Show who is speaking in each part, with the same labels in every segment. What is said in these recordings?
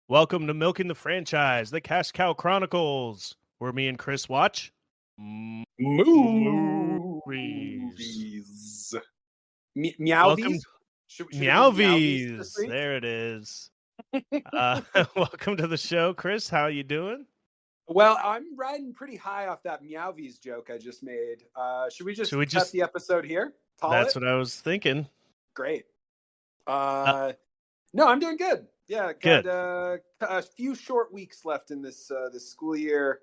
Speaker 1: Welcome to Milking the Franchise, the Cash Cow Chronicles, where me and Chris watch movies.
Speaker 2: Meowvies?
Speaker 1: Meowvies. There it is. Welcome to the show, Chris. How you doing?
Speaker 2: Well, I'm riding pretty high off that Meowvies joke I just made. Should we just cut the episode here?
Speaker 1: That's what I was thinking.
Speaker 2: Great. No, I'm doing good. Yeah, got a few short weeks left in this school year,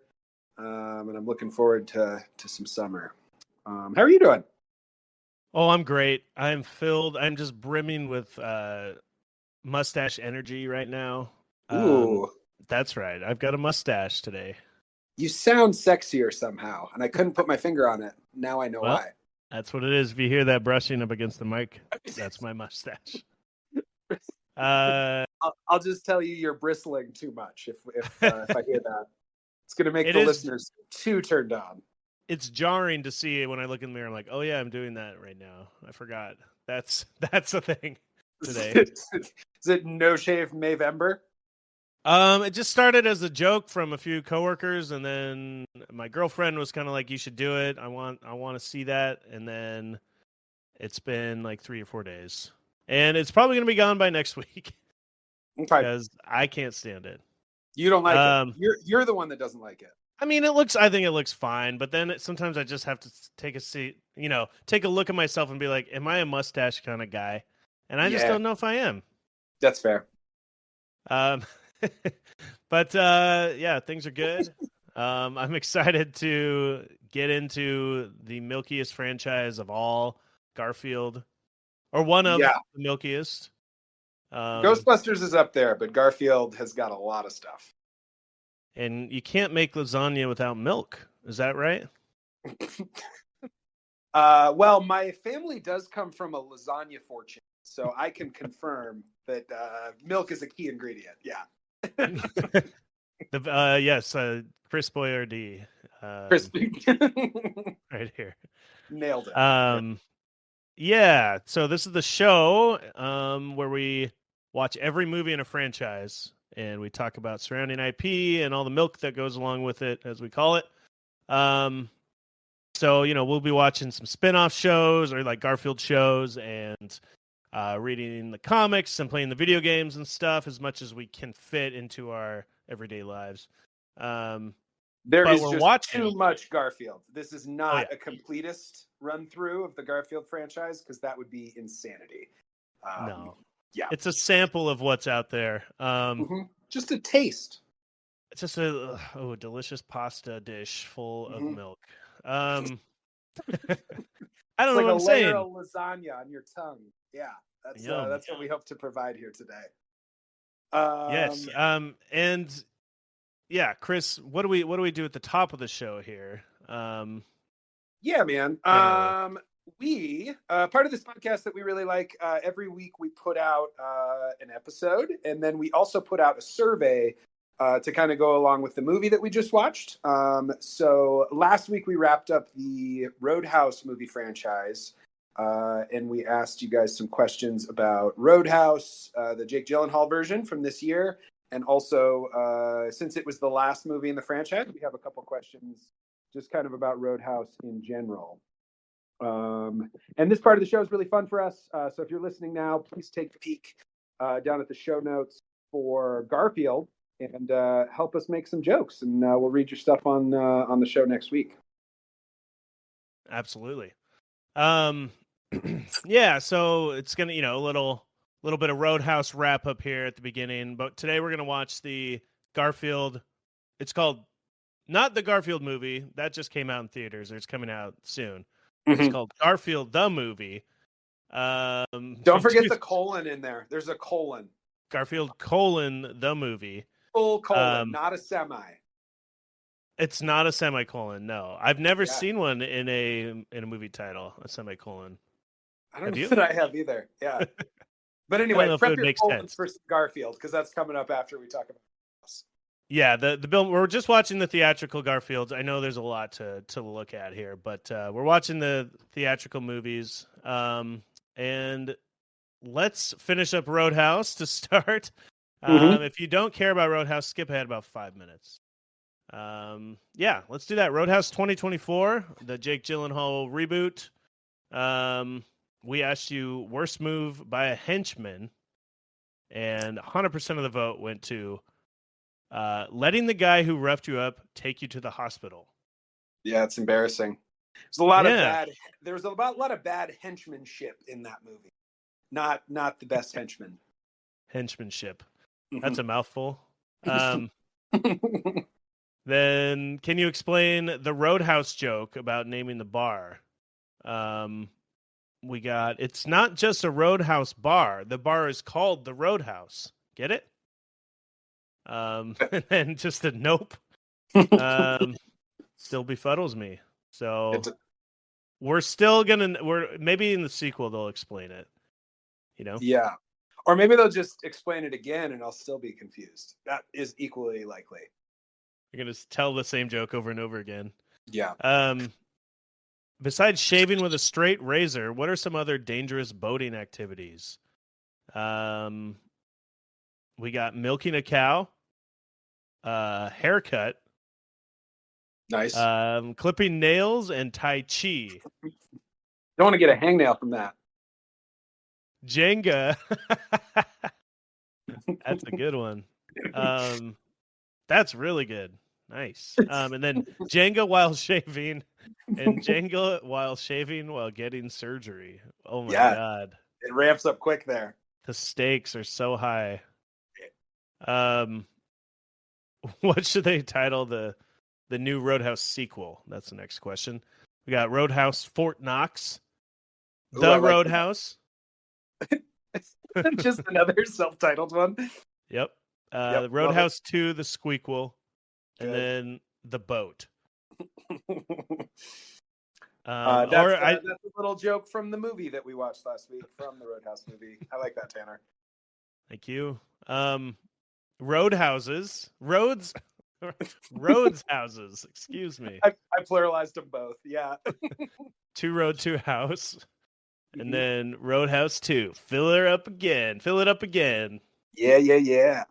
Speaker 2: and I'm looking forward to some summer. How are you doing?
Speaker 1: Oh, I'm great. I'm filled. I'm just brimming with mustache energy right now.
Speaker 2: Ooh.
Speaker 1: That's right. I've got a mustache today.
Speaker 2: You sound sexier somehow, and I couldn't put my finger on it. Now I know why.
Speaker 1: That's what it is. If you hear that brushing up against the mic, that's my mustache.
Speaker 2: I'll just tell you, you're bristling too much. If I hear that, it's going to make the listeners too turned on.
Speaker 1: It's jarring to see it when I look in the mirror. I'm like, oh yeah, I'm doing that right now. I forgot. That's a thing today.
Speaker 2: Is it No Shave Mayvember?
Speaker 1: It just started as a joke from a few coworkers, and then my girlfriend was kind of like, "You should do it. I want to see that." And then it's been like 3 or 4 days. And it's probably going to be gone by next week.
Speaker 2: Okay.
Speaker 1: Because I can't stand it.
Speaker 2: You don't like it. You're the one that doesn't like it.
Speaker 1: I mean, I think it looks fine, but then sometimes I just have to take a look at myself and be like, am I a mustache kind of guy? And I just don't know if I am.
Speaker 2: That's fair.
Speaker 1: But yeah, things are good. I'm excited to get into the milkiest franchise of all, Garfield. Or one of the milkiest.
Speaker 2: Ghostbusters is up there, but Garfield has got a lot of stuff.
Speaker 1: And you can't make lasagna without milk. Is that right?
Speaker 2: Well, my family does come from a lasagna fortune, so I can confirm that milk is a key ingredient. Yeah.
Speaker 1: Yes, Chris Boyardee.
Speaker 2: Crispy.
Speaker 1: Right here.
Speaker 2: Nailed it.
Speaker 1: Yeah, so this is the show where we watch every movie in a franchise, and we talk about surrounding IP and all the milk that goes along with it, as we call it. So, we'll be watching some spin-off shows or like Garfield shows and reading the comics and playing the video games and stuff as much as we can fit into our everyday lives.
Speaker 2: There is just too much Garfield. This is not a completist run-through of the Garfield franchise, because that would be insanity.
Speaker 1: No.
Speaker 2: Yeah.
Speaker 1: It's a sample of what's out there.
Speaker 2: Just a taste.
Speaker 1: It's just a delicious pasta dish full of milk. I don't know what I'm saying.
Speaker 2: Like a layer of lasagna on your tongue. Yeah, that's what we hope to provide here today.
Speaker 1: Yes. And yeah, Chris, what do we do at the top of the show here?
Speaker 2: Yeah, man. We part of this podcast that we really like. Every week we put out an episode, and then we also put out a survey to kind of go along with the movie that we just watched. So last week we wrapped up the Roadhouse movie franchise, and we asked you guys some questions about Roadhouse, the Jake Gyllenhaal version from this year. And also, since it was the last movie in the franchise, we have a couple questions just kind of about Roadhouse in general. And this part of the show is really fun for us. So if you're listening now, please take a peek down at the show notes for Garfield and help us make some jokes. And we'll read your stuff on the show next week.
Speaker 1: Absolutely. Yeah, so it's going to, a little bit of Roadhouse wrap up here at the beginning, but today we're going to watch the Garfield. It's called not the Garfield movie. That just came out in theaters. It's coming out soon. Mm-hmm. It's called Garfield the movie.
Speaker 2: Don't forget the colon in there. There's a colon.
Speaker 1: Garfield : the movie.
Speaker 2: Full colon, not a semi.
Speaker 1: It's not a semicolon. No, I've never
Speaker 2: Yeah.
Speaker 1: seen one in a movie title. A semicolon.
Speaker 2: I don't
Speaker 1: Have
Speaker 2: know
Speaker 1: you?
Speaker 2: that I have either. Yeah. But
Speaker 1: I don't
Speaker 2: anyway,
Speaker 1: know if it
Speaker 2: prep
Speaker 1: would
Speaker 2: your
Speaker 1: make
Speaker 2: colons
Speaker 1: sense.
Speaker 2: for some Garfield because that's coming up after we talk about this.
Speaker 1: Yeah, the bill. We're just watching the theatrical Garfields. I know there's a lot to look at here, but we're watching the theatrical movies. And let's finish up Roadhouse to start.
Speaker 2: Mm-hmm.
Speaker 1: If you don't care about Roadhouse, skip ahead about 5 minutes. Yeah, let's do that. Roadhouse 2024, the Jake Gyllenhaal reboot. We asked you worst move by a henchman, and 100% of the vote went to letting the guy who roughed you up take you to the hospital.
Speaker 2: Yeah, it's embarrassing. There's a lot of
Speaker 1: Yeah.
Speaker 2: bad. There's a lot of bad henchmanship in that movie. Not the best henchman.
Speaker 1: Henchmanship.
Speaker 2: Mm-hmm.
Speaker 1: That's a mouthful. Then can you explain the Roadhouse joke about naming the bar? We got it's not just a Roadhouse bar. The bar is called the Roadhouse. Get it? And then just a nope. Still befuddles me. So we're still we're maybe in the sequel they'll explain it. You know?
Speaker 2: Yeah. Or maybe they'll just explain it again and I'll still be confused. That is equally likely.
Speaker 1: You're gonna tell the same joke over and over again.
Speaker 2: Yeah.
Speaker 1: Besides shaving with a straight razor, what are some other dangerous boating activities? We got milking a cow, haircut,
Speaker 2: Nice.
Speaker 1: clipping nails, and Tai Chi.
Speaker 2: Don't want to get a hangnail from that.
Speaker 1: Jenga. That's a good one. That's really good. Nice. And then Jenga while shaving, and Jenga while shaving while getting surgery. Oh my God.
Speaker 2: It ramps up quick there.
Speaker 1: The stakes are so high. What should they title the new Roadhouse sequel? That's the next question. We got Roadhouse Fort Knox, The Roadhouse.
Speaker 2: Just another self-titled one.
Speaker 1: Yep. Roadhouse 2, The Squeakquel, and then The Boat.
Speaker 2: That's a little joke from the movie that we watched last week from the Roadhouse movie. I like that, Tanner.
Speaker 1: Thank you. Roadhouses. Roads houses. Excuse me.
Speaker 2: I pluralized them both. Yeah.
Speaker 1: 2 Road 2 House. And then Roadhouse 2. Fill it up again.
Speaker 2: Yeah.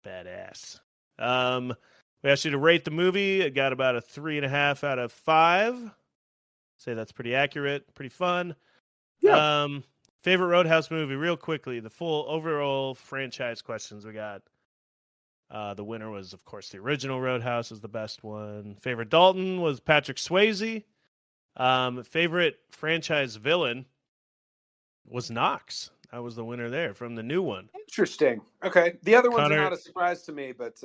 Speaker 1: Badass. We asked you to rate the movie. It got about a 3.5 out of 5. Say that's pretty accurate. Pretty fun.
Speaker 2: Yeah.
Speaker 1: Favorite Roadhouse movie, real quickly. The full overall franchise questions we got. The winner was, of course, the original Roadhouse is the best one. Favorite Dalton was Patrick Swayze. Favorite franchise villain was Knox. That was the winner there from the new one.
Speaker 2: Interesting. Okay. The other ones
Speaker 1: Connor,
Speaker 2: are not a surprise to me, but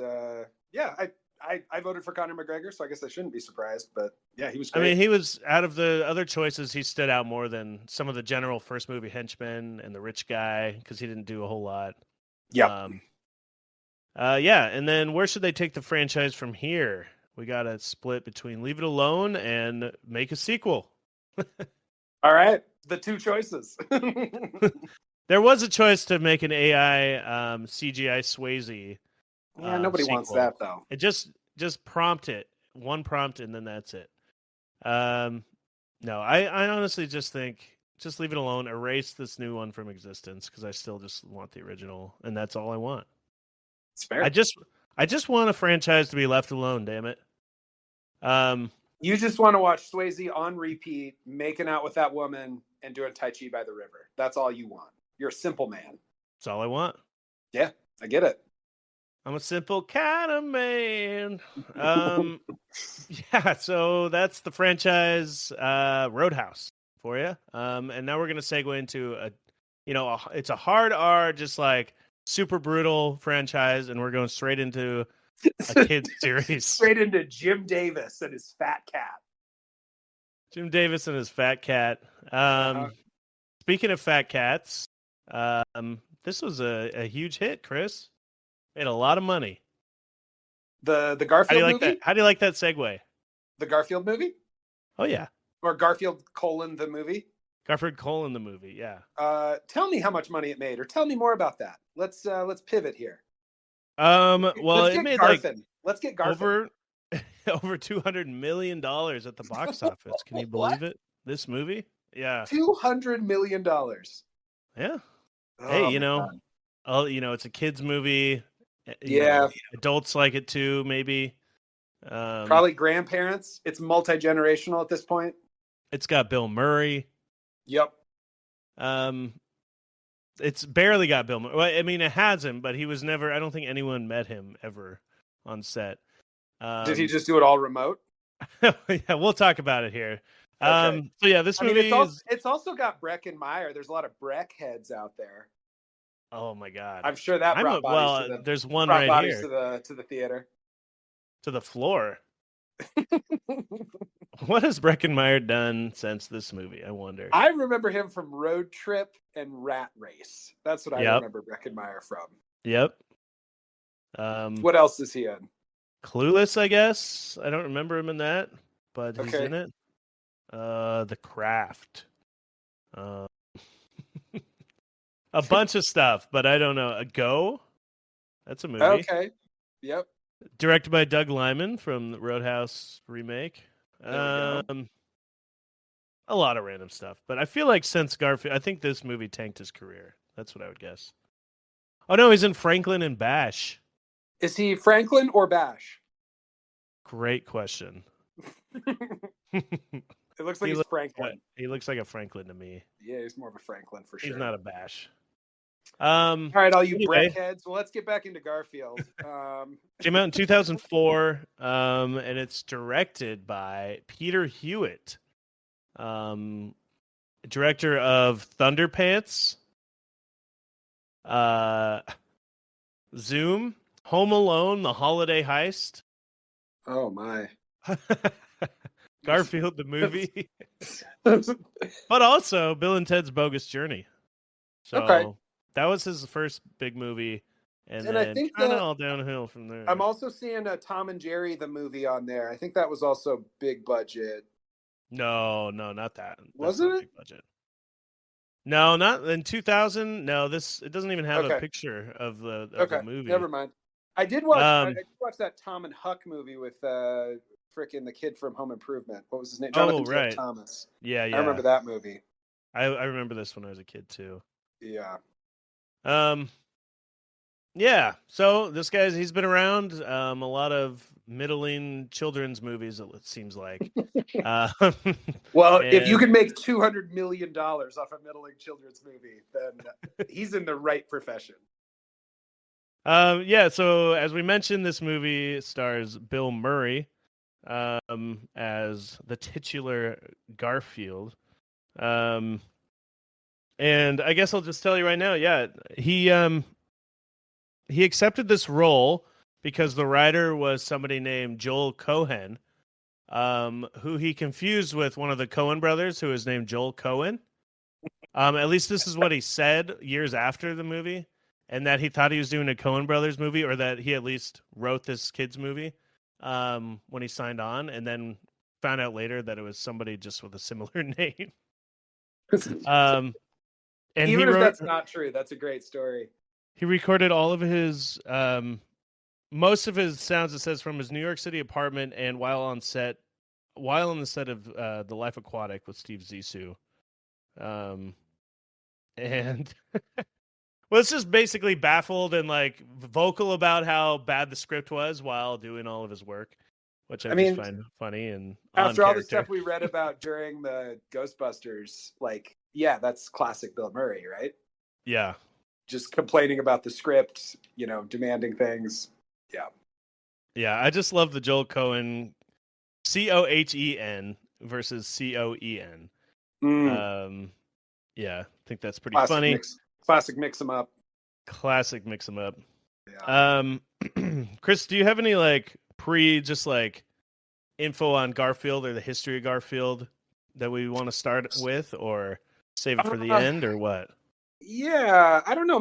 Speaker 2: yeah, I voted for Conor McGregor, so I guess I shouldn't be surprised. But yeah, he was great.
Speaker 1: I mean, he was out of the other choices, he stood out more than some of the general first movie henchmen and the rich guy because he didn't do a whole lot.
Speaker 2: Yeah.
Speaker 1: Yeah, and then where should they take the franchise from here? We got a split between leave it alone and make a sequel.
Speaker 2: All right, the two choices.
Speaker 1: There was a choice to make an AI CGI Swayze.
Speaker 2: Yeah, nobody
Speaker 1: sequel.
Speaker 2: wants that though.
Speaker 1: It just prompt it, one prompt, and then that's it. No, I honestly just think just leave it alone. Erase this new one from existence because I still just want the original, and that's all I want.
Speaker 2: It's fair.
Speaker 1: I just want a franchise to be left alone. Damn it.
Speaker 2: You just want to watch Swayze on repeat, making out with that woman and doing Tai Chi by the river. That's all you want. You're a simple man.
Speaker 1: That's all I want.
Speaker 2: Yeah, I get it.
Speaker 1: I'm a simple kind of man. Yeah, so that's the franchise Roadhouse for you. And now we're gonna segue into it's a hard R, just like super brutal franchise, and we're going straight into a kids series.
Speaker 2: Straight into Jim Davis and his fat cat.
Speaker 1: Jim Davis and his fat cat. Speaking of fat cats, this was a huge hit, Chris. Made a lot of money.
Speaker 2: The
Speaker 1: How do
Speaker 2: Garfield
Speaker 1: you like
Speaker 2: movie?
Speaker 1: that? How do you like that segue?
Speaker 2: The Garfield movie?
Speaker 1: Oh yeah,
Speaker 2: Or Garfield colon the movie?
Speaker 1: Garfield Cole in the movie. Yeah.
Speaker 2: Tell me how much money it made, or tell me more about that. Let's pivot here.
Speaker 1: Well,
Speaker 2: Let's
Speaker 1: it
Speaker 2: get
Speaker 1: made like
Speaker 2: Garfin. Let's get Garfin.
Speaker 1: over over $200 million at the box office. Can you
Speaker 2: What?
Speaker 1: believe it? This movie? Yeah.
Speaker 2: $200 million.
Speaker 1: Yeah. Hey,
Speaker 2: Oh my god.
Speaker 1: it's a kids movie.
Speaker 2: Yeah,
Speaker 1: Adults like it too, maybe. Um,
Speaker 2: probably grandparents. It's multi-generational at this point.
Speaker 1: it's got Bill Murray.
Speaker 2: Yep.
Speaker 1: Um, it's barely got Bill Murray. Well, I mean, it has him, but he was never. I don't think anyone met him ever on set.
Speaker 2: Did he just do it all remote?
Speaker 1: Yeah, we'll talk about it here.
Speaker 2: Okay.
Speaker 1: So yeah, this
Speaker 2: I mean,
Speaker 1: movie is.
Speaker 2: it's also got Breckin Meyer. There's a lot of Breck heads out there.
Speaker 1: Oh my god!
Speaker 2: I'm sure that brought bodies to the
Speaker 1: there's one
Speaker 2: brought
Speaker 1: right
Speaker 2: bodies
Speaker 1: here
Speaker 2: to the theater.
Speaker 1: to the floor. What has Breckenmeyer done since this movie? I wonder.
Speaker 2: I remember him from Road Trip and Rat Race. That's what I
Speaker 1: Yep.
Speaker 2: remember Breckin Meyer from.
Speaker 1: Yep.
Speaker 2: What else is he in?
Speaker 1: Clueless, I guess. I don't remember him in that, but he's
Speaker 2: Okay.
Speaker 1: in it. The Craft. Uh, a bunch of stuff, but I don't know. A Go? That's a movie.
Speaker 2: Okay. Yep.
Speaker 1: Directed by Doug Liman from the Roadhouse remake.
Speaker 2: There we go.
Speaker 1: A lot of random stuff, but I feel like since Garfield, I think this movie tanked his career. That's what I would guess. Oh no, he's in Franklin and Bash.
Speaker 2: Is he Franklin or Bash?
Speaker 1: Great question.
Speaker 2: It looks like he's Franklin.
Speaker 1: He looks like a Franklin to me.
Speaker 2: Yeah, he's more of a Franklin for sure.
Speaker 1: He's not a Bash.
Speaker 2: All right, all you
Speaker 1: anyway,
Speaker 2: Breckheads. Well, let's get back into Garfield.
Speaker 1: Came out in 2004, and it's directed by Peter Hewitt, director of Thunderpants, Zoom, Home Alone, The Holiday Heist.
Speaker 2: Oh my.
Speaker 1: Garfield the movie, but also Bill and Ted's Bogus Journey. So
Speaker 2: okay.
Speaker 1: That was his first big movie, and then
Speaker 2: I think
Speaker 1: kind of all downhill from there.
Speaker 2: I'm also seeing a Tom and Jerry the movie on there. I think that was also big budget.
Speaker 1: No, not that.
Speaker 2: Wasn't it?
Speaker 1: Big budget. No, not in 2000. No, it doesn't even have a picture of the movie.
Speaker 2: Never mind. I did watch. I did watch that Tom and Huck movie with frickin' the kid from Home Improvement. What was his name? Jonathan Taylor Thomas.
Speaker 1: Yeah.
Speaker 2: I remember that movie.
Speaker 1: I remember this when I was a kid too.
Speaker 2: Yeah.
Speaker 1: Yeah. So this he's been around. A lot of middling children's movies. It seems like.
Speaker 2: Well, if you can make $200 million off a middling children's movie, then he's in the right profession.
Speaker 1: Yeah. So as we mentioned, this movie stars Bill Murray, as the titular Garfield. And I guess I'll just tell you right now, yeah, he accepted this role because the writer was somebody named Joel Cohen, who he confused with one of the Coen brothers, who is named Joel Cohen. At least this is what he said years after the movie, and that he thought he was doing a Coen brothers movie, or that he at least wrote this kids movie when he signed on, and then found out later that it was somebody just with a similar name. And
Speaker 2: even if that's not true, that's a great story.
Speaker 1: He recorded all of his, most of his sounds, it says, from his New York City apartment, and while on the set of The Life Aquatic with Steve Zissou. And well, it's just basically baffled and like vocal about how bad the script was while doing all of his work, which I just find funny. And
Speaker 2: after all the stuff we read about during the Ghostbusters, like, yeah, that's classic Bill Murray, right?
Speaker 1: Yeah.
Speaker 2: Just complaining about the script, demanding things. Yeah.
Speaker 1: Yeah, I just love the Joel Cohen, Cohen versus Coen. Yeah, I think that's pretty funny.
Speaker 2: Classic mix them up.
Speaker 1: Classic mix them up.
Speaker 2: Yeah.
Speaker 1: Chris, do you have any just info on Garfield or the history of Garfield that we want to start with, or save it for the end, or what?
Speaker 2: Yeah, I don't know.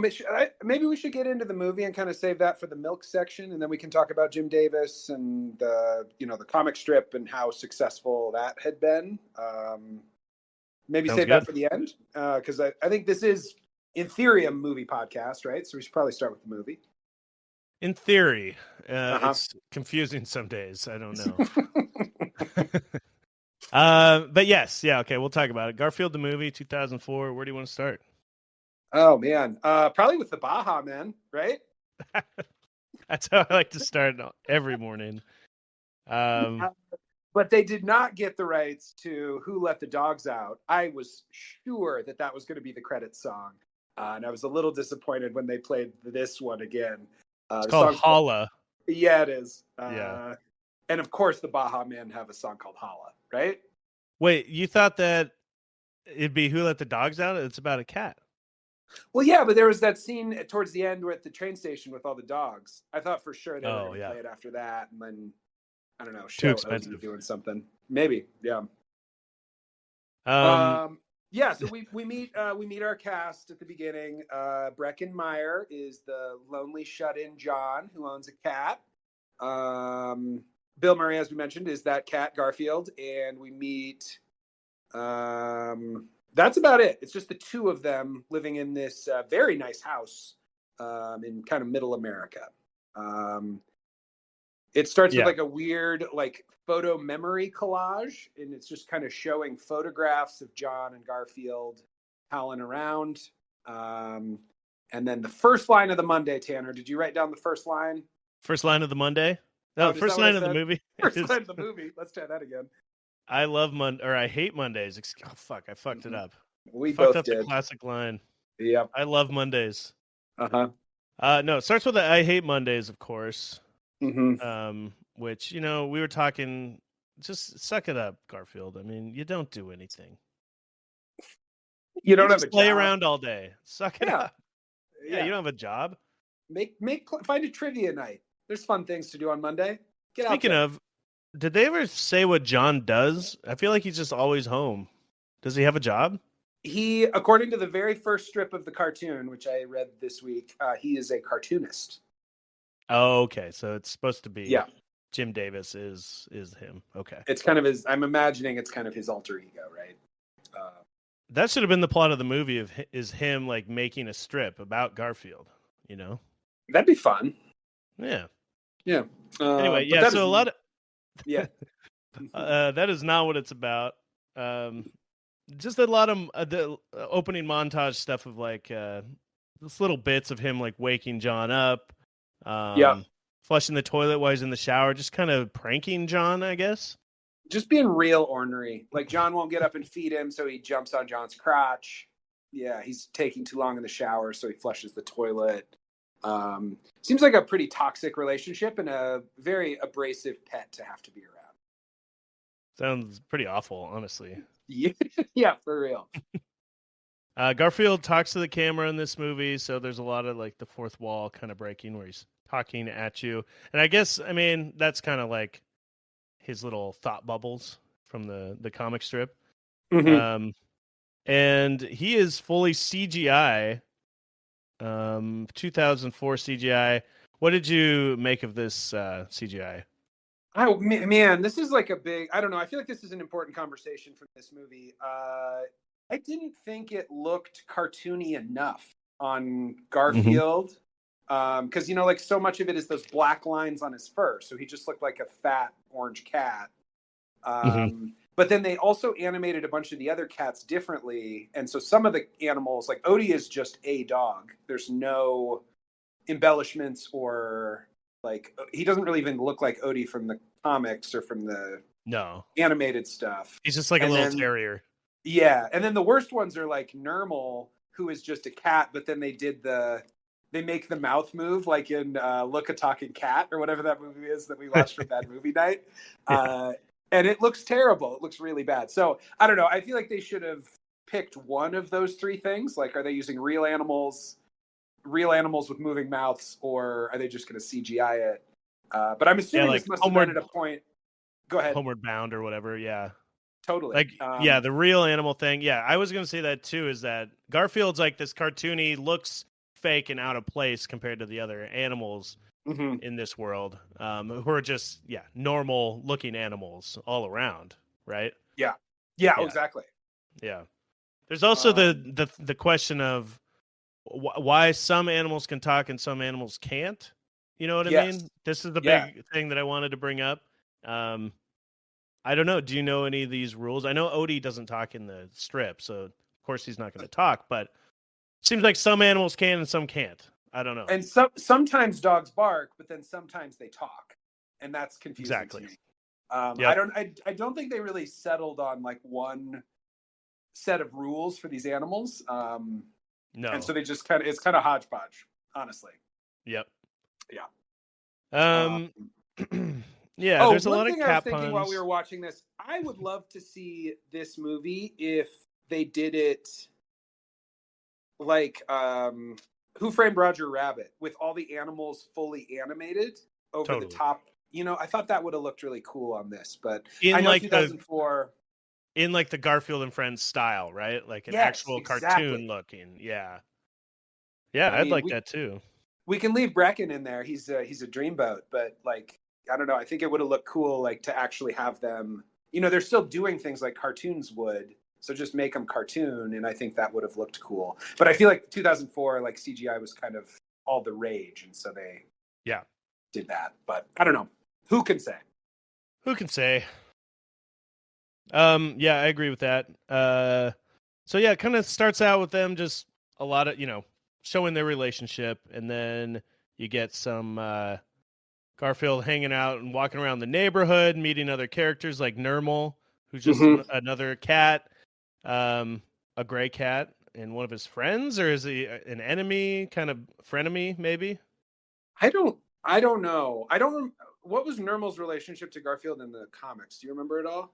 Speaker 2: Maybe we should get into the movie and kind of save that for the milk section, and then we can talk about Jim Davis and the comic strip and how successful that had been. Maybe
Speaker 1: Sounds
Speaker 2: save that
Speaker 1: good.
Speaker 2: for the end, because I think this is, in theory, a movie podcast, right? So we should probably start with the movie.
Speaker 1: In theory,
Speaker 2: Uh
Speaker 1: it's confusing some days. I don't know.
Speaker 2: huh.
Speaker 1: But yes, yeah, okay, we'll talk about it. Garfield the movie, 2004. Where do you want to start?
Speaker 2: Oh man, probably with the Baja Man, right?
Speaker 1: That's how I like to start every morning. Um,
Speaker 2: But they did not get the rights to "Who Let the Dogs Out." I was sure that that was going to be the credits song, and I was a little disappointed when they played this one again.
Speaker 1: it's
Speaker 2: The
Speaker 1: called
Speaker 2: song's called,
Speaker 1: Holla.
Speaker 2: yeah, it is.
Speaker 1: Yeah.
Speaker 2: And of course, the Baja Men have a song called "Holla," right?
Speaker 1: Wait, you thought that it'd be Who Let the Dogs Out? It's about a cat.
Speaker 2: Well, yeah, but there was that scene towards the end at the train station with all the dogs. I thought for sure they were
Speaker 1: Oh,
Speaker 2: going to
Speaker 1: yeah.
Speaker 2: play it after that, and then I don't know,
Speaker 1: Too
Speaker 2: show Odie
Speaker 1: expensive.
Speaker 2: doing something. Maybe, yeah.
Speaker 1: Um,
Speaker 2: Yeah, so we meet our cast at the beginning. Breckenmeyer is the lonely shut-in John who owns a cat. Bill Murray, as we mentioned, is that cat Garfield, and we meet. That's about it. It's just the two of them living in this very nice house in kind of middle America. It starts with
Speaker 1: yeah.
Speaker 2: like a weird like photo memory collage, and it's just kind of showing photographs of John and Garfield howling around. And then the first line of the Monday, Tanner, did you write down the first line?
Speaker 1: First line of the Monday?
Speaker 2: Oh,
Speaker 1: No,
Speaker 2: is that
Speaker 1: first
Speaker 2: what I
Speaker 1: line of the
Speaker 2: said?
Speaker 1: movie
Speaker 2: First
Speaker 1: is
Speaker 2: line of the movie. Let's try that again.
Speaker 1: I love or I hate Mondays. Oh, fuck, I fucked it up.
Speaker 2: We
Speaker 1: Fucked
Speaker 2: both
Speaker 1: up the
Speaker 2: did.
Speaker 1: classic line.
Speaker 2: Yep.
Speaker 1: I love Mondays.
Speaker 2: Uh-huh.
Speaker 1: No, it starts with the I hate Mondays, of course.
Speaker 2: Mm-hmm.
Speaker 1: Which, we were talking, just suck it up, Garfield. I mean, you don't do anything.
Speaker 2: You don't
Speaker 1: You
Speaker 2: have
Speaker 1: just
Speaker 2: a
Speaker 1: lay
Speaker 2: job.
Speaker 1: around all day. Suck it
Speaker 2: Yeah.
Speaker 1: up. Yeah, you don't have a job.
Speaker 2: Find a trivia night. There's fun things to do on Monday. Get out
Speaker 1: Speaking
Speaker 2: there.
Speaker 1: of, did they ever say what John does? I feel like he's just always home. Does he have a job?
Speaker 2: He, according to the very first strip of the cartoon, which I read this week, he is a cartoonist.
Speaker 1: Oh, okay. So it's supposed to be
Speaker 2: Yeah.
Speaker 1: Jim Davis is him. Okay.
Speaker 2: It's kind of his. I'm imagining it's kind of his alter ego, right?
Speaker 1: That should have been the plot of the movie is him like making a strip about Garfield,
Speaker 2: That'd be fun.
Speaker 1: Yeah.
Speaker 2: Yeah.
Speaker 1: Anyway,
Speaker 2: but
Speaker 1: yeah, so a lot of
Speaker 2: yeah.
Speaker 1: that is not what it's about. Just a lot of the opening montage stuff of like just little bits of him like waking John up,
Speaker 2: Yeah.
Speaker 1: flushing the toilet while he's in the shower, just kind of pranking John, I guess.
Speaker 2: Just being real ornery. Like John won't get up and feed him, so he jumps on John's crotch. Yeah, he's taking too long in the shower, so he flushes the toilet. Seems like a pretty toxic relationship and a very abrasive pet to have to be around.
Speaker 1: Sounds pretty awful, honestly.
Speaker 2: Yeah, for real.
Speaker 1: Garfield talks to the camera in this movie, so there's a lot of like the fourth wall kind of breaking where he's talking at you. And I guess, I mean, that's kind of like his little thought bubbles from the comic strip.
Speaker 2: Mm-hmm.
Speaker 1: And he is fully CGI. 2004 CGI. What did you make of this CGI?
Speaker 2: Oh man, this is like a big. I don't know. I feel like this is an important conversation from this movie. I didn't think it looked cartoony enough on Garfield, because like so much of it is those black lines on his fur, so he just looked like a fat orange cat. But then they also animated a bunch of the other cats differently, and so some of the animals, like Odie, is just a dog. There's no embellishments or like he doesn't really even look like Odie from the comics or from the animated stuff.
Speaker 1: He's just like a little terrier.
Speaker 2: Yeah, and then the worst ones are like Nermal, who is just a cat, but then they make the mouth move like in Look a Talking Cat or whatever that movie is that we watched from that movie night.
Speaker 1: Yeah.
Speaker 2: And it looks terrible. It looks really bad. So I don't know. I feel like they should have picked one of those three things. Like, are they using real animals with moving mouths, or are they just going to CGI it? But I'm assuming this must have been at a point. Go ahead.
Speaker 1: Homeward Bound or whatever. Yeah.
Speaker 2: Totally.
Speaker 1: Like, yeah, the real animal thing. Yeah, I was going to say that too, is that Garfield's like this cartoony, looks fake and out of place compared to the other animals in this world, who are just, normal looking animals all around, right?
Speaker 2: Yeah. Yeah,
Speaker 1: Yeah.
Speaker 2: exactly.
Speaker 1: Yeah. There's also the question of why some animals can talk and some animals can't. You know what I
Speaker 2: Yes.
Speaker 1: mean? This is the
Speaker 2: Yeah.
Speaker 1: big thing that I wanted to bring up. I don't know. Do you know any of these rules? I know Odie doesn't talk in the strip, so of course he's not going to talk. But it seems like some animals can and some can't. I don't know.
Speaker 2: And sometimes dogs bark, but then sometimes they talk, and that's confusing to me.
Speaker 1: Yep.
Speaker 2: I don't think they really settled on like one set of rules for these animals.
Speaker 1: No.
Speaker 2: And so they just it's kind of hodgepodge, honestly.
Speaker 1: Yep.
Speaker 2: Yeah.
Speaker 1: Yeah, there's a lot of
Speaker 2: one thing I was thinking
Speaker 1: puns.
Speaker 2: while we were watching this, I would love to see this movie if they did it like Who Framed Roger Rabbit, with all the animals fully animated over the top. You know, I thought that would have looked really cool on this, but I know 2004
Speaker 1: in like the Garfield and Friends style, right? Like an actual cartoon looking. Yeah. Yeah, I'd like that too.
Speaker 2: We can leave Brecken in there. He's a dreamboat, but like, I don't know. I think it would have looked cool, like to actually have them. You know, they're still doing things like cartoons would, so just make them cartoon, and I think that would have looked cool. But I feel like 2004, like CGI was kind of all the rage, and so they did that. But I don't know. Who can say?
Speaker 1: Who can say? Yeah, I agree with that. So yeah, it kind of starts out with them just a lot of, showing their relationship, and then you get some Garfield hanging out and walking around the neighborhood, meeting other characters like Nermal, who's just another cat, a gray cat, and one of his friends, or is he an enemy, kind of frenemy, maybe?
Speaker 2: I don't know. What was Nermal's relationship to Garfield in the comics? Do you remember it all?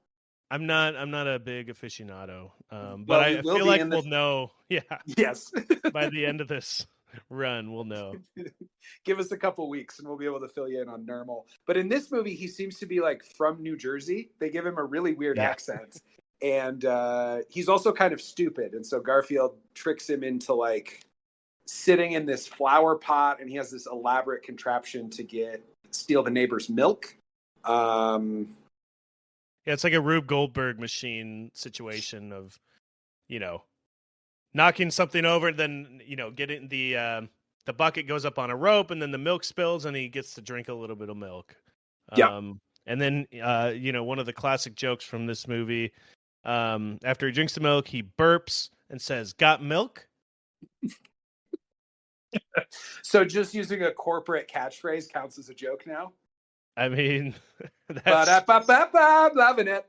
Speaker 1: I'm not a big aficionado, but I feel like we'll know. Yeah.
Speaker 2: Yes.
Speaker 1: By the end of this run, we'll know.
Speaker 2: Give us a couple weeks and we'll be able to fill you in on Nermal. But in this movie, he seems to be like from New Jersey. They give him a really weird accent, and he's also kind of stupid. And so Garfield tricks him into like sitting in this flower pot, and he has this elaborate contraption to steal the neighbor's milk.
Speaker 1: Yeah, it's like a Rube Goldberg machine situation of, knocking something over, then, getting the bucket goes up on a rope, and then the milk spills, and he gets to drink a little bit of milk. And then, one of the classic jokes from this movie, after he drinks the milk, he burps and says, "Got milk?"
Speaker 2: So just using a corporate catchphrase counts as a joke now?
Speaker 1: I mean,
Speaker 2: that's loving it.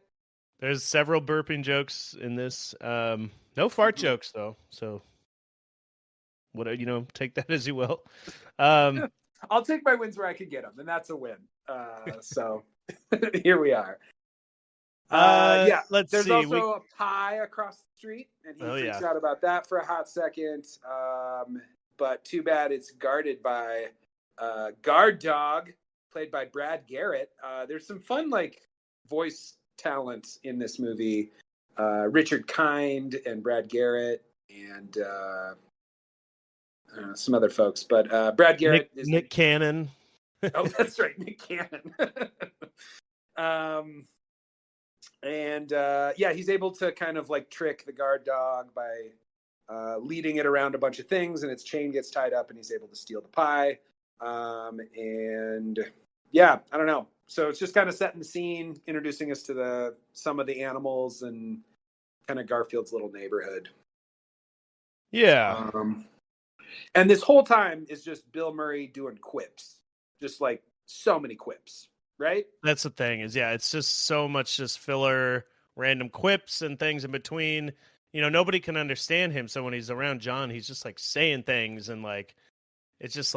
Speaker 1: There's several burping jokes in this. No fart jokes though. So, take that as you will.
Speaker 2: I'll take my wins where I can get them, and that's a win. So here we are.
Speaker 1: Let's
Speaker 2: there's
Speaker 1: see.
Speaker 2: also a pie across the street, and he freaks out about that for a hot second. But too bad it's guarded by guard dog, played by Brad Garrett. There's some fun voice talent in this movie. Richard Kind and Brad Garrett and some other folks. But Brad Garrett is
Speaker 1: Nick Cannon.
Speaker 2: Oh, that's right, Nick Cannon. He's able to kind of trick the guard dog by leading it around a bunch of things, and its chain gets tied up, and he's able to steal the pie. I don't know. So it's just kind of setting the scene, introducing us to some of the animals and kind of Garfield's little neighborhood.
Speaker 1: Yeah.
Speaker 2: And this whole time is just Bill Murray doing quips, just so many quips, right?
Speaker 1: That's the thing it's just so much just filler, random quips and things in between. Nobody can understand him. So when he's around John, he's just saying things and it's just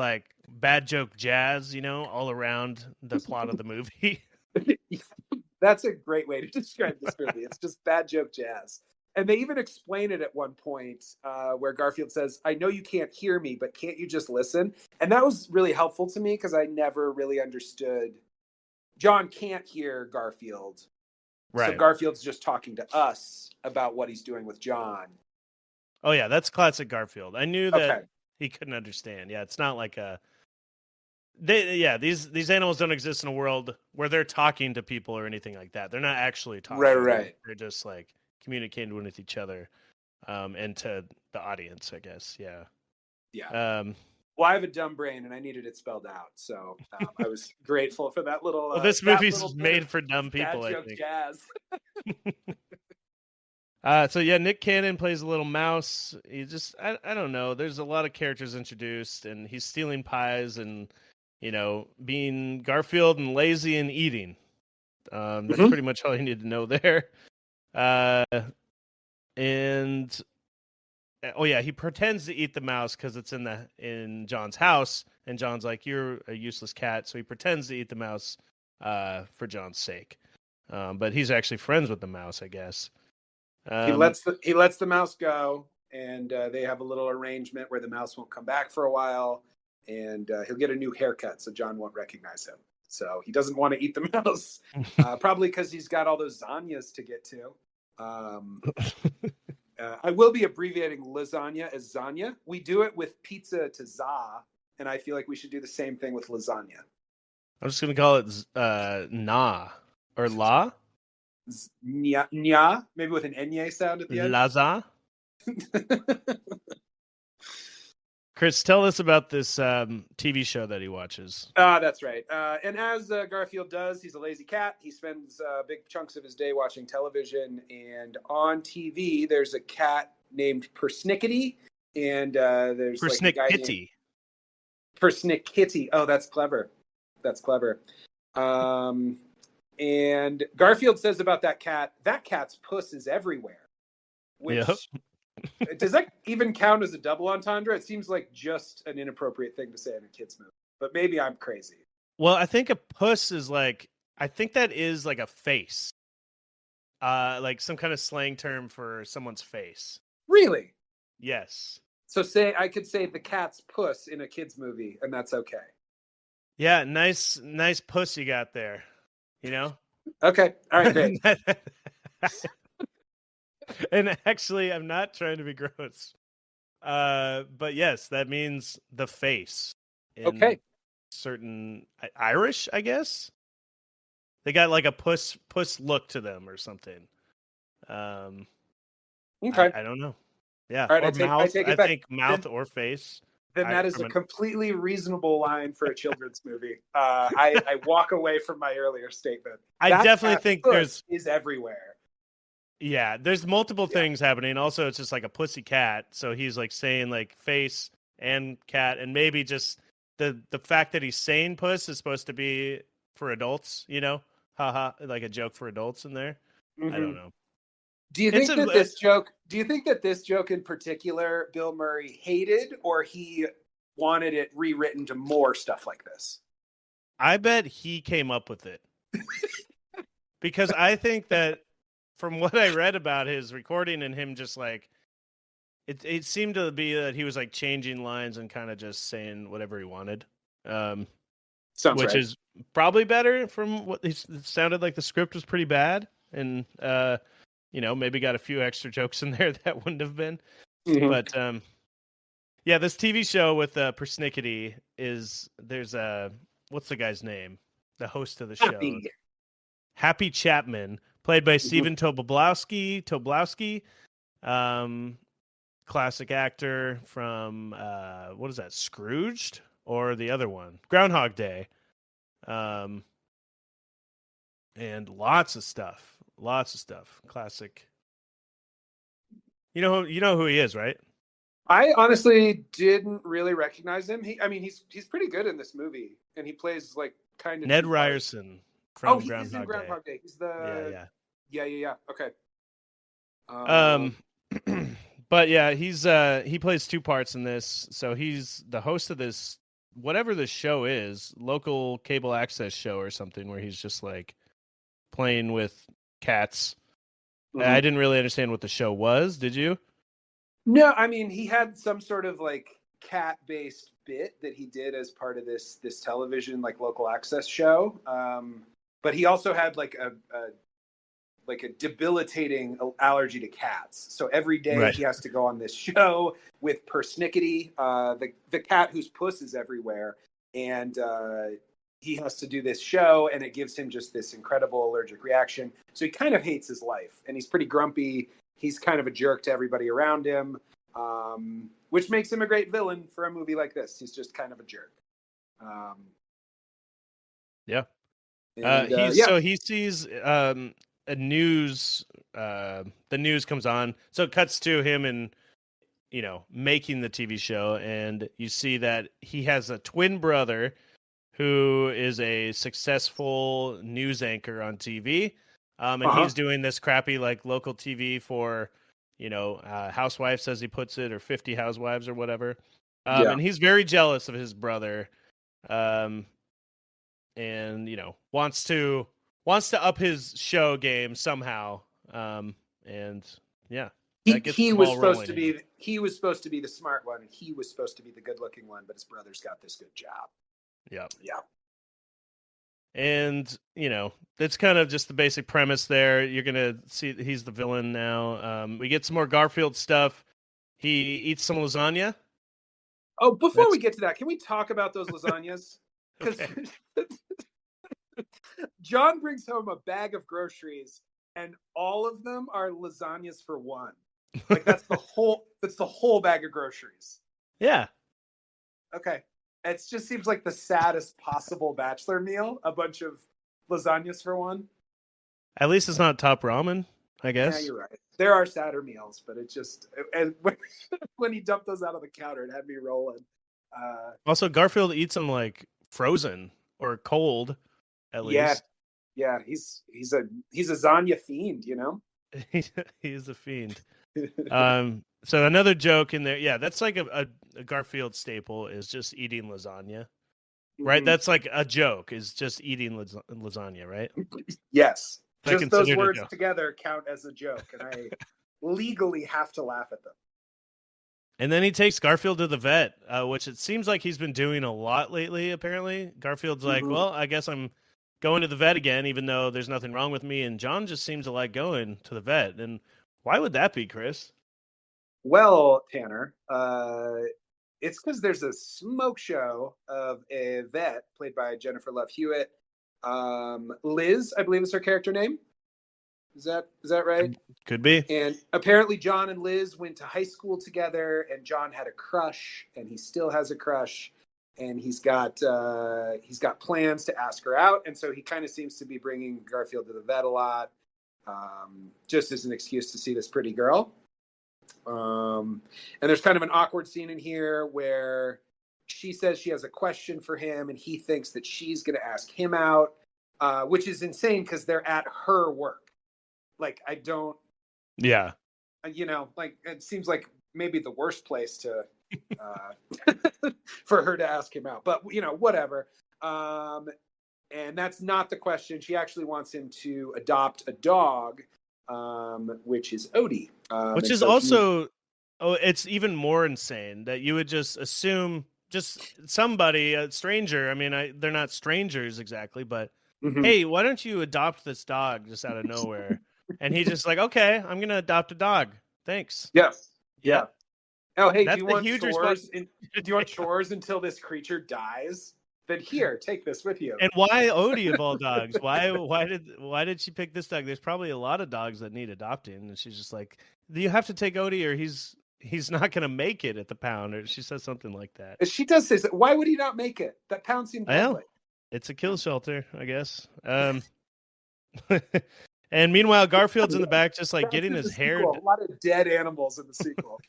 Speaker 1: bad joke jazz, all around the plot of the movie.
Speaker 2: That's a great way to describe this movie. It's just bad joke jazz. And they even explain it at one point where Garfield says, "I know you can't hear me, but can't you just listen?" And that was really helpful to me because I never really understood. John can't hear Garfield, So
Speaker 1: Right.
Speaker 2: Garfield's just talking to us about what he's doing with John.
Speaker 1: Oh yeah, that's classic Garfield. I knew that
Speaker 2: Okay.
Speaker 1: he couldn't understand. Yeah, it's not like a these animals don't exist in a world where they're talking to people or anything like that. They're not actually talking.
Speaker 2: Right.
Speaker 1: They're just like communicating with each other, and to the audience, I guess. Yeah.
Speaker 2: Yeah.
Speaker 1: Um,
Speaker 2: Well, I have a dumb brain, and I needed it spelled out, so I was grateful for that little.
Speaker 1: well, this
Speaker 2: that
Speaker 1: movie's
Speaker 2: little bit
Speaker 1: made
Speaker 2: of
Speaker 1: for dumb
Speaker 2: dad
Speaker 1: people, I
Speaker 2: joke
Speaker 1: think.
Speaker 2: jazz.
Speaker 1: So yeah, Nick Cannon plays a little mouse. He just I don't know. There's a lot of characters introduced, and he's stealing pies and being Garfield and lazy and eating. That's pretty much all you need to know there. And oh yeah, he pretends to eat the mouse because it's in John's house, and John's like, "You're a useless cat," so he pretends to eat the mouse for John's sake. But he's actually friends with the mouse, I guess.
Speaker 2: He lets the mouse go, and they have a little arrangement where the mouse won't come back for a while, and he'll get a new haircut, so John won't recognize him. So he doesn't want to eat the mouse, probably because he's got all those lasagnas to get to. I will be abbreviating lasagna as zanya. We do it with pizza to za, and I feel like we should do the same thing with lasagna.
Speaker 1: I'm just gonna call it na or la.
Speaker 2: Nya, maybe with an enye sound at the end.
Speaker 1: Laza. Chris, tell us about this TV show that he watches.
Speaker 2: That's right. And as Garfield does, he's a lazy cat. He spends big chunks of his day watching television. And on TV, there's a cat named Persnickety. And there's like a guy named Persnickety. Oh, that's clever. That's clever. And Garfield says about that cat's puss is everywhere. Which does that even count as a double entendre? It seems like just an inappropriate thing to say in a kid's movie, but maybe I'm crazy.
Speaker 1: Well, I think a puss is I think that is like a face, like some kind of slang term for someone's face.
Speaker 2: Really?
Speaker 1: Yes.
Speaker 2: So I could say the cat's puss in a kid's movie, and that's okay.
Speaker 1: Yeah, nice puss you got there.
Speaker 2: Okay. All right, great.
Speaker 1: And actually, I'm not trying to be gross. But yes, that means the face.
Speaker 2: Okay.
Speaker 1: Certain Irish, I guess. They got like a puss look to them or something.
Speaker 2: Okay.
Speaker 1: I don't know. Yeah.
Speaker 2: All right,
Speaker 1: or mouth. I think mouth or face.
Speaker 2: Then that is a completely reasonable line for a children's movie. I walk away from my earlier statement.
Speaker 1: I definitely think
Speaker 2: is everywhere.
Speaker 1: Yeah, there's multiple things happening. Also, it's just like a pussy cat. So he's like saying like face and cat, and maybe just the fact that he's saying puss is supposed to be for adults, haha, like a joke for adults in there. I don't know.
Speaker 2: Do you think that this joke in particular Bill Murray hated, or he wanted it rewritten to more stuff like this?
Speaker 1: I bet he came up with it. Because I think that from what I read about his recording and him just like it seemed to be that he was like changing lines and kind of just saying whatever he wanted. Which is probably better from what it sounded like. The script was pretty bad, and maybe got a few extra jokes in there that wouldn't have been. Mm-hmm. But yeah, this TV show with Persnickety there's what's the guy's name? The host of the show, Happy Chapman, played by Stephen Tobolowsky, classic actor from what is that? Scrooged or the other one, Groundhog Day, and lots of stuff. Classic. You know who he is, right?
Speaker 2: I honestly didn't really recognize him. He's pretty good in this movie, and he plays like kind of
Speaker 1: Ned Ryerson from
Speaker 2: Groundhog Day. He's in Groundhog Day. He's the yeah. Okay.
Speaker 1: But yeah, he plays two parts in this. So he's the host of this whatever the show is, local cable access show or something, where he's just like playing with cats. Mm-hmm. I didn't really understand what the show was. Did you?
Speaker 2: No, he had some sort of like cat-based bit that he did as part of this television like local access show. But he also had like like a debilitating allergy to cats. So every day
Speaker 1: Right.
Speaker 2: he has to go on this show with Persnickety, the cat whose puss is everywhere, and he has to do this show, and it gives him just this incredible allergic reaction. So he kind of hates his life, and he's pretty grumpy. He's kind of a jerk to everybody around him, which makes him a great villain for a movie like this. He's just kind of a jerk.
Speaker 1: Yeah.
Speaker 2: And,
Speaker 1: So he sees a news the news comes on. So it cuts to him and making the TV show, and you see that he has a twin brother who is a successful news anchor on TV. And he's doing this crappy like local TV for housewives, as he puts it, or 50 housewives or whatever. And he's very jealous of his brother. And wants to up his show game somehow. And yeah,
Speaker 2: he was supposed to be the smart one, and he was supposed to be the good looking one, but his brother's got this good job.
Speaker 1: Yeah.
Speaker 2: And
Speaker 1: that's kind of just the basic premise there. You're gonna see he's the villain now. We get some more Garfield stuff. He eats some lasagna.
Speaker 2: Oh, before we get to that, can we talk about those lasagnas? Because John brings home a bag of groceries, and all of them are lasagnas for one. Like that's the whole bag of groceries.
Speaker 1: Yeah.
Speaker 2: Okay. It just seems like the saddest possible bachelor meal. A bunch of lasagnas for one.
Speaker 1: At least it's not top ramen, I guess.
Speaker 2: Yeah, you're right. There are sadder meals, but it just when he dumped those out on the counter, it had me rolling.
Speaker 1: Also, Garfield eats them like frozen or cold, at least.
Speaker 2: Yeah. He's a lasagna fiend,
Speaker 1: He's a fiend. So another joke in there. Yeah, that's like a Garfield staple is just eating lasagna, right?
Speaker 2: Mm-hmm.
Speaker 1: That's like a joke is just eating lasagna, right?
Speaker 2: Yes.
Speaker 1: That's
Speaker 2: just those words together count as a joke, and I legally have to laugh at them.
Speaker 1: And then he takes Garfield to the vet, which it seems like he's been doing a lot lately, apparently. Garfield's like, well, I guess I'm going to the vet again, even though there's nothing wrong with me. And John just seems to like going to the vet. And why would that be, Chris?
Speaker 2: Well, Tanner, it's because there's a smoke show of a vet played by Jennifer Love Hewitt. Liz, I believe is her character name. Is that right?
Speaker 1: Could be.
Speaker 2: And apparently John and Liz went to high school together, and John had a crush, and he still has a crush, and he's got plans to ask her out, and so he kind of seems to be bringing Garfield to the vet a lot, just as an excuse to see this pretty girl. And there's kind of an awkward scene in here where she says she has a question for him, and he thinks that she's going to ask him out, which is insane because they're at her work. Like, I don't. Yeah. Like, it seems like maybe the worst place to for her to ask him out. But, whatever. And that's not the question. She actually wants him to adopt a dog, which is Odie.
Speaker 1: Which is also, it's even more insane that you would just assume just somebody, a stranger. I mean, they're not strangers exactly, but hey, why don't you adopt this dog just out of nowhere? And he's just like, okay, I'm going to adopt a dog. Thanks.
Speaker 2: Yes. Yeah. Oh, hey,
Speaker 1: That's
Speaker 2: do you want chores until this creature dies? Then here, take this with you.
Speaker 1: And why Odie of all dogs? Why did she pick this dog? There's probably a lot of dogs that need adopting, and she's just like, do you have to take Odie, or he's not going to make it at the pound, or she says something like that.
Speaker 2: She does say, why would he not make it? That pound seemed lovely.
Speaker 1: It's a kill shelter, I guess. And meanwhile, Garfield's in the back, just like getting his hair.
Speaker 2: A lot of dead animals in the sequel.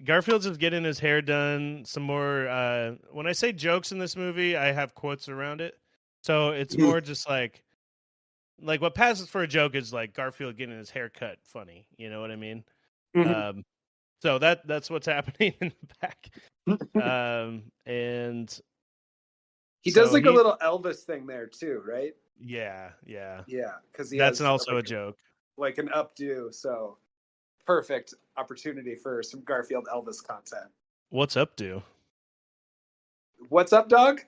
Speaker 1: Garfield's just getting his hair done. Some more. When I say jokes in this movie, I have quotes around it. So it's more just like what passes for a joke is like Garfield getting his hair cut funny. You know what I mean? So that's what's happening in the back. And
Speaker 2: he does like a little Elvis thing there too, right?
Speaker 1: Yeah.
Speaker 2: Because
Speaker 1: that's also a joke,
Speaker 2: like an updo. So perfect opportunity for some Garfield Elvis content.
Speaker 1: What's updo?
Speaker 2: What's up, dog?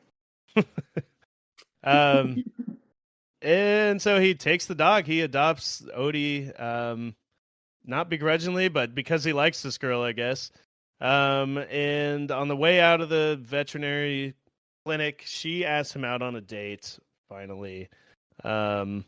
Speaker 1: And so he takes the dog. He adopts Odie, not begrudgingly, but because he likes this girl, I guess. And on the way out of the veterinary clinic, she asks him out on a date, finally. And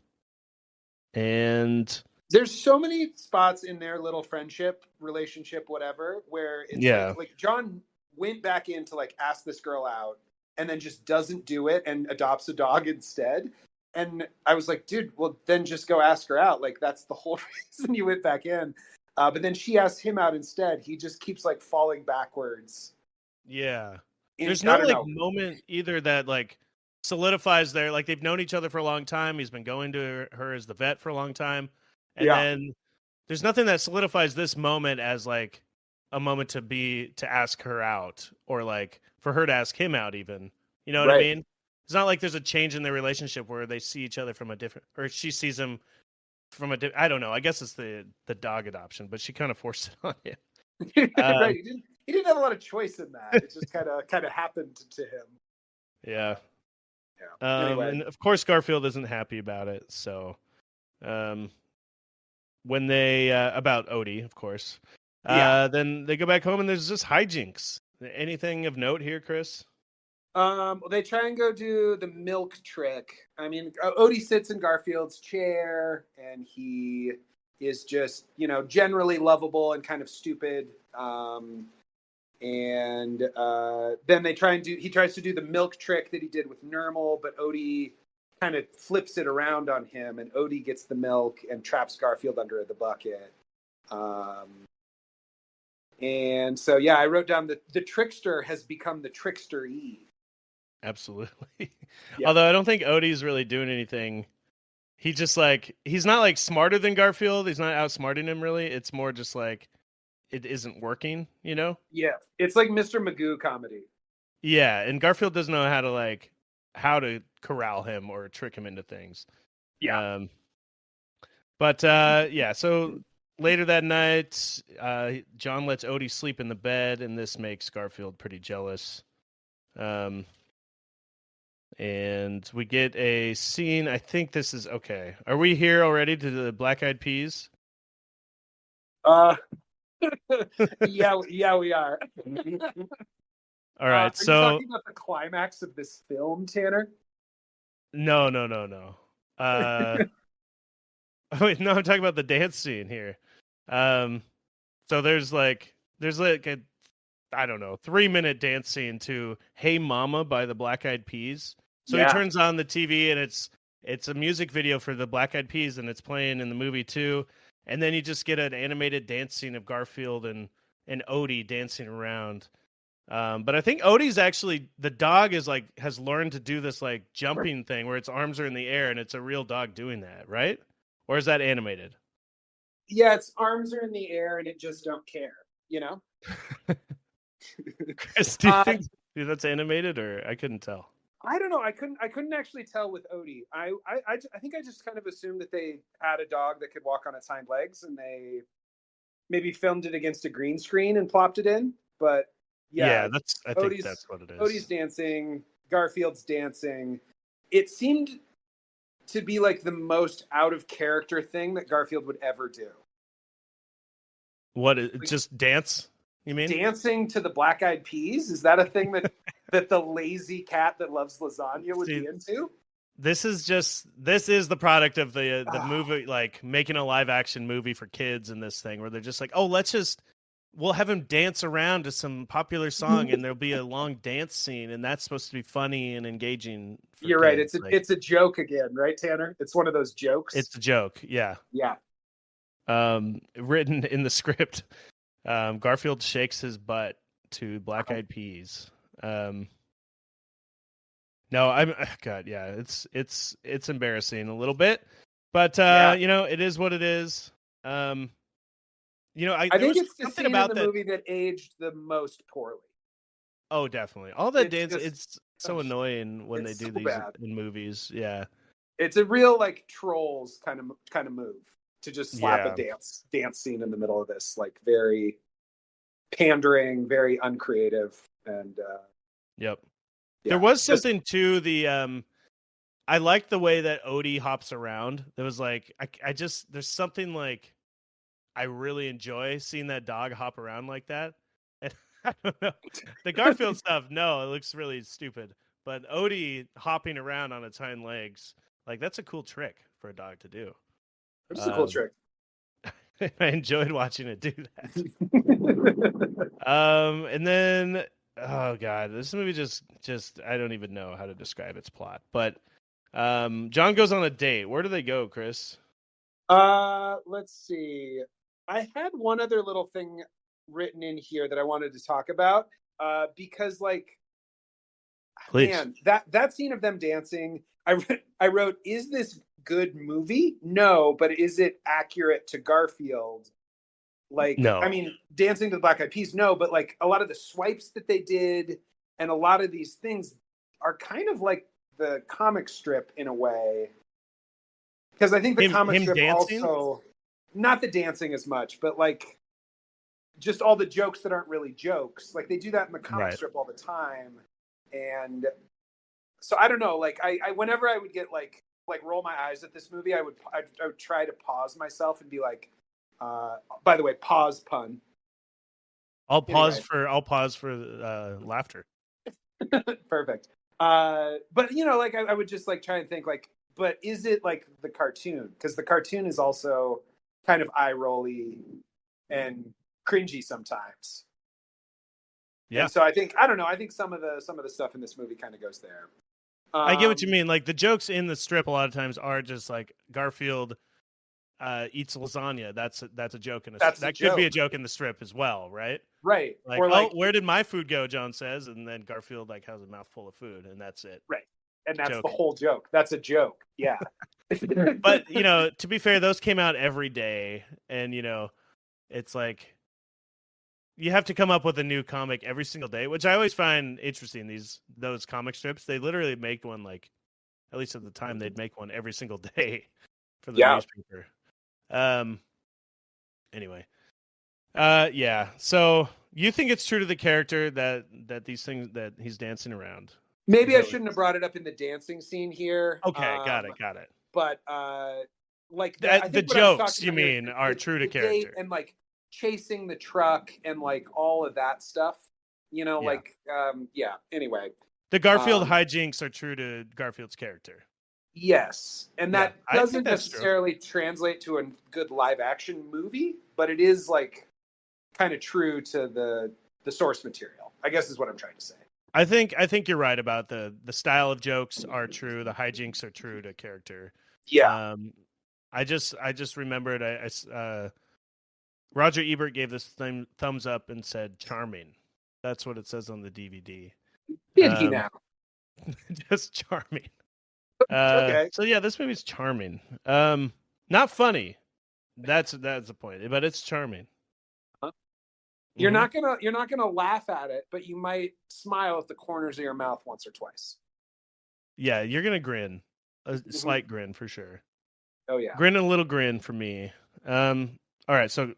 Speaker 2: there's so many spots in their little friendship, relationship, whatever, where it's
Speaker 1: yeah,
Speaker 2: like John went back in to like ask this girl out and then just doesn't do it and adopts a dog instead. And I was like, dude, well, then just go ask her out. Like, that's the whole reason you went back in. But then she asked him out instead. He just keeps like falling backwards.
Speaker 1: yeah.
Speaker 2: And
Speaker 1: There's
Speaker 2: I
Speaker 1: no
Speaker 2: don't
Speaker 1: like
Speaker 2: know.
Speaker 1: moment either that like solidifies their like they've known each other for a long time. He's been going to her as the vet for a long time, and
Speaker 2: Yeah.
Speaker 1: then there's nothing that solidifies this moment as like a moment to ask her out or like for her to ask him out even. You know what I
Speaker 2: Right.
Speaker 1: mean? It's not like there's a change in their relationship where they see each other from a different or she sees him from a I don't know. I guess it's the dog adoption, but she kind of forced it on him.
Speaker 2: Right. He didn't have a lot of choice in that. It just kind of happened to him.
Speaker 1: Yeah.
Speaker 2: Yeah. Anyway.
Speaker 1: And of course Garfield isn't happy about it. So, when they about Odie, of course, then they go back home and there's just hijinks. Anything of note here, Chris?
Speaker 2: They try and go do the milk trick. I mean, Odie sits in Garfield's chair, and he is just, generally lovable and kind of stupid. And then he tries to do the milk trick that he did with Nermal, but Odie kind of flips it around on him, and Odie gets the milk and traps Garfield under the bucket. And so, yeah, I wrote down that the trickster has become the trickster-y.
Speaker 1: Absolutely.
Speaker 2: Yeah.
Speaker 1: Although I don't think Odie's really doing anything. He just like he's not like smarter than Garfield. He's not outsmarting him really. It's more just like it isn't working, you know?
Speaker 2: Yeah, it's like Mr. Magoo comedy.
Speaker 1: Yeah, and Garfield doesn't know how to corral him or trick him into things.
Speaker 2: Yeah.
Speaker 1: But yeah, so later that night, John lets Odie sleep in the bed, and this makes Garfield pretty jealous. And we get a scene. I think this is okay. Are we here already to the Black Eyed Peas?
Speaker 2: Yeah, we are.
Speaker 1: All right.
Speaker 2: Are
Speaker 1: So
Speaker 2: you talking about the climax of this film, Tanner?
Speaker 1: no. Wait, no, I'm talking about the dance scene here. So there's like a I don't know 3-minute dance scene to "Hey Mama" by the Black Eyed Peas. So he turns on the TV and it's a music video for the Black Eyed Peas and it's playing in the movie too. And then you just get an animated dance scene of Garfield and Odie dancing around. But I think Odie's actually the dog has learned to do this like jumping thing where its arms are in the air and it's a real dog doing that, right? Or is that animated?
Speaker 2: Yeah, its arms are in the air and it just don't care,
Speaker 1: Chris, do you think that's animated or I couldn't tell?
Speaker 2: I don't know. I couldn't actually tell with Odie. I think I just kind of assumed that they had a dog that could walk on its hind legs and they maybe filmed it against a green screen and plopped it in. But yeah,
Speaker 1: I think that's what it is.
Speaker 2: Odie's dancing, Garfield's dancing. It seemed to be like the most out of character thing that Garfield would ever do.
Speaker 1: What is just dance? You mean
Speaker 2: dancing to the Black Eyed Peas? Is that a thing that that the lazy cat that loves lasagna would be into?
Speaker 1: This is the product of the movie, like making a live action movie for kids and this thing where they're just like, oh, we'll have him dance around to some popular song and there'll be a long dance scene and that's supposed to be funny and engaging.
Speaker 2: You're right. It's a joke again, right, Tanner? It's one of those jokes.
Speaker 1: It's a joke. Yeah.
Speaker 2: Yeah.
Speaker 1: Written in the script. Garfield shakes his butt to Black Eyed Peas. No, God, yeah, it's embarrassing a little bit, but it is what it is. I
Speaker 2: think it's the scene in the movie that aged the most poorly.
Speaker 1: Oh, definitely. All that dance, it's so annoying when they do these in movies. Yeah,
Speaker 2: it's a real like Trolls kind of move to just slap a dance scene in the middle of this, like very pandering, very uncreative, and
Speaker 1: yep. Yeah. There was something to the I like the way that Odie hops around. There was like I just there's something like I really enjoy seeing that dog hop around like that. And I don't know. The Garfield stuff, no, it looks really stupid. But Odie hopping around on its hind legs, like that's a cool trick for a dog to do.
Speaker 2: Which is a cool trick.
Speaker 1: I enjoyed watching it do that. And then oh god, this movie just I don't even know how to describe its plot. But John goes on a date. Where do they go, Chris?
Speaker 2: Let's see. I had one other little thing written in here that I wanted to talk about. Because like,
Speaker 1: Please.
Speaker 2: man, that scene of them dancing, I wrote, is this good movie? No, but is it accurate to Garfield? Like,
Speaker 1: no.
Speaker 2: I mean, Dancing to the Black Eyed Peas, no, but like a lot of the swipes that they did and a lot of these things are kind of like the comic strip in a way. Because I think the comic strip dancing? Also, not the dancing as much, but like just all the jokes that aren't really jokes. Like they do that in the comic strip all the time. And so I don't know, like I whenever I would get like roll my eyes at this movie, I would try to pause myself and be like, by the way, pause pun.
Speaker 1: I'll pause for laughter.
Speaker 2: Perfect. But you know, like I would just like try and think like, but is it like the cartoon? Because the cartoon is also kind of eye rolly and cringy sometimes. Yeah. And so I think some of the stuff in this movie kind of goes there.
Speaker 1: I get what you mean. Like the jokes in the strip a lot of times are just like Garfield eats lasagna. That's a joke in that could be a joke in the strip as well, right?
Speaker 2: Right.
Speaker 1: Like, or like, where did my food go? John says, and then Garfield like has a mouthful of food, and that's it.
Speaker 2: Right. And that's the whole joke. That's a joke. Yeah.
Speaker 1: But you know, to be fair, those came out every day, and you know, it's like you have to come up with a new comic every single day, which I always find interesting. Those comic strips, they literally make one like, at least at the time, they'd make one every single day for the newspaper. Anyway, yeah. So you think it's true to the character that these things that he's dancing around?
Speaker 2: Maybe I shouldn't have brought it up in the dancing scene here.
Speaker 1: Okay, got it.
Speaker 2: But like
Speaker 1: the jokes you mean are true to character,
Speaker 2: and like chasing the truck and like all of that stuff. You know, like yeah. Anyway,
Speaker 1: the Garfield hijinks are true to Garfield's character.
Speaker 2: Yes, and that doesn't necessarily translate to a good live action movie, but it is like kind of true to the source material, I guess is what I'm trying to say.
Speaker 1: I think you're right about the style of jokes are true, the hijinks are true to character.
Speaker 2: Yeah.
Speaker 1: I just remembered Roger Ebert gave this thing thumbs up and said charming. That's what it says on the DVD.
Speaker 2: Did he now?
Speaker 1: Just charming.
Speaker 2: Okay.
Speaker 1: So yeah, this movie's charming. Not funny. That's the point, but it's charming.
Speaker 2: Huh? You're not gonna laugh at it, but you might smile at the corners of your mouth once or twice.
Speaker 1: Yeah, you're gonna grin, a slight grin for sure.
Speaker 2: Oh yeah,
Speaker 1: grin and a little grin for me. All right, so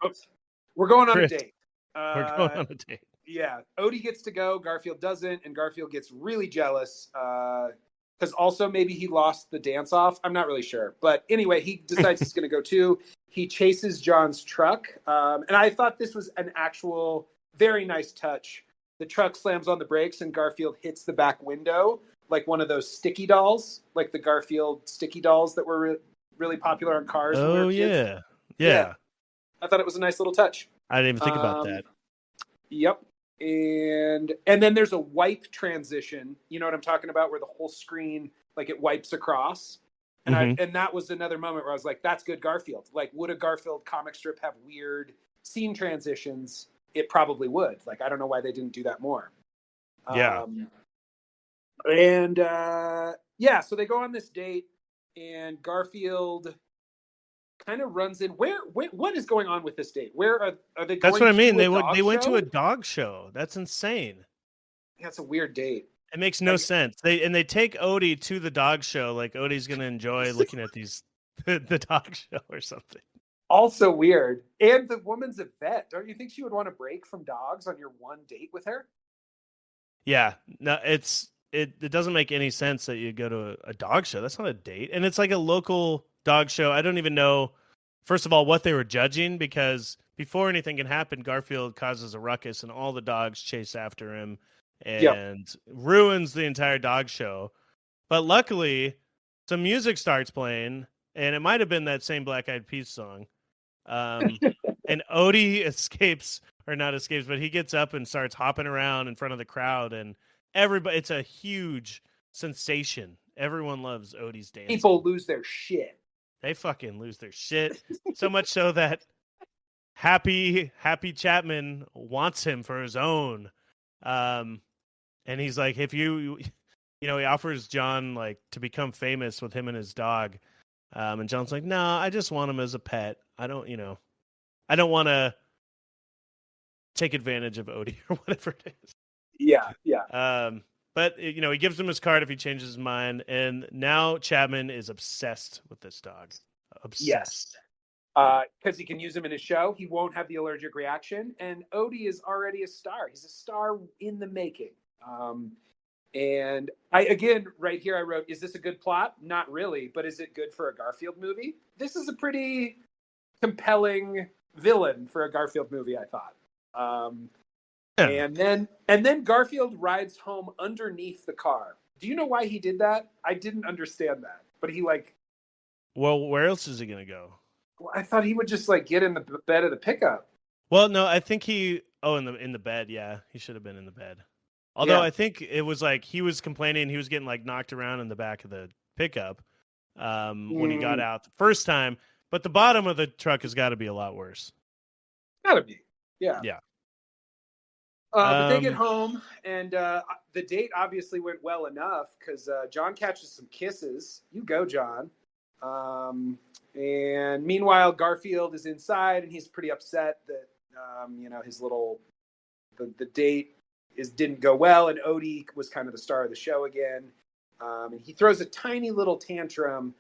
Speaker 2: we're going on a date.
Speaker 1: We're going on a date.
Speaker 2: Yeah, Odie gets to go, Garfield doesn't, and Garfield gets really jealous. Because also maybe he lost the dance off. I'm not really sure. But anyway, he decides he's going to go too. He chases John's truck. And I thought this was an actual very nice touch. The truck slams on the brakes and Garfield hits the back window like one of those sticky dolls, like the Garfield sticky dolls that were really popular on cars.
Speaker 1: Oh,
Speaker 2: when we were kids.
Speaker 1: Yeah.
Speaker 2: I thought it was a nice little touch.
Speaker 1: I didn't even think about that.
Speaker 2: Yep. And then there's a wipe transition, you know what I'm talking about, where the whole screen like it wipes across, and and that was another moment where I was like, that's good Garfield. Like, would a Garfield comic strip have weird scene transitions? It probably would. Like, I don't know why they didn't do that more. And so they go on this date, and Garfield kind of runs in. Where what is going on with this date? Where are they going?
Speaker 1: That's what I mean. They went to a dog show. That's insane.
Speaker 2: That's a weird date.
Speaker 1: It makes no sense. They take Odie to the dog show. Like Odie's gonna enjoy looking at the dog show or something.
Speaker 2: Also weird. And the woman's a vet. Don't you think she would want a break from dogs on your one date with her?
Speaker 1: Yeah. No, it's it doesn't make any sense that you go to a dog show. That's not a date. And it's like a local dog show. I don't even know, first of all, what they were judging, because before anything can happen, Garfield causes a ruckus and all the dogs chase after him
Speaker 2: Yep.
Speaker 1: and ruins the entire dog show. But luckily, some music starts playing, and it might have been that same Black Eyed Peas song. And Odie escapes, or not escapes, but he gets up and starts hopping around in front of the crowd, and everybody, it's a huge sensation. Everyone loves Odie's dancing.
Speaker 2: People lose their shit.
Speaker 1: They fucking lose their shit. So much so that Happy Chapman wants him for his own. And he's like, if you know, he offers John like to become famous with him and his dog. And John's like, no, I just want him as a pet. I don't want to take advantage of Odie or whatever it is.
Speaker 2: Yeah.
Speaker 1: But you know, he gives him his card if he changes his mind, and now Chapman is obsessed with this dog. Obsessed.
Speaker 2: Yes. Because he can use him in his show. He won't have the allergic reaction. And Odie is already a star. He's a star in the making. And right here I wrote, is this a good plot? Not really, but is it good for a Garfield movie? This is a pretty compelling villain for a Garfield movie, I thought. And then Garfield rides home underneath the car. Do you know why he did that? I didn't understand that. But he
Speaker 1: well, where else is he going to go?
Speaker 2: Well, I thought he would just get in the bed of the pickup.
Speaker 1: Well, no, I think in the bed. Yeah, he should have been in the bed. Although I think it was he was complaining he was getting knocked around in the back of the pickup when he got out the first time. But the bottom of the truck has got to be a lot worse.
Speaker 2: Gotta be. Yeah.
Speaker 1: Yeah.
Speaker 2: But they get home, and the date obviously went well enough because John catches some kisses. You go, John. And meanwhile, Garfield is inside, and he's pretty upset that his the date didn't go well, and Odie was kind of the star of the show again. And he throws a tiny little tantrum,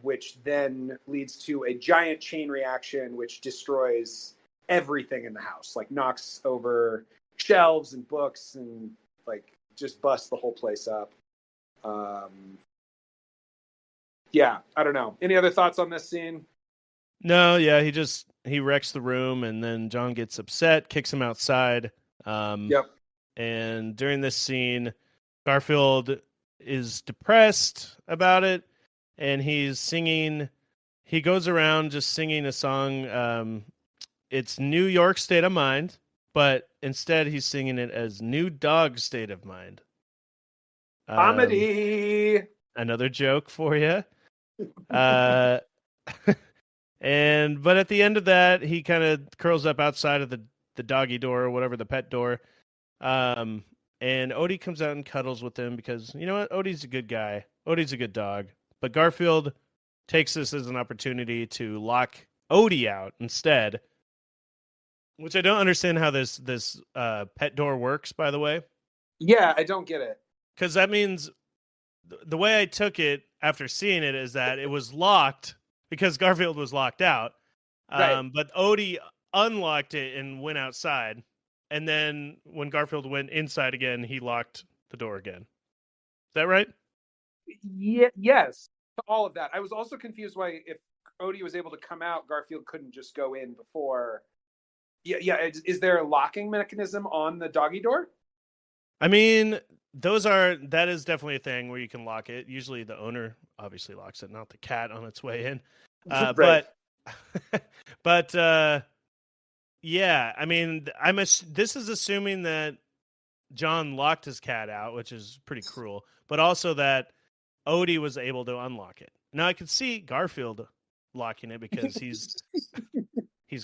Speaker 2: which then leads to a giant chain reaction, which destroys everything in the house, knocks over shelves and books and just busts the whole place up. Yeah, I don't know. Any other thoughts on this scene?
Speaker 1: No, yeah, he wrecks the room, and then John gets upset, kicks him outside.
Speaker 2: Yep.
Speaker 1: And during this scene, Garfield is depressed about it, and he's singing. He goes around just singing a song. It's New York State of Mind, but instead he's singing it as New Dog State of Mind.
Speaker 2: Comedy.
Speaker 1: Another joke for you. But at the end of that, he kind of curls up outside of the doggy door or whatever, the pet door. And Odie comes out and cuddles with him because, you know what? Odie's a good guy. Odie's a good dog. But Garfield takes this as an opportunity to lock Odie out instead, which I don't understand how this pet door works, by the way.
Speaker 2: Yeah, I don't get it.
Speaker 1: Because that means the way I took it after seeing it is that it was locked because Garfield was locked out.
Speaker 2: Right.
Speaker 1: But Odie unlocked it and went outside. And then when Garfield went inside again, he locked the door again. Is that right?
Speaker 2: Yeah, yes, to all of that. I was also confused why if Odie was able to come out, Garfield couldn't just go in before. Yeah. Is there a locking mechanism on the doggy door?
Speaker 1: I mean, that is definitely a thing where you can lock it. Usually the owner obviously locks it, not the cat on its way in.
Speaker 2: Right.
Speaker 1: But yeah, I mean, this is assuming that John locked his cat out, which is pretty cruel, but also that Odie was able to unlock it. Now I could see Garfield locking it because he's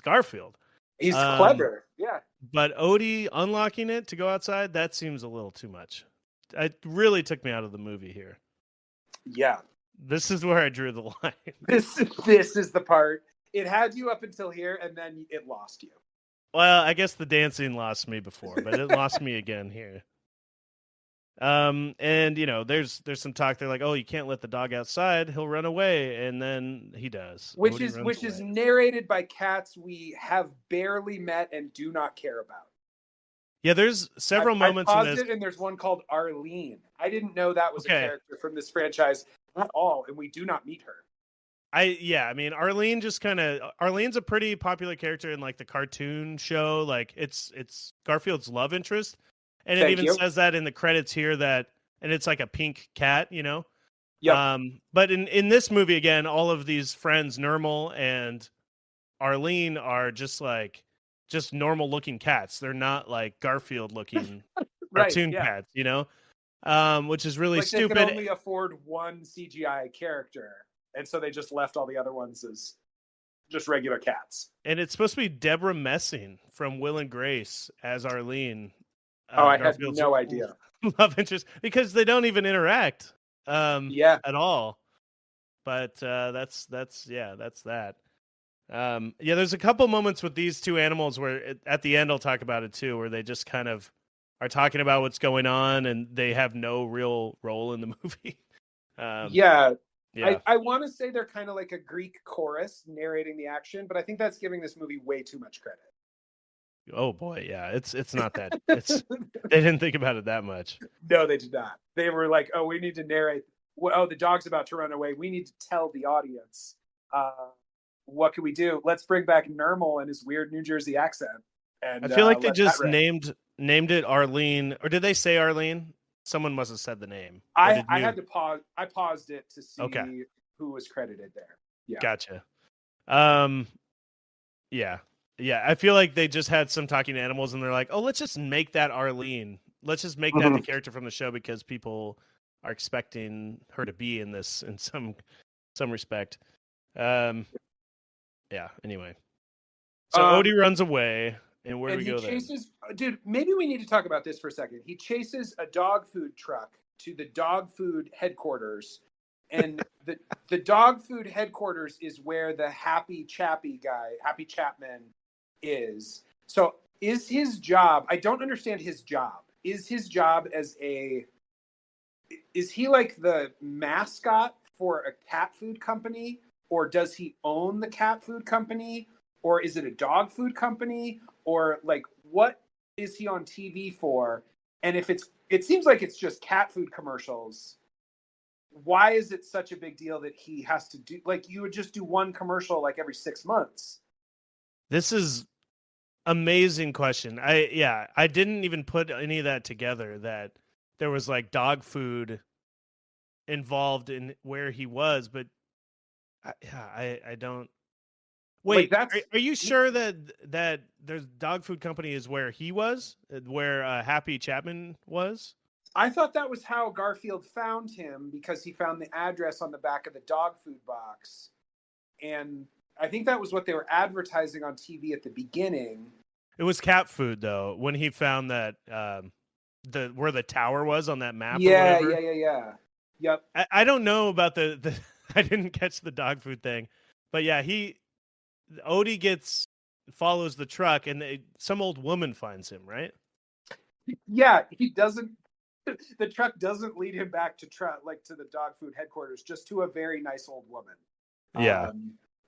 Speaker 1: Garfield.
Speaker 2: He's clever. Yeah.
Speaker 1: But Odie unlocking it to go outside, that seems a little too much. It really took me out of the movie here.
Speaker 2: Yeah.
Speaker 1: This is where I drew the line.
Speaker 2: This is the part. It had you up until here, and then it lost you.
Speaker 1: Well, I guess the dancing lost me before, but it lost me again here. And there's some talk. They're like, "Oh, you can't let the dog outside; he'll run away," and then he does.
Speaker 2: Which is narrated by cats we have barely met and do not care about.
Speaker 1: Yeah, there's several
Speaker 2: I
Speaker 1: moments in
Speaker 2: paused
Speaker 1: this.
Speaker 2: it, and there's one called Arlene. I didn't know that was a
Speaker 1: Okay.
Speaker 2: character from this franchise at all, and we do not meet her.
Speaker 1: I mean, Arlene just kind of Arlene's a pretty popular character in like the cartoon show. Like it's Garfield's love interest, and it
Speaker 2: Thank
Speaker 1: even
Speaker 2: you.
Speaker 1: says that in the credits here that, and it's like a pink cat, you know.
Speaker 2: Yep.
Speaker 1: But in this movie again, all of these friends, Nermal and Arlene, are just normal looking cats. They're not like Garfield looking
Speaker 2: Right.
Speaker 1: cartoon
Speaker 2: Yeah.
Speaker 1: cats, you know. Which is really
Speaker 2: Like they could
Speaker 1: stupid.
Speaker 2: only afford one CGI character, and so they just left all the other ones as just regular cats.
Speaker 1: And it's supposed to be Deborah Messing from Will and Grace as Arlene.
Speaker 2: Oh, I had
Speaker 1: Garfield's
Speaker 2: no idea.
Speaker 1: love interest, because they don't even interact
Speaker 2: Yeah.
Speaker 1: at all. But that's that. Yeah, there's a couple moments with these two animals where at the end I'll talk about it too, where they just kind of are talking about what's going on and they have no real role in the movie.
Speaker 2: Yeah.
Speaker 1: Yeah.
Speaker 2: I want to say they're kind of like a Greek chorus narrating the action, but I think that's giving this movie way too much credit.
Speaker 1: Oh boy, yeah. It's not that. It's they didn't think about it that much.
Speaker 2: No, they did not. They were like, "Oh, we need to narrate. Oh, the dog's about to run away. We need to tell the audience. What can we do? Let's bring back Nermal and his weird New Jersey accent." And
Speaker 1: I feel like they
Speaker 2: let
Speaker 1: just
Speaker 2: that rip.
Speaker 1: named it Arlene, or did they say Arlene? Someone must have said the name. Or
Speaker 2: I
Speaker 1: did you?
Speaker 2: had to pause. I paused it to see
Speaker 1: Okay,
Speaker 2: who was credited there. Yeah.
Speaker 1: gotcha. Yeah, yeah. I feel like they just had some talking animals, and they're like, "Oh, let's just make that Arlene. Let's just make that the
Speaker 2: Mhm.
Speaker 1: character from the show because people are expecting her to be in this in some respect." Um, yeah. Anyway, so Odie runs away, and where do
Speaker 2: And
Speaker 1: we
Speaker 2: he
Speaker 1: go then?
Speaker 2: chases, dude, maybe we need to talk about this for a second. He chases a dog food truck to the dog food headquarters. And the dog food headquarters is where the Happy Chappy guy, Happy Chapman, is. So is his job, I don't understand his job. Is his job is he like the mascot for a cat food company? Or does he own the cat food company? Or is it a dog food company? Or like what is he on TV for? And if it seems like it's just cat food commercials, why is it such a big deal that he has to do, like, you would just do one commercial like every 6 months?
Speaker 1: This is amazing question. I didn't even put any of that together, that there was like dog food involved in where he was, but I don't.
Speaker 2: Like
Speaker 1: Wait,
Speaker 2: that's
Speaker 1: are you sure that the dog food company is where he was, where Happy Chapman was?
Speaker 2: I thought that was how Garfield found him, because he found the address on the back of the dog food box. And I think that was what they were advertising on TV at the beginning.
Speaker 1: It was cat food though, when he found that the where the tower was on that map or
Speaker 2: Yeah,
Speaker 1: whatever.
Speaker 2: yeah. Yep.
Speaker 1: I don't know about the I didn't catch the dog food thing, but yeah, Odie follows the truck, and some old woman finds him, right?
Speaker 2: Yeah, he doesn't. The truck doesn't lead him back to the dog food headquarters, just to a very nice old woman.
Speaker 1: Yeah.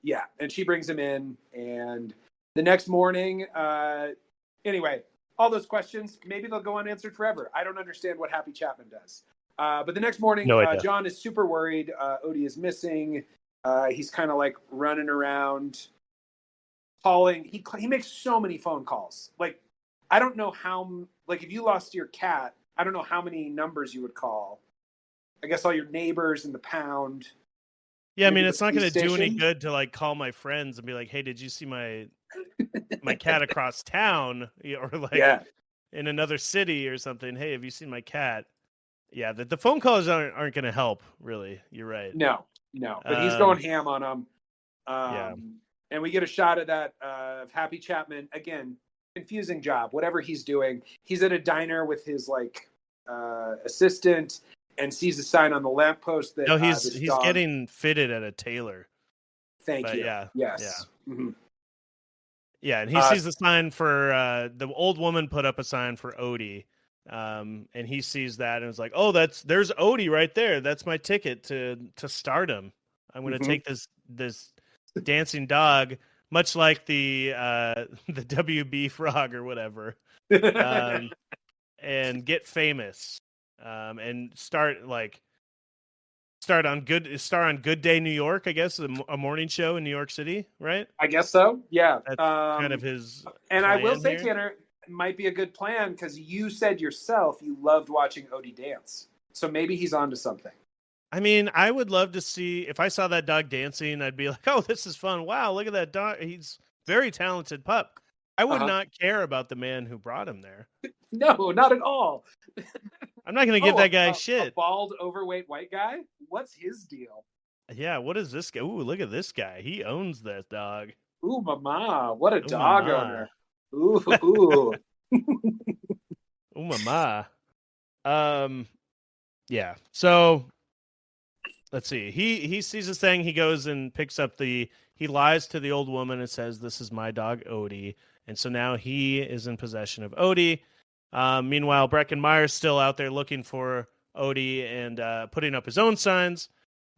Speaker 2: Yeah, and she brings him in, and the next morning, anyway, all those questions, maybe they'll go unanswered forever. I don't understand what Happy Chapman does. But the next morning,
Speaker 1: No idea.
Speaker 2: John is super worried. Odie is missing. He's kind of like running around, calling. He makes so many phone calls. Like, I don't know how. Like, if you lost your cat, I don't know how many numbers you would call. I guess all your neighbors in the pound.
Speaker 1: Yeah, I
Speaker 2: Maybe
Speaker 1: mean,
Speaker 2: the
Speaker 1: it's not going to
Speaker 2: police
Speaker 1: do any
Speaker 2: station.
Speaker 1: good to like call my friends and be like, "Hey, did you see my cat across town?" Or like
Speaker 2: Yeah.
Speaker 1: in another city or something. "Hey, have you seen my cat?" Yeah, the phone calls aren't going to help. Really, you're right.
Speaker 2: No. But he's going
Speaker 1: Um,
Speaker 2: ham on them.
Speaker 1: yeah,
Speaker 2: And we get a shot of that of Happy Chapman again. Confusing job, whatever he's doing. He's at a diner with his like assistant, and sees a sign on the lamppost that
Speaker 1: no,
Speaker 2: this
Speaker 1: he's
Speaker 2: dog.
Speaker 1: getting fitted at a tailor.
Speaker 2: Thank
Speaker 1: But
Speaker 2: you.
Speaker 1: yeah,
Speaker 2: Yes. Mm-hmm.
Speaker 1: yeah, and he sees the sign for the old woman put up a sign for Odie. And he sees that and is like, "Oh, there's Odie right there. That's my ticket to stardom. I'm going to
Speaker 2: Mm-hmm.
Speaker 1: take this dancing dog, much like the the WB frog or whatever." and get famous, and star on Good Day New York, I guess, a morning show in New York City, right?
Speaker 2: I guess so. Yeah.
Speaker 1: That's kind of his
Speaker 2: And I will
Speaker 1: plan
Speaker 2: say,
Speaker 1: here.
Speaker 2: Tanner, it might be a good plan because you said yourself you loved watching Odie dance. So maybe he's onto something.
Speaker 1: I mean, I would love to see if I saw that dog dancing, I'd be like, "Oh, this is fun! Wow, look at that dog! He's very talented pup." I would
Speaker 2: Uh-huh.
Speaker 1: not care about the man who brought him there.
Speaker 2: No, not at all.
Speaker 1: I'm not going to give
Speaker 2: Oh,
Speaker 1: that guy
Speaker 2: a
Speaker 1: shit.
Speaker 2: bald, overweight white guy? What's his deal?
Speaker 1: Yeah, what is this guy? Ooh, look at this guy. He owns that dog.
Speaker 2: Ooh, mama. What a
Speaker 1: Ooh,
Speaker 2: dog
Speaker 1: mama.
Speaker 2: owner. Ooh, ooh.
Speaker 1: Ooh, mama. Um, yeah. So let's see. He sees this thing. He goes and picks up he lies to the old woman and says, "This is my dog Odie." And so now he is in possession of Odie. Meanwhile, Breckin Meyer's still out there looking for Odie and putting up his own signs.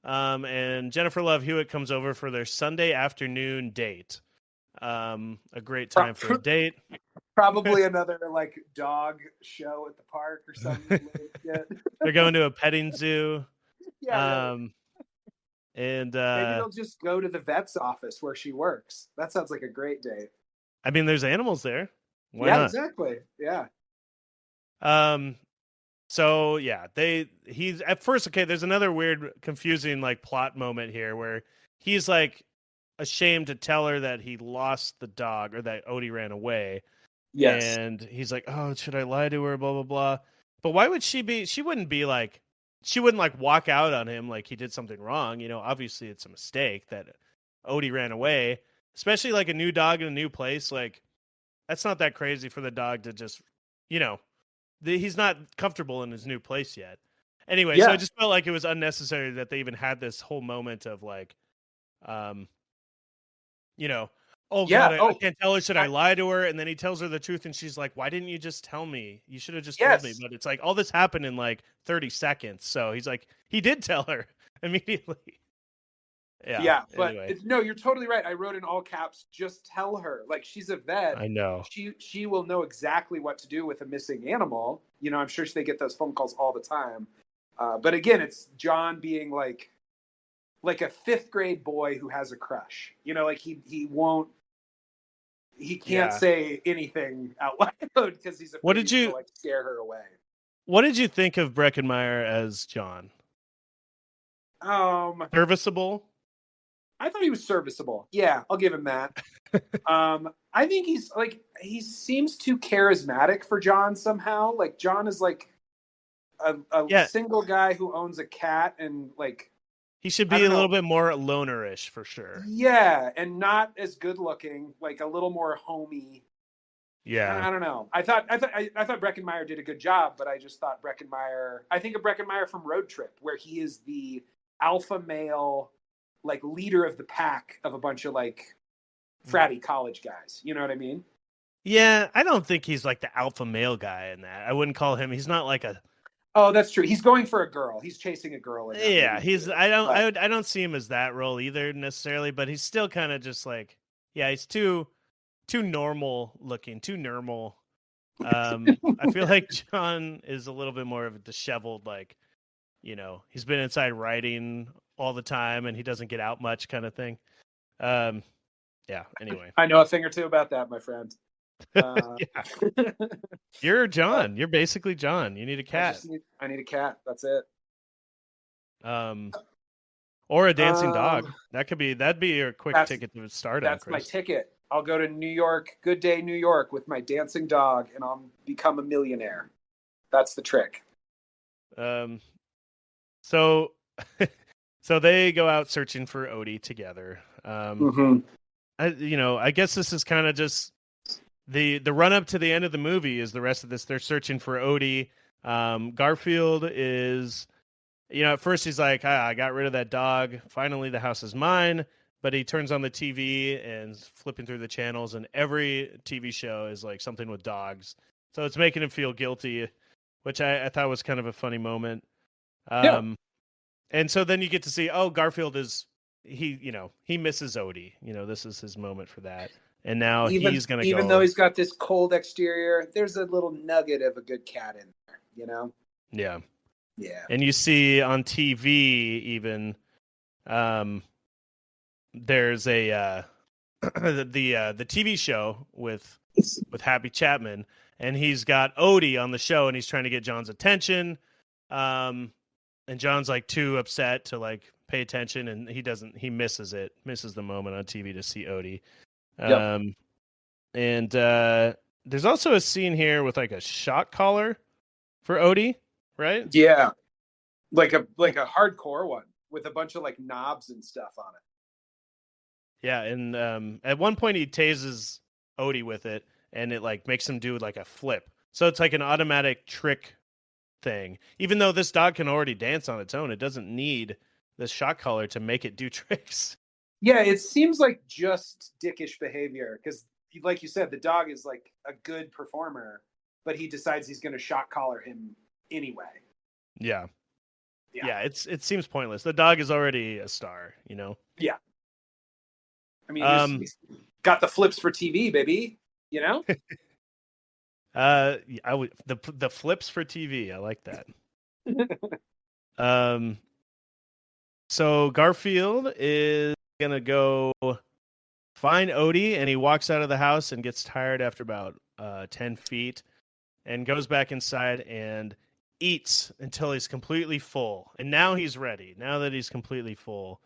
Speaker 1: And Jennifer Love Hewitt comes over for their Sunday afternoon date. A great time for a date.
Speaker 2: Probably another like dog show at the park or something.
Speaker 1: They're going to a petting zoo.
Speaker 2: Yeah, really.
Speaker 1: And
Speaker 2: Maybe they'll just go to the vet's office where she works. That sounds like a great date.
Speaker 1: I mean, there's animals there. Why
Speaker 2: yeah,
Speaker 1: not?
Speaker 2: exactly. Yeah.
Speaker 1: So yeah, he's at first okay. There's another weird, confusing like plot moment here where he's like ashamed to tell her that he lost the dog or that Odie ran away,
Speaker 2: Yes.
Speaker 1: and he's like, "Oh, should I lie to her?" Blah blah blah. But why would she be? She wouldn't be like, she wouldn't like walk out on him like he did something wrong. You know, obviously it's a mistake that Odie ran away, especially like a new dog in a new place. Like that's not that crazy for the dog to just, you know, he's not comfortable in his new place yet. Anyway, so
Speaker 2: Yeah.
Speaker 1: I just felt like it was unnecessary that they even had this whole moment of like, um, you know, oh god,
Speaker 2: Yeah.
Speaker 1: I
Speaker 2: Oh,
Speaker 1: can't tell her. Should I
Speaker 2: I,
Speaker 1: lie to her? And then he tells her the truth, and she's like, "Why didn't you just tell me? You should have just told me."
Speaker 2: yes.
Speaker 1: But it's like all this happened in like 30 seconds. So he's like, he did tell her immediately. Yeah.
Speaker 2: Yeah, but
Speaker 1: Anyway,
Speaker 2: no, you're totally right. I wrote in all caps, just tell her. Like she's a vet.
Speaker 1: I know.
Speaker 2: She will know exactly what to do with a missing animal. You know, I'm sure they get those phone calls all the time. But again, it's John being like a fifth grade boy who has a crush. You know, like he can't
Speaker 1: Yeah.
Speaker 2: say anything out loud because he's
Speaker 1: What
Speaker 2: afraid
Speaker 1: did
Speaker 2: he's gonna
Speaker 1: you
Speaker 2: like scare her away.
Speaker 1: What did you think of Breckenmeyer as John?
Speaker 2: Um,
Speaker 1: Serviceable?
Speaker 2: I thought he was serviceable. Yeah, I'll give him that. I think he seems too charismatic for John somehow. Like John is like a
Speaker 1: Yeah,
Speaker 2: single guy who owns a cat and like
Speaker 1: he should
Speaker 2: I
Speaker 1: be
Speaker 2: don't
Speaker 1: a little
Speaker 2: know.
Speaker 1: bit more lonerish for sure.
Speaker 2: Yeah, and not as good looking, like a little more homey.
Speaker 1: Yeah.
Speaker 2: I don't know. I thought Breckenmeyer did a good job, but I just thought Breckenmeyer. I think of Breckenmeyer from Road Trip, where he is the alpha male, like leader of the pack of a bunch of like fratty college guys. You know what I mean?
Speaker 1: Yeah, I don't think he's like the alpha male guy in that. I wouldn't call him. He's not like a.
Speaker 2: Oh, that's true. He's going for a girl. He's chasing a girl in that
Speaker 1: Yeah,
Speaker 2: movie
Speaker 1: he's.
Speaker 2: too.
Speaker 1: I don't.
Speaker 2: But
Speaker 1: I don't see him as that role either necessarily, but he's still kind of just like. Yeah, he's too normal looking, too normal. I feel like John is a little bit more of a disheveled, like, you know, he's been inside writing all the time and he doesn't get out much kind of thing. Um, yeah. Anyway,
Speaker 2: I know a thing or two about that, my friend.
Speaker 1: yeah, you're John. You're basically John. You need a cat,
Speaker 2: I need a cat. That's it.
Speaker 1: um, or a dancing
Speaker 2: Um,
Speaker 1: dog. That'd be your quick
Speaker 2: that's
Speaker 1: ticket to stardom,
Speaker 2: that's my
Speaker 1: Chris.
Speaker 2: ticket. I'll go to New York, Good Day New York, with my dancing dog, and I'll become a millionaire. That's the trick.
Speaker 1: Um, so, so they go out searching for Odie together.
Speaker 2: Mm-hmm.
Speaker 1: I guess this is kind of just the run up to the end of the movie is the rest of this. They're searching for Odie. Garfield is, at first he's like, I got rid of that dog. Finally, the house is mine. But he turns on the TV and flipping through the channels, and every TV show is like something with dogs. So it's making him feel guilty, which I thought was kind of a funny moment.
Speaker 2: Yeah.
Speaker 1: And so then you get to see, Garfield is he misses Odie. This is his moment for that. and now he's gonna
Speaker 2: Even
Speaker 1: go.
Speaker 2: though he's got this cold exterior, there's a little nugget of a good cat in there, you know?
Speaker 1: Yeah.
Speaker 2: Yeah.
Speaker 1: And you see on TV even there's a the TV show with Happy Chapman, and he's got Odie on the show, and he's trying to get John's attention. And John's like too upset to like pay attention, and he misses the moment on TV to see Odie.
Speaker 2: Yep.
Speaker 1: And there's also a scene here with like a shock collar for Odie, right?
Speaker 2: Yeah. Like a hardcore one with a bunch of like knobs and stuff on it.
Speaker 1: Yeah, and at one point he tases Odie with it, and it like makes him do like a flip. So it's like an automatic trick thing. Even though this dog can already dance on its own, it doesn't need this shock collar to make it do tricks.
Speaker 2: Yeah, it seems like just dickish behavior because, like you said, the dog is like a good performer, but he decides he's going to shock collar him anyway.
Speaker 1: Yeah. It seems pointless. The dog is already a star, you know.
Speaker 2: Yeah. I mean, he's got the flips for TV, baby. You know.
Speaker 1: I would the flips for TV. I like that. So Garfield is gonna go find Odie, and he walks out of the house and gets tired after about 10 feet, and goes back inside and eats until he's completely full. And now he's ready. Now that he's completely full.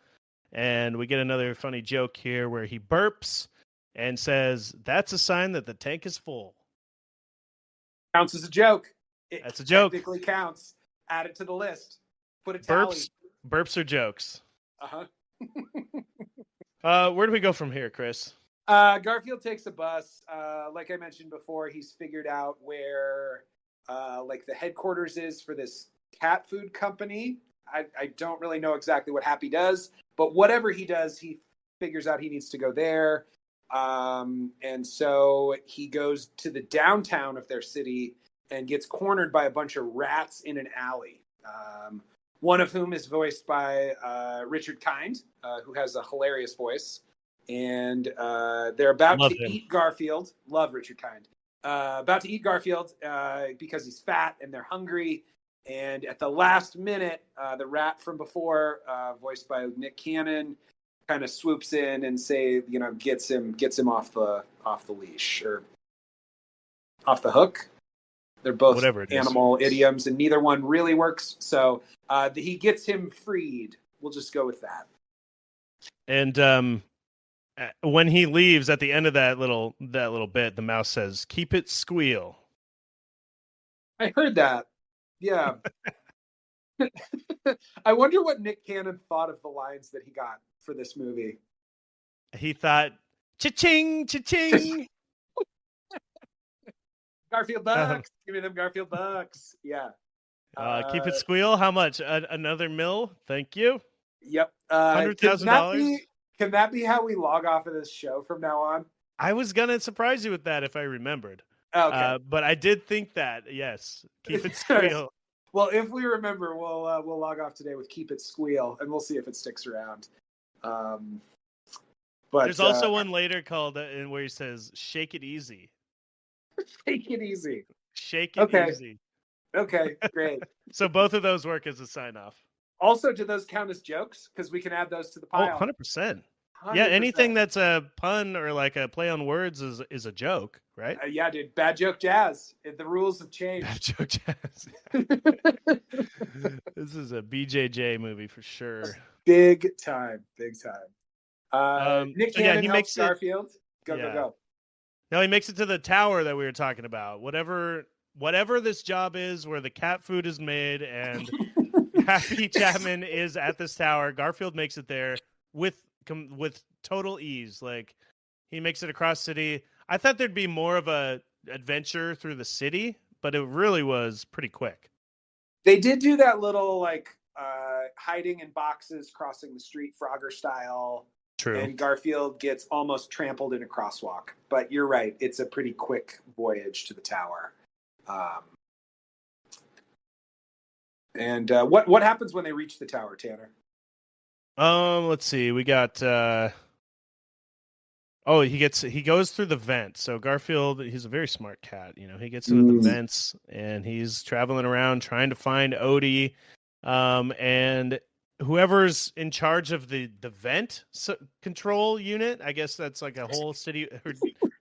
Speaker 1: And we get another funny joke here where he burps and says, "That's a sign that the tank is full."
Speaker 2: Counts as a joke.
Speaker 1: That's a joke.
Speaker 2: Technically counts. Add it to the list. Put a tally.
Speaker 1: Burps are jokes.
Speaker 2: Uh-huh.
Speaker 1: Where do we go from here, Chris?
Speaker 2: Garfield takes a bus. Like I mentioned before, he's figured out where like the headquarters is for this cat food company. I don't really know exactly what Happy does, but whatever he does, he figures out he needs to go there. And so he goes to the downtown of their city and gets cornered by a bunch of rats in an alley. One of whom is voiced by Richard Kind, who has a hilarious voice. And they're about to eat Garfield. Love Richard Kind. About to eat Garfield because he's fat and they're hungry. And at the last minute, the rat from before, voiced by Nick Cannon, kind of swoops in and gets him off the leash or off the hook. They're both animal idioms, and neither one really works. So he gets him freed. We'll just go with that.
Speaker 1: And when he leaves at the end of that little bit, the mouse says, "Keep it squeal."
Speaker 2: I heard that. Yeah. I wonder what Nick Cannon thought of the lines that he got for this movie.
Speaker 1: He thought, "Cha-ching, cha-ching."
Speaker 2: Garfield bucks. Give me them Garfield bucks. Yeah.
Speaker 1: Keep it squeal. How much? Another $1 million? Thank you.
Speaker 2: Yep.
Speaker 1: $100,000.
Speaker 2: Can that be how we log off of this show from now on?
Speaker 1: I was gonna surprise you with that if I remembered.
Speaker 2: Okay.
Speaker 1: But I did think that. Yes. Keep it squeal.
Speaker 2: Well, if we remember, we'll log off today with "Keep It Squeal," and we'll see if it sticks around. But
Speaker 1: there's also one later called where he says, "Shake it easy."
Speaker 2: Shake it easy.
Speaker 1: Shake it easy.
Speaker 2: Okay, great.
Speaker 1: So both of those work as a sign off.
Speaker 2: Also, do those count as jokes? Because we can add those to the pile.
Speaker 1: 100%. Yeah, anything that's a pun or like a play on words is a joke, right?
Speaker 2: Yeah, dude. Bad joke jazz. The rules have changed.
Speaker 1: Bad joke jazz. This is a BJJ movie for sure.
Speaker 2: Big time. Nick Cannon
Speaker 1: he
Speaker 2: helps
Speaker 1: makes
Speaker 2: Garfield. Go.
Speaker 1: No, he makes it to the tower that we were talking about. Whatever this job is where the cat food is made and Happy Chapman is at this tower, Garfield makes it there with total ease. Like, he makes it across city. I thought there'd be more of a adventure through the city, but it really was pretty quick.
Speaker 2: They did do that little like hiding in boxes, crossing the street, Frogger style.
Speaker 1: True. And
Speaker 2: Garfield gets almost trampled in a crosswalk. But you're right; it's a pretty quick voyage to the tower. And what happens when they reach the tower, Tanner?
Speaker 1: Let's see. We got Oh, he goes through the vent. So Garfield, he's a very smart cat. He gets into the vents and he's traveling around trying to find Odie. And whoever's in charge of the vent control unit, I guess that's like a whole city or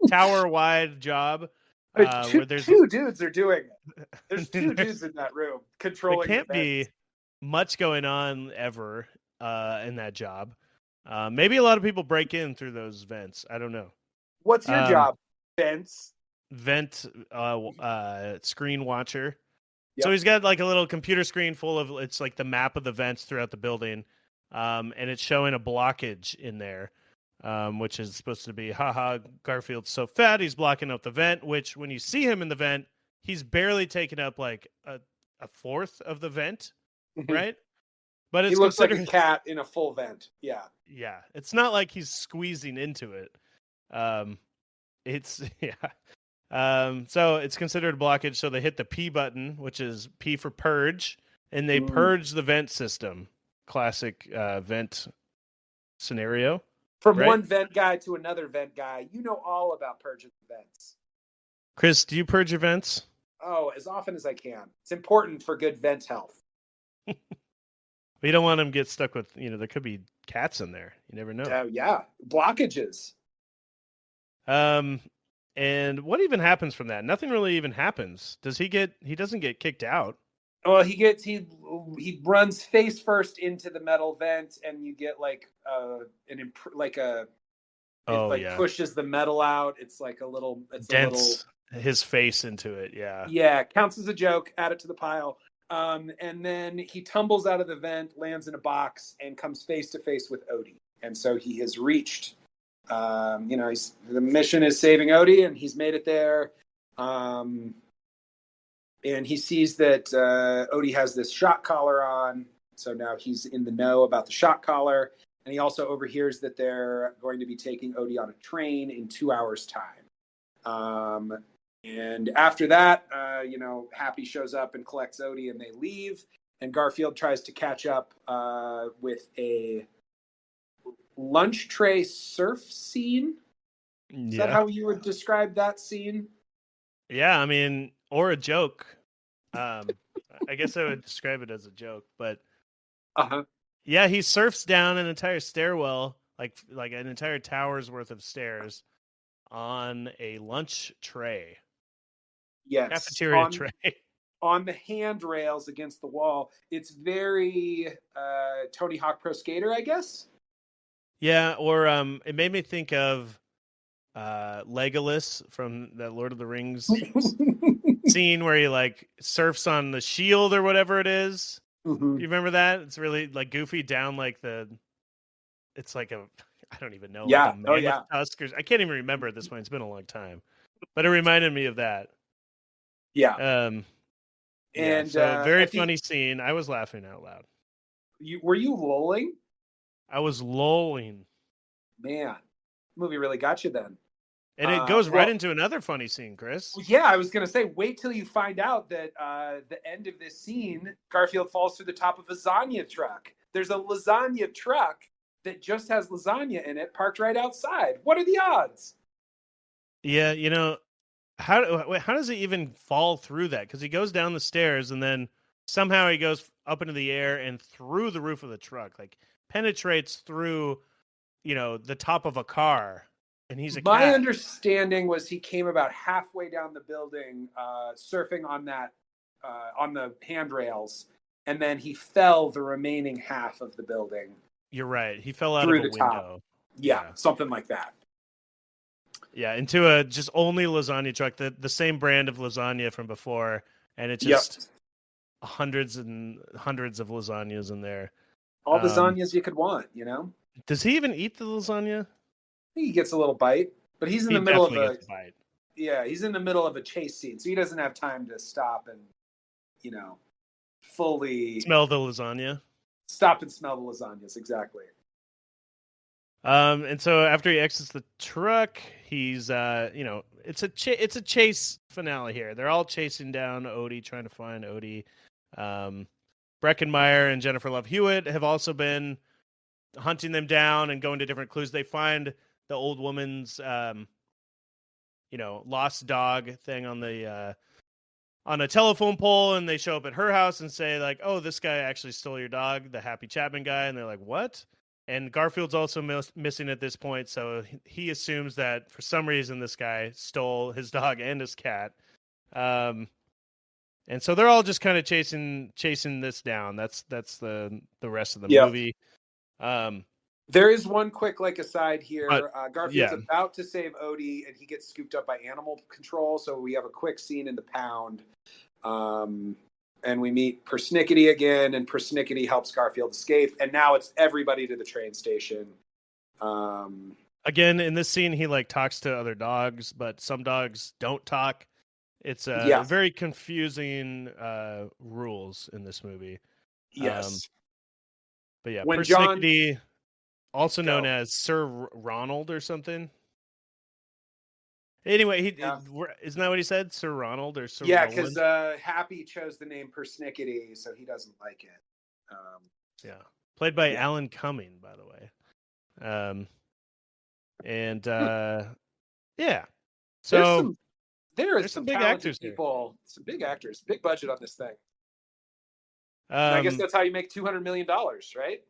Speaker 1: tower wide job. Where there's
Speaker 2: two dudes are doing it. There's two
Speaker 1: there's,
Speaker 2: dudes in that room
Speaker 1: there
Speaker 2: controlling
Speaker 1: can't
Speaker 2: the vents.
Speaker 1: be much going on ever in that job. Maybe a lot of people break in through those vents. I don't know.
Speaker 2: What's your job, Vince?
Speaker 1: Vent screen watcher.
Speaker 2: Yep.
Speaker 1: So he's got like a little computer screen full of it's like the map of the vents throughout the building, and it's showing a blockage in there, which is supposed to be haha Garfield's so fat he's blocking up the vent. Which when you see him in the vent, he's barely taking up like a fourth of the vent, right? But it's
Speaker 2: he looks like a cat in a full vent. Yeah.
Speaker 1: Yeah, it's not like he's squeezing into it. It's yeah. So it's considered a blockage. So they hit the P button, which is P for purge, and they purge the vent system. Classic vent scenario.
Speaker 2: From
Speaker 1: right?
Speaker 2: one vent guy to another vent guy, you know all about purging vents.
Speaker 1: Chris, do you purge your vents?
Speaker 2: Oh, as often as I can. It's important for good vent health.
Speaker 1: You don't want them to get stuck with, there could be cats in there. You never know.
Speaker 2: Oh, yeah. Blockages.
Speaker 1: And what even happens from that? Nothing really even happens. He doesn't get kicked out.
Speaker 2: Well, he runs face first into the metal vent, and you get like pushes the metal out. It's like a little
Speaker 1: dents his face into it. Yeah.
Speaker 2: Yeah, counts as a joke. Add it to the pile. And then he tumbles out of the vent, lands in a box, and comes face to face with Odie. And so he has reached. The mission is saving Odie, and he's made it there. And he sees that Odie has this shock collar on, so now he's in the know about the shock collar. And he also overhears that they're going to be taking Odie on a train in 2 hours' time. And after that, Happy shows up and collects Odie, and they leave. And Garfield tries to catch up with a lunch tray surf scene. Is that how you would describe that scene?
Speaker 1: Yeah, I mean, or a joke. I guess I would describe it as a joke, but yeah, he surfs down an entire stairwell, like an entire tower's worth of stairs, on a lunch tray.
Speaker 2: Yes,
Speaker 1: cafeteria tray.
Speaker 2: On the handrails against the wall. It's very Tony Hawk Pro Skater, I guess.
Speaker 1: Yeah, or it made me think of Legolas from the Lord of the Rings scene where he like surfs on the shield or whatever it is.
Speaker 2: Mm-hmm.
Speaker 1: You remember that? It's really like goofy down like it's like I don't even know.
Speaker 2: Yeah.
Speaker 1: Like tusk I can't even remember at this point. It's been a long time, but it reminded me of that.
Speaker 2: Yeah.
Speaker 1: And very funny scene. I was laughing out loud.
Speaker 2: Were you lolling?
Speaker 1: I was lolling.
Speaker 2: Man, movie really got you then.
Speaker 1: And it goes right into another funny scene, Chris.
Speaker 2: Yeah, I was going to say, wait till you find out that the end of this scene, Garfield falls through the top of a lasagna truck. There's a lasagna truck that just has lasagna in it parked right outside. What are the odds?
Speaker 1: Yeah, how does he even fall through that? Because he goes down the stairs and then somehow he goes up into the air and through the roof of the truck, like penetrates through, the top of a car. And he's a cat.
Speaker 2: My understanding was he came about halfway down the building, surfing on that on the handrails, and then he fell the remaining half of the building.
Speaker 1: You're right. He fell out of a window. Top.
Speaker 2: Yeah, something like that.
Speaker 1: Yeah, into a just only lasagna truck, the same brand of lasagna from before, and it's just hundreds and hundreds of lasagnas in there.
Speaker 2: All the lasagnas you could want,
Speaker 1: Does he even eat the lasagna?
Speaker 2: He gets a little bite, but he's in the middle of a
Speaker 1: bite.
Speaker 2: Yeah, he's in the middle of a chase scene, so he doesn't have time to stop and, fully
Speaker 1: smell the lasagna.
Speaker 2: Stop and smell the lasagnas, exactly.
Speaker 1: And so after he exits the truck, he's it's a chase finale here. They're all chasing down Odie, trying to find Odie. Breckenmeyer and Jennifer Love Hewitt have also been hunting them down and going to different clues. They find the old woman's lost dog thing on a telephone pole, and they show up at her house and say like, "Oh, this guy actually stole your dog, the Happy Chapman guy," and they're like, "What?" And Garfield's also missing at this point, so he assumes that for some reason this guy stole his dog and his cat. And so they're all just kind of chasing this down. That's the rest of the movie.
Speaker 2: There is one quick aside
Speaker 1: But,
Speaker 2: here. Garfield's about to save Odie, and he gets scooped up by animal control. So we have a quick scene in the pound, and we meet Persnickety again, and Persnickety helps Garfield escape. And now it's everybody to the train station.
Speaker 1: Again, in this scene, he talks to other dogs, but some dogs don't talk. It's very confusing rules in this movie.
Speaker 2: Yes.
Speaker 1: But yeah,
Speaker 2: when
Speaker 1: Persnickety, also known as Sir Ronald or something. Anyway, isn't that what he said? Sir Ronald or Sir Roland?
Speaker 2: Because Happy chose the name Persnickety, so he doesn't like it.
Speaker 1: Played by Alan Cumming, by the way. So
Speaker 2: there's some
Speaker 1: big actors
Speaker 2: people, some big actors, big budget on this thing. I guess that's how you make $200 million, right?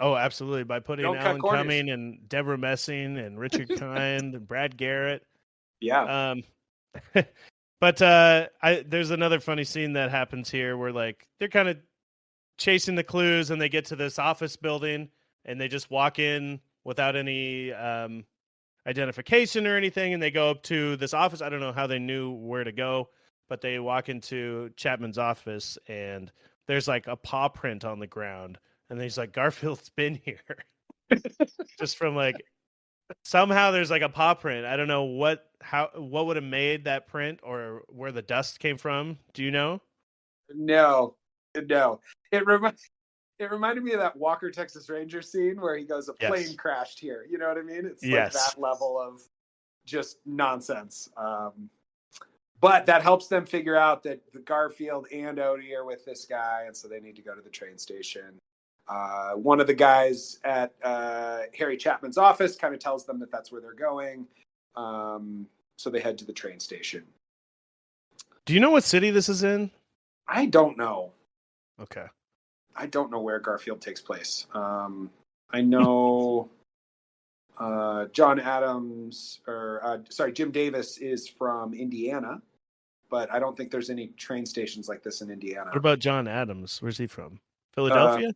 Speaker 1: Oh, absolutely. By putting Alan Cumming and Deborah Messing and Richard Kind and Brad Garrett.
Speaker 2: Yeah.
Speaker 1: But there's another funny scene that happens here where they're kind of chasing the clues, and they get to this office building, and they just walk in without any identification or anything, and they go up to this office. I don't know how they knew where to go, but they walk into Chapman's office, and there's a paw print on the ground, and he's like, "Garfield's been here." Just from somehow there's a paw print. I don't know what would have made that print or where the dust came from. Do you know?
Speaker 2: No. It reminded me of that Walker Texas Ranger scene where he goes, "A plane crashed here." You know what I mean? It's that level of just nonsense. But that helps them figure out that the Garfield and Odie are with this guy, and so they need to go to the train station. One of the guys at Harry Chapman's office kind of tells them that that's where they're going. So they head to the train station.
Speaker 1: Do you know what city this is in?
Speaker 2: I don't know.
Speaker 1: Okay.
Speaker 2: I don't know where Garfield takes place. I know Jim Davis is from Indiana, but I don't think there's any train stations like this in Indiana.
Speaker 1: What about John Adams? Where's he from? Philadelphia?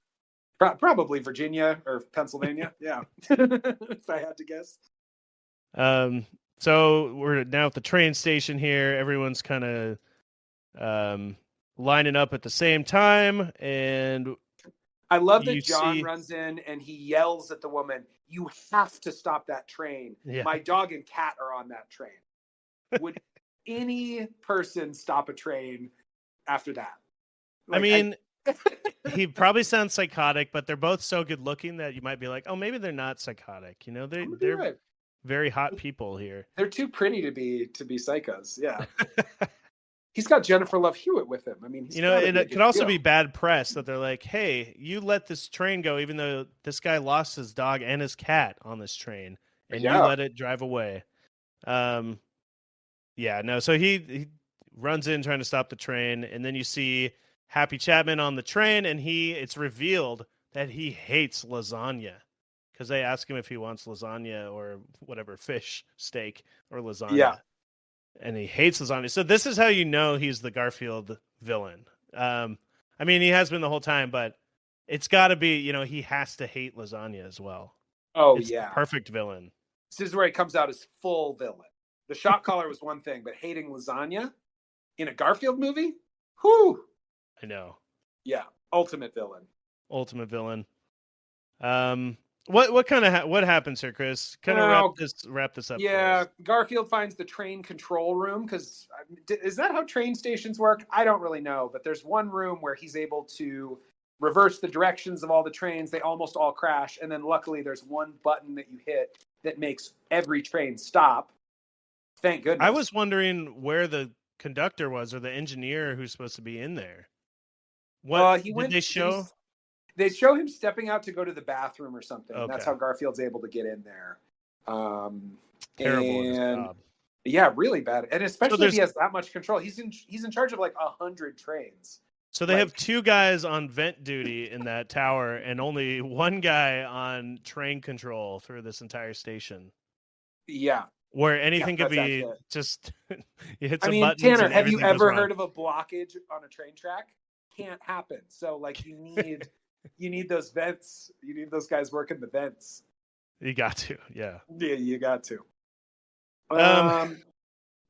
Speaker 2: Probably Virginia or Pennsylvania. Yeah. If I had to guess.
Speaker 1: So we're now at the train station here. Everyone's kind of lining up at the same time, and
Speaker 2: I love that John runs in and he yells at the woman, "You have to stop that train. Yeah. My dog and cat are on that train." Would any person stop a train after that?
Speaker 1: He probably sounds psychotic, but they're both so good looking that you might be like, oh, maybe they're not psychotic. They're very hot people here.
Speaker 2: They're too pretty to be psychos. Yeah. He's got Jennifer Love Hewitt with him.
Speaker 1: It could also be bad press that they're like, hey, you let this train go, even though this guy lost his dog and his cat on this train, and you let it drive away. So he runs in trying to stop the train, and then you see Happy Chapman on the train, and it's revealed that he hates lasagna because they ask him if he wants lasagna or whatever, fish, steak, or lasagna. Yeah. And he hates lasagna. So this is how you know he's the Garfield villain. He has been the whole time, but it's got to be, he has to hate lasagna as well.
Speaker 2: Oh,
Speaker 1: it's the perfect villain.
Speaker 2: This is where he comes out as full villain. The shot collar was one thing, but hating lasagna in a Garfield movie? Whew.
Speaker 1: I know.
Speaker 2: Yeah, ultimate villain.
Speaker 1: What happens here, Chris? Kind of wrap this up.
Speaker 2: Yeah, Garfield finds the train control room because is that how train stations work? I don't really know, but there's one room where he's able to reverse the directions of all the trains. They almost all crash, and then luckily there's one button that you hit that makes every train stop. Thank goodness.
Speaker 1: I was wondering where the conductor was or the engineer who's supposed to be in there. They show?
Speaker 2: They show him stepping out to go to the bathroom or something. Okay. That's how Garfield's able to get in there.
Speaker 1: Terrible at his
Speaker 2: And
Speaker 1: job.
Speaker 2: yeah, really bad. And
Speaker 1: So
Speaker 2: especially if
Speaker 1: there's
Speaker 2: he has that much control. He's in charge of like 100 trains.
Speaker 1: so they have
Speaker 2: Like,
Speaker 1: two guys on vent duty in that tower, and only one guy on train control through this entire station,
Speaker 2: yeah,
Speaker 1: where
Speaker 2: yeah,
Speaker 1: anything could
Speaker 2: that's
Speaker 1: be
Speaker 2: accurate.
Speaker 1: just you hit
Speaker 2: I
Speaker 1: some
Speaker 2: mean,
Speaker 1: buttons
Speaker 2: Tanner,
Speaker 1: and
Speaker 2: have you
Speaker 1: everything goes
Speaker 2: ever
Speaker 1: wrong.
Speaker 2: heard of a blockage on a train track? Can't happen. So like you need those vents. You need those guys working the vents.
Speaker 1: You got to, yeah.
Speaker 2: Yeah, you got to.
Speaker 1: Um,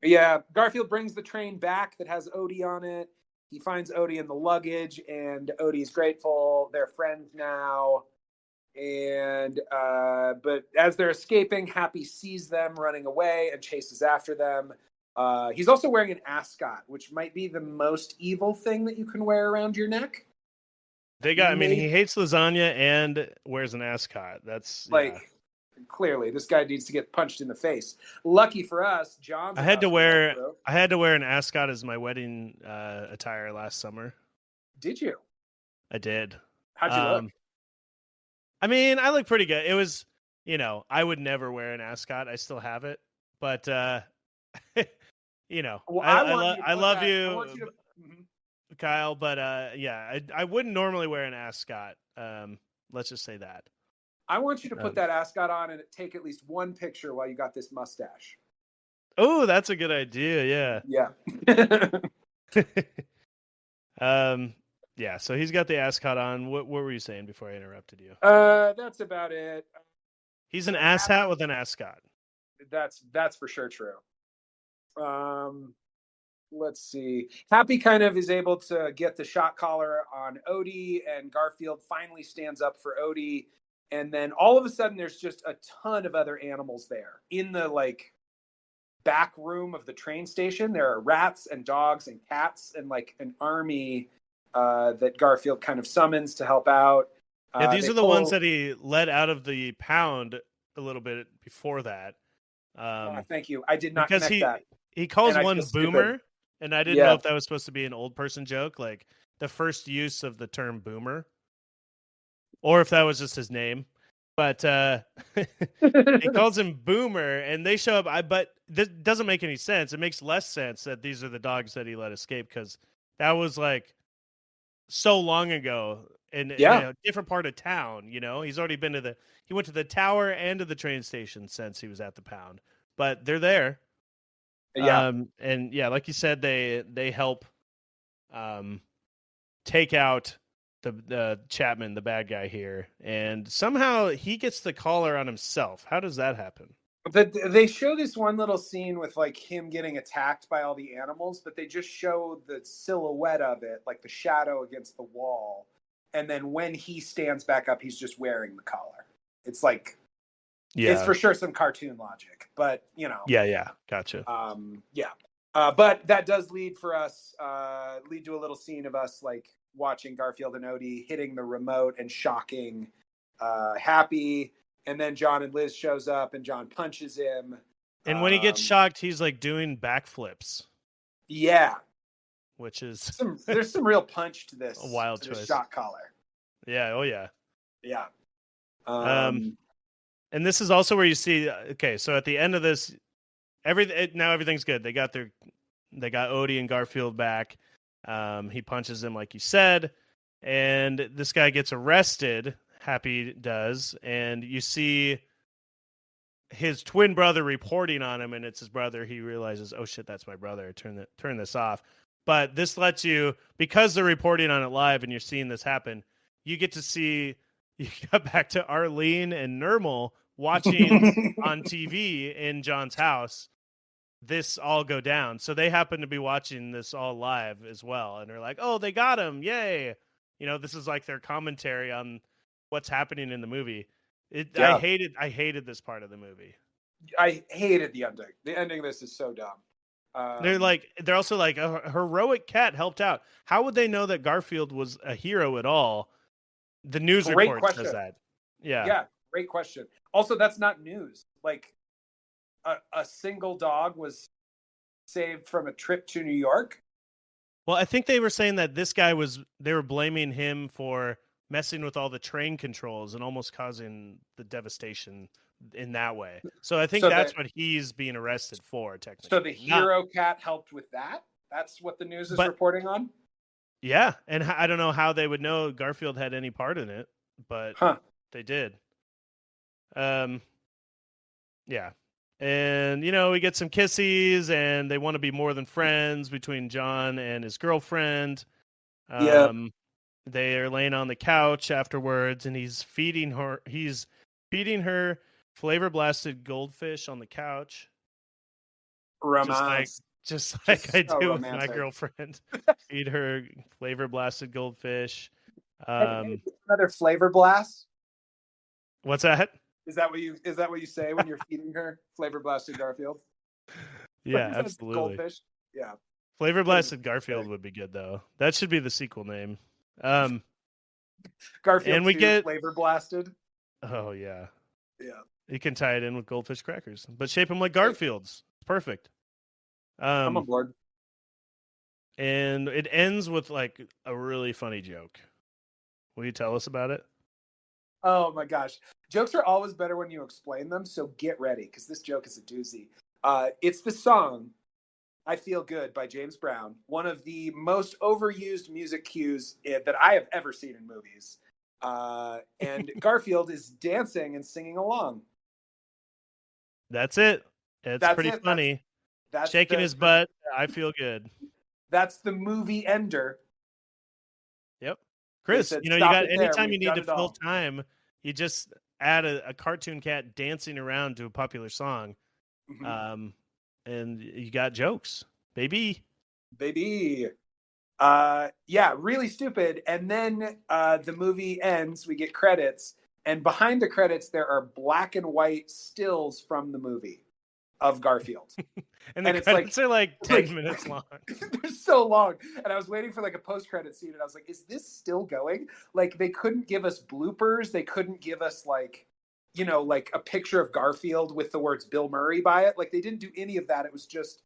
Speaker 2: Yeah, Garfield brings the train back that has Odie on it. He finds Odie in the luggage, and Odie's grateful. They're friends now. And but as they're escaping, Happy sees them running away and chases after them. He's also wearing an ascot, which might be the most evil thing that you can wear around your neck.
Speaker 1: I mean, he hates lasagna and wears an ascot. That's
Speaker 2: Like,
Speaker 1: yeah.
Speaker 2: clearly, this guy needs to get punched in the face. Lucky for us, John's
Speaker 1: I had
Speaker 2: about
Speaker 1: to
Speaker 2: to go
Speaker 1: wear
Speaker 2: through.
Speaker 1: I had to wear an ascot as my wedding attire last summer.
Speaker 2: Did you?
Speaker 1: I did.
Speaker 2: How'd you look?
Speaker 1: I mean, I look pretty good. It was, I would never wear an ascot. I still have it, but
Speaker 2: Well,
Speaker 1: I love you,
Speaker 2: I want you to. Mhm.
Speaker 1: Kyle. But yeah, I wouldn't normally wear an ascot. Let's just say that.
Speaker 2: I want you to put that ascot on and take at least one picture while you got this mustache.
Speaker 1: Oh, that's a good idea.
Speaker 2: Yeah.
Speaker 1: Yeah. So he's got the ascot on. What were you saying before I interrupted you?
Speaker 2: That's about it.
Speaker 1: He's an asshat with an ascot.
Speaker 2: That's for sure true. Let's see. Happy kind of is able to get the shot collar on Odie, and Garfield finally stands up for Odie. And then all of a sudden, there's just a ton of other animals there in the like back room of the train station. There are rats and dogs and cats and like an army that Garfield kind of summons to help out.
Speaker 1: Yeah, these are the ones that he let out of the pound a little bit before that.
Speaker 2: Thank you. I did not connect that.
Speaker 1: He calls one Boomer, and I didn't know if that was supposed to be an old person joke, like the first use of the term Boomer, or if that was just his name. But he calls him Boomer, and they show up. But this doesn't make any sense. It makes less sense that these are the dogs that he let escape, because that was like so long ago in a different part of town. He's already been he went to the tower and to the train station since he was at the pound. But they're there.
Speaker 2: Yeah.
Speaker 1: And yeah, like you said, they help take out the Chapman, the bad guy here, and somehow he gets the collar on himself. How does that happen?
Speaker 2: But they show this one little scene with like him getting attacked by all the animals, but they just show the silhouette of it, like the shadow against the wall. And then when he stands back up, he's just wearing the collar. It's like, it's for sure some cartoon logic, but
Speaker 1: Yeah. Gotcha.
Speaker 2: But that does lead to a little scene of us like watching Garfield and Odie hitting the remote and shocking Happy. And then John and Liz shows up, and John punches him.
Speaker 1: And when he gets shocked, he's like doing backflips.
Speaker 2: Yeah,
Speaker 1: which is
Speaker 2: there's some real punch to this.
Speaker 1: A wild choice.
Speaker 2: Shot collar.
Speaker 1: Yeah. Oh yeah.
Speaker 2: Yeah.
Speaker 1: And this is also where you see. Okay, so at the end of this, everything's good. They got Odie and Garfield back. He punches him like you said, and this guy gets arrested. Happy does, and you see his twin brother reporting on him, and it's his brother. He realizes, oh shit, that's my brother. Turn this off. But this lets you, because they're reporting on it live, and you're seeing this happen. You get to see. You got back to Arlene and Nermal watching on TV in John's house this all go down. So they happen to be watching this all live as well, and they're like, "Oh, they got him! Yay!" This is like their commentary on what's happening in the movie. I hated this part of the movie.
Speaker 2: I hated the ending. The ending of this is so dumb.
Speaker 1: They're also like, a heroic cat helped out. How would they know that Garfield was a hero at all? The news report says that.
Speaker 2: Yeah, great question. Also, that's not news. Like, a single dog was saved from a trip to New York.
Speaker 1: Well, I think they were saying that they were blaming him for messing with all the train controls and almost causing the devastation in that way. So I think
Speaker 2: So
Speaker 1: that's what he's being arrested for,
Speaker 2: so the
Speaker 1: technically.
Speaker 2: hero cat helped with that. That's what the news is
Speaker 1: But
Speaker 2: reporting on.
Speaker 1: yeah, and I don't know how they would know Garfield had any part in it, but
Speaker 2: Huh.
Speaker 1: they did. Yeah. And we get some kisses, and they want to be more than friends between John and his girlfriend.
Speaker 2: Yeah.
Speaker 1: They are laying on the couch afterwards, and he's feeding her. He's feeding her flavor blasted goldfish on the couch,
Speaker 2: Romance.
Speaker 1: just like I
Speaker 2: Just so
Speaker 1: do with my
Speaker 2: romantic.
Speaker 1: girlfriend. Feed her flavor blasted goldfish.
Speaker 2: Hey, another flavor blast.
Speaker 1: What's that?
Speaker 2: Is that what you say when you're feeding her flavor blasted Garfield?
Speaker 1: Yeah,
Speaker 2: Flavor blasted
Speaker 1: absolutely.
Speaker 2: goldfish. Yeah.
Speaker 1: Flavor blasted Garfield would be good though. That should be the sequel name. And
Speaker 2: Garfield
Speaker 1: we
Speaker 2: 2
Speaker 1: get
Speaker 2: flavor blasted.
Speaker 1: oh yeah,
Speaker 2: Yeah.
Speaker 1: you can tie it in with goldfish crackers, but shape them like Garfield's. Perfect.
Speaker 2: I'm on board.
Speaker 1: And it ends with like a really funny joke. Will you tell us about it?
Speaker 2: Oh my gosh. Jokes are always better when you explain them, so get ready because this joke is a doozy. It's the song I Feel Good by James Brown, one of the most overused music cues that I have ever seen in movies. And Garfield is dancing and singing along.
Speaker 1: That's it. It's
Speaker 2: That's
Speaker 1: pretty
Speaker 2: it.
Speaker 1: funny.
Speaker 2: That's
Speaker 1: Shaking his butt. I feel good.
Speaker 2: That's the movie ender.
Speaker 1: Yep.
Speaker 2: They
Speaker 1: Chris,
Speaker 2: said,
Speaker 1: you
Speaker 2: "Stop
Speaker 1: got
Speaker 2: it there.
Speaker 1: anytime you
Speaker 2: We've
Speaker 1: need
Speaker 2: done
Speaker 1: to
Speaker 2: it
Speaker 1: fill
Speaker 2: all."
Speaker 1: time, you just add a cartoon cat dancing around to a popular song.
Speaker 2: Mm-hmm.
Speaker 1: And you got jokes, baby.
Speaker 2: Baby. Yeah, really stupid. And then the movie ends, we get credits, and behind the credits there are black and white stills from the movie of Garfield.
Speaker 1: And the
Speaker 2: It's
Speaker 1: credits are like 10
Speaker 2: like
Speaker 1: minutes long.
Speaker 2: they're so long. And I was waiting for like a post-credit scene, and I was like, is this still going? Like, they couldn't give us bloopers, they couldn't give us like like a picture of Garfield with the words Bill Murray by it. Like, they didn't do any of that. It was just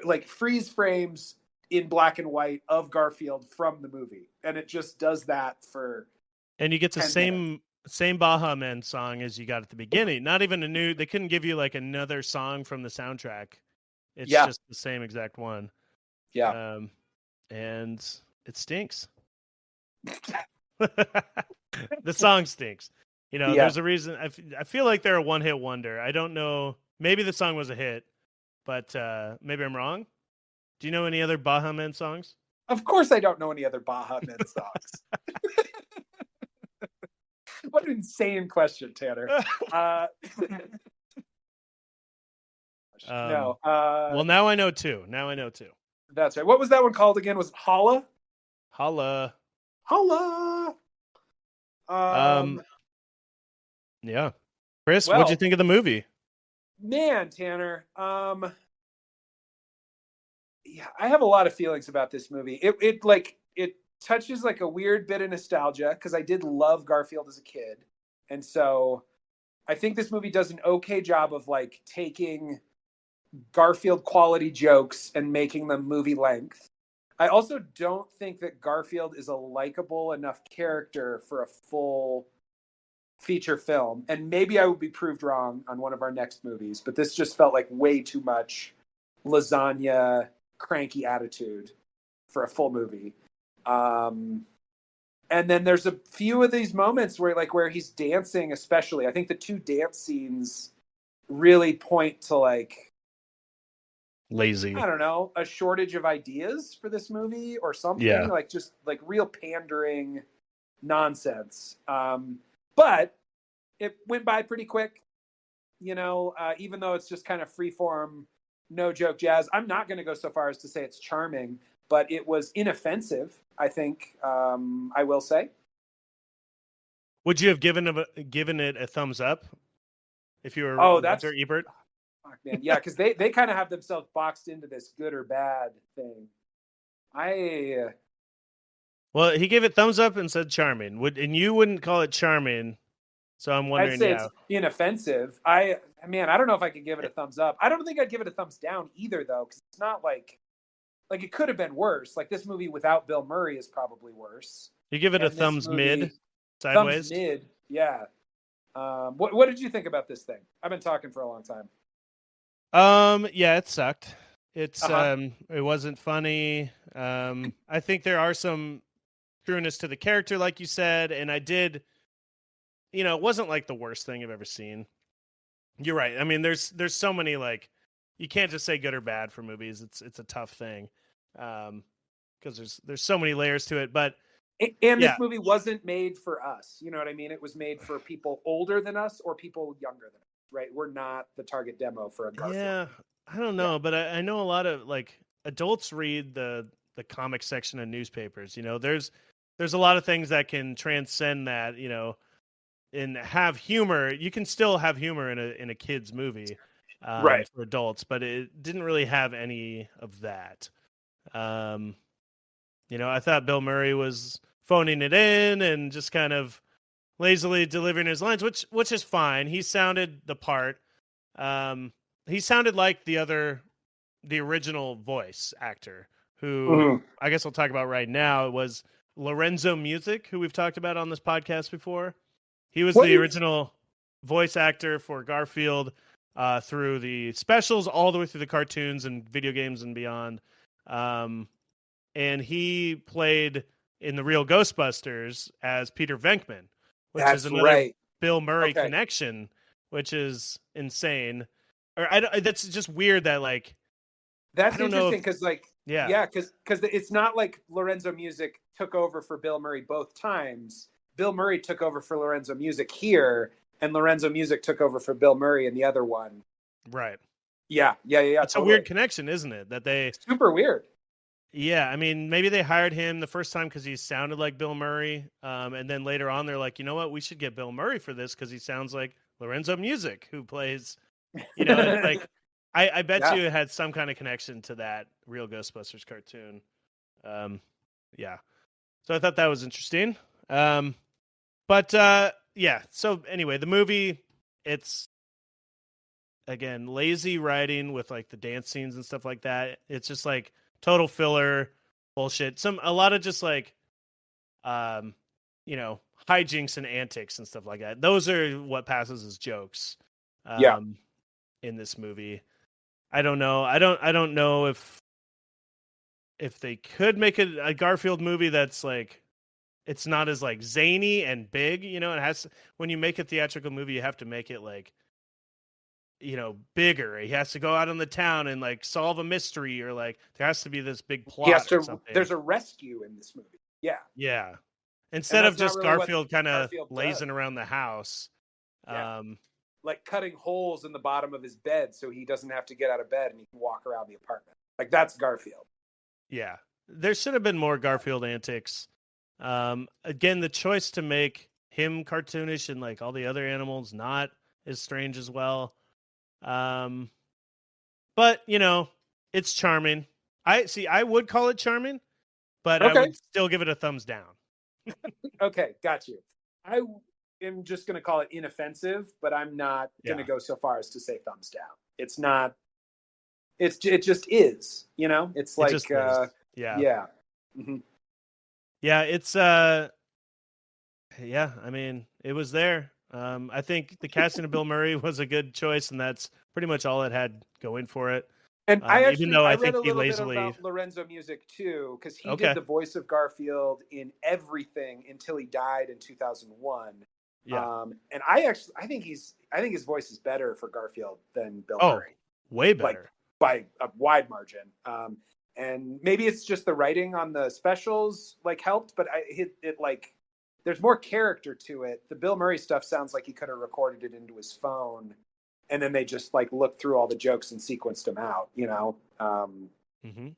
Speaker 2: like freeze frames in black and white of Garfield from the movie, and it just does that for.
Speaker 1: And you get the
Speaker 2: 10 minutes.
Speaker 1: same Baha Men song as you got at the beginning. Not even a new. They couldn't give you like another song from the soundtrack. It's
Speaker 2: Yeah,
Speaker 1: just the same exact one.
Speaker 2: yeah.
Speaker 1: And it stinks. The song stinks.
Speaker 2: Yeah.
Speaker 1: There's a reason. I feel like they're a one-hit wonder. I don't know. Maybe the song was a hit, but maybe I'm wrong. Do you know any other Baha Men songs?
Speaker 2: Of course, I don't know any other Baja Men songs. What an insane question, Tanner. No.
Speaker 1: Well, now I know two.
Speaker 2: That's right. What was that one called again? Was it Holla?
Speaker 1: Holla.
Speaker 2: Holla.
Speaker 1: Yeah. Chris,
Speaker 2: Well,
Speaker 1: what'd you think of the movie?
Speaker 2: Man, Tanner. Yeah, I have a lot of feelings about this movie. It touches like a weird bit of nostalgia because I did love Garfield as a kid. And so I think this movie does an okay job of like taking Garfield quality jokes and making them movie length. I also don't think that Garfield is a likable enough character for a full feature film. And maybe I would be proved wrong on one of our next movies, but this just felt like way too much lasagna cranky attitude for a full movie. And then there's a few of these moments where he's dancing, especially. I think the two dance scenes really point to like
Speaker 1: Lazy.
Speaker 2: I don't know, a shortage of ideas for this movie or something.
Speaker 1: Yeah.
Speaker 2: Like just like real pandering nonsense. But it went by pretty quick, even though it's just kind of freeform, no joke jazz. I'm not going to go so far as to say it's charming, but it was inoffensive, I think, I will say.
Speaker 1: Would you have given it a thumbs up if you were Roger Ebert?
Speaker 2: Fuck, man. Yeah, because they kind of have themselves boxed into this good or bad thing.
Speaker 1: Well, he gave it thumbs up and said charming. And you wouldn't call it charming, so I'm wondering.
Speaker 2: I'd say it's inoffensive. I don't know if I could give it a thumbs up. I don't think I'd give it a thumbs down either, though, because it's not like it could have been worse. Like this movie without Bill Murray is probably worse.
Speaker 1: You give it a thumbs mid, sideways.
Speaker 2: Thumbs mid, yeah. What did you think about this thing? I've been talking for a long time.
Speaker 1: Yeah, it sucked. It's
Speaker 2: Uh-huh.
Speaker 1: it wasn't funny. I think there are some trueness to the character, like you said, and I did. It wasn't like the worst thing I've ever seen. You're right. I mean, there's so many like you can't just say good or bad for movies. It's a tough thing, because there's so many layers to it. But
Speaker 2: And
Speaker 1: yeah,
Speaker 2: this movie wasn't made for us. You know what I mean? It was made for people older than us or people younger than us, right? We're not the target demo for a Garfield.
Speaker 1: yeah, I don't
Speaker 2: Yeah.
Speaker 1: know, but I know a lot of like adults read the comic section of newspapers. There's a lot of things that can transcend that. And have humor. You can still have humor in a kids movie,
Speaker 2: Right.
Speaker 1: for adults, but it didn't really have any of that. Um, I thought Bill Murray was phoning it in and just kind of lazily delivering his lines, which is fine. He sounded the part. Um, he sounded like the original voice actor, who
Speaker 2: Mhm.
Speaker 1: I guess I'll talk about right now. It was Lorenzo Music, who we've talked about on this podcast before. He was
Speaker 2: What
Speaker 1: the
Speaker 2: is
Speaker 1: original voice actor for Garfield, through the specials all the way through the cartoons and video games and beyond. Um, and he played in the real Ghostbusters as Peter Venkman, which is
Speaker 2: That's
Speaker 1: another
Speaker 2: right.
Speaker 1: Bill Murray
Speaker 2: Okay.
Speaker 1: connection, which is insane. That's just weird that like I
Speaker 2: That's
Speaker 1: don't know if
Speaker 2: interesting because, like,
Speaker 1: yeah
Speaker 2: yeah, because it's not like Lorenzo Music took over for Bill Murray both times. Bill Murray took over for Lorenzo Music here, and Lorenzo Music took over for Bill Murray in the other one.
Speaker 1: right.
Speaker 2: Yeah,
Speaker 1: It's a weird
Speaker 2: totally.
Speaker 1: connection, isn't it? That they
Speaker 2: Super weird.
Speaker 1: Yeah, I mean, maybe they hired him the first time because he sounded like Bill Murray, and then later on they're like, you know what, we should get Bill Murray for this because he sounds like Lorenzo Music, who plays. It's like I bet
Speaker 2: Yeah.
Speaker 1: you it had some kind of connection to that real Ghostbusters cartoon. Um, yeah, so I thought that was interesting. But yeah, so anyway, the movie, it's again lazy writing with like the dance scenes and stuff like that. It's just like total filler bullshit. A lot of just like um hijinks and antics and stuff like that. Those are what passes as jokes
Speaker 2: Yeah.
Speaker 1: um in this movie. I don't know. I don't know if they could make a Garfield movie that's like it's not as like zany and big, it has when you make a theatrical movie you have to make it like bigger. He has to go out in the town and like solve a mystery, or like there has to be this big
Speaker 2: He has
Speaker 1: plot or
Speaker 2: to.
Speaker 1: something.
Speaker 2: There's a rescue in this movie. Yeah,
Speaker 1: Yeah.
Speaker 2: and
Speaker 1: Instead of
Speaker 2: that's not
Speaker 1: just
Speaker 2: really what
Speaker 1: Garfield kind of
Speaker 2: Garfield does.
Speaker 1: lazing around the house.
Speaker 2: Yeah,
Speaker 1: Um,
Speaker 2: like cutting holes in the bottom of his bed so he doesn't have to get out of bed and he can walk around the apartment. Like that's Garfield.
Speaker 1: yeah. There should have been more Garfield antics. Again, the choice to make him cartoonish and like all the other animals not as strange as well. Um, but it's charming. I would call it charming, but I
Speaker 2: Okay,
Speaker 1: would still give it a thumbs down.
Speaker 2: okay, got you. I am just going to call it inoffensive, but I'm not going to
Speaker 1: Yeah.
Speaker 2: go so far as to say thumbs down. It's not. It just is. It's
Speaker 1: It
Speaker 2: like
Speaker 1: just is. Yeah.
Speaker 2: yeah. Mm-hmm.
Speaker 1: Yeah, it's yeah, I mean, it was there. I think the casting of Bill Murray was a good choice, and that's pretty much all it had going for it.
Speaker 2: And
Speaker 1: Even though
Speaker 2: I
Speaker 1: I
Speaker 2: read
Speaker 1: think
Speaker 2: a
Speaker 1: he
Speaker 2: little bit
Speaker 1: lazily.
Speaker 2: about Lorenzo Music too, because he did
Speaker 1: Okay.
Speaker 2: the voice of Garfield in everything until he died in 2001.
Speaker 1: Yeah.
Speaker 2: And I think his voice is better for Garfield than Bill
Speaker 1: Oh,
Speaker 2: Murray,
Speaker 1: way
Speaker 2: like
Speaker 1: better.
Speaker 2: by a wide margin. And maybe it's just the writing on the specials like helped, but it like there's more character to it. The Bill Murray stuff sounds like he could have recorded it into his phone and then they just like looked through all the jokes and sequenced them out.
Speaker 1: Hmm.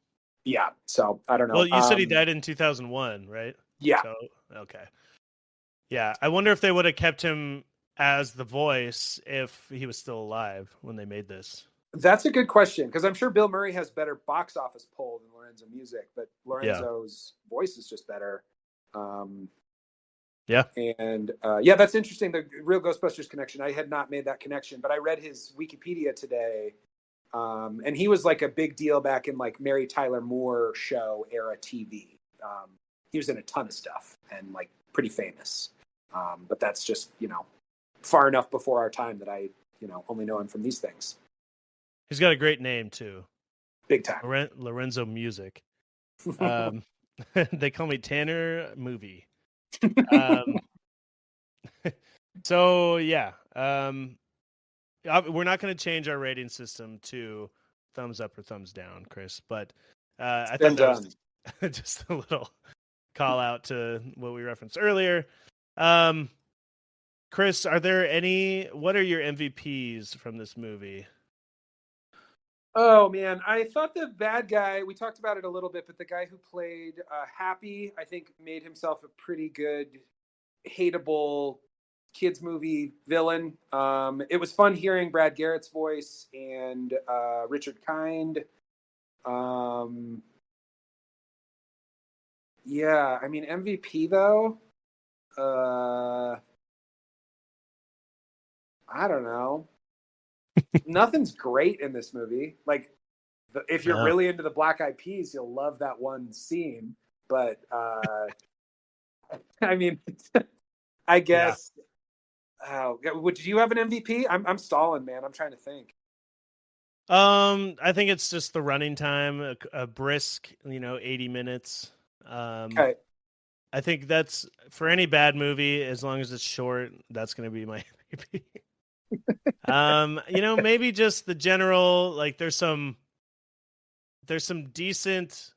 Speaker 2: Yeah, so I don't know.
Speaker 1: Well, you said he died in 2001, right?
Speaker 2: Yeah,
Speaker 1: So okay. Yeah, I wonder if they would have kept him as the voice if he was still alive when they made this.
Speaker 2: that's a good question because I'm sure Bill Murray has better box office pull than Lorenzo Music, but
Speaker 1: Yeah.
Speaker 2: Lorenzo's voice is just better. Um,
Speaker 1: Yeah.
Speaker 2: and yeah, that's interesting. The real Ghostbusters connection. I had not made that connection, but I read his Wikipedia today. And he was like a big deal back in like Mary Tyler Moore show era TV. He was in a ton of stuff and like pretty famous. But that's just, far enough before our time that I, only know him from these things.
Speaker 1: He's got a great name too.
Speaker 2: Big time.
Speaker 1: Lorenzo Music. They call me Tanner Movie. So yeah, we're not going to change our rating system to thumbs up or thumbs down, Chris. But I thought that was just a little call out to what we referenced earlier. Chris, what are your MVPs from this movie?
Speaker 2: Oh man, I thought the bad guy, we talked about it a little bit, but the guy who played Happy, I think made himself a pretty good, hateable kids movie villain. It was fun hearing Brad Garrett's voice and Richard Kind. Yeah, I mean MVP though. I don't know. Nothing's great in this movie. Like, if you're really into the Black Eyed Peas, you'll love that one scene. But I mean, I guess. Yeah. Do you have an MVP? I'm stalling, man. I'm trying to think.
Speaker 1: I think it's just the running time, a brisk, 80 minutes.
Speaker 2: Okay.
Speaker 1: I think that's for any bad movie, as long as it's short, that's going to be my MVP. Maybe just the general, like there's some decent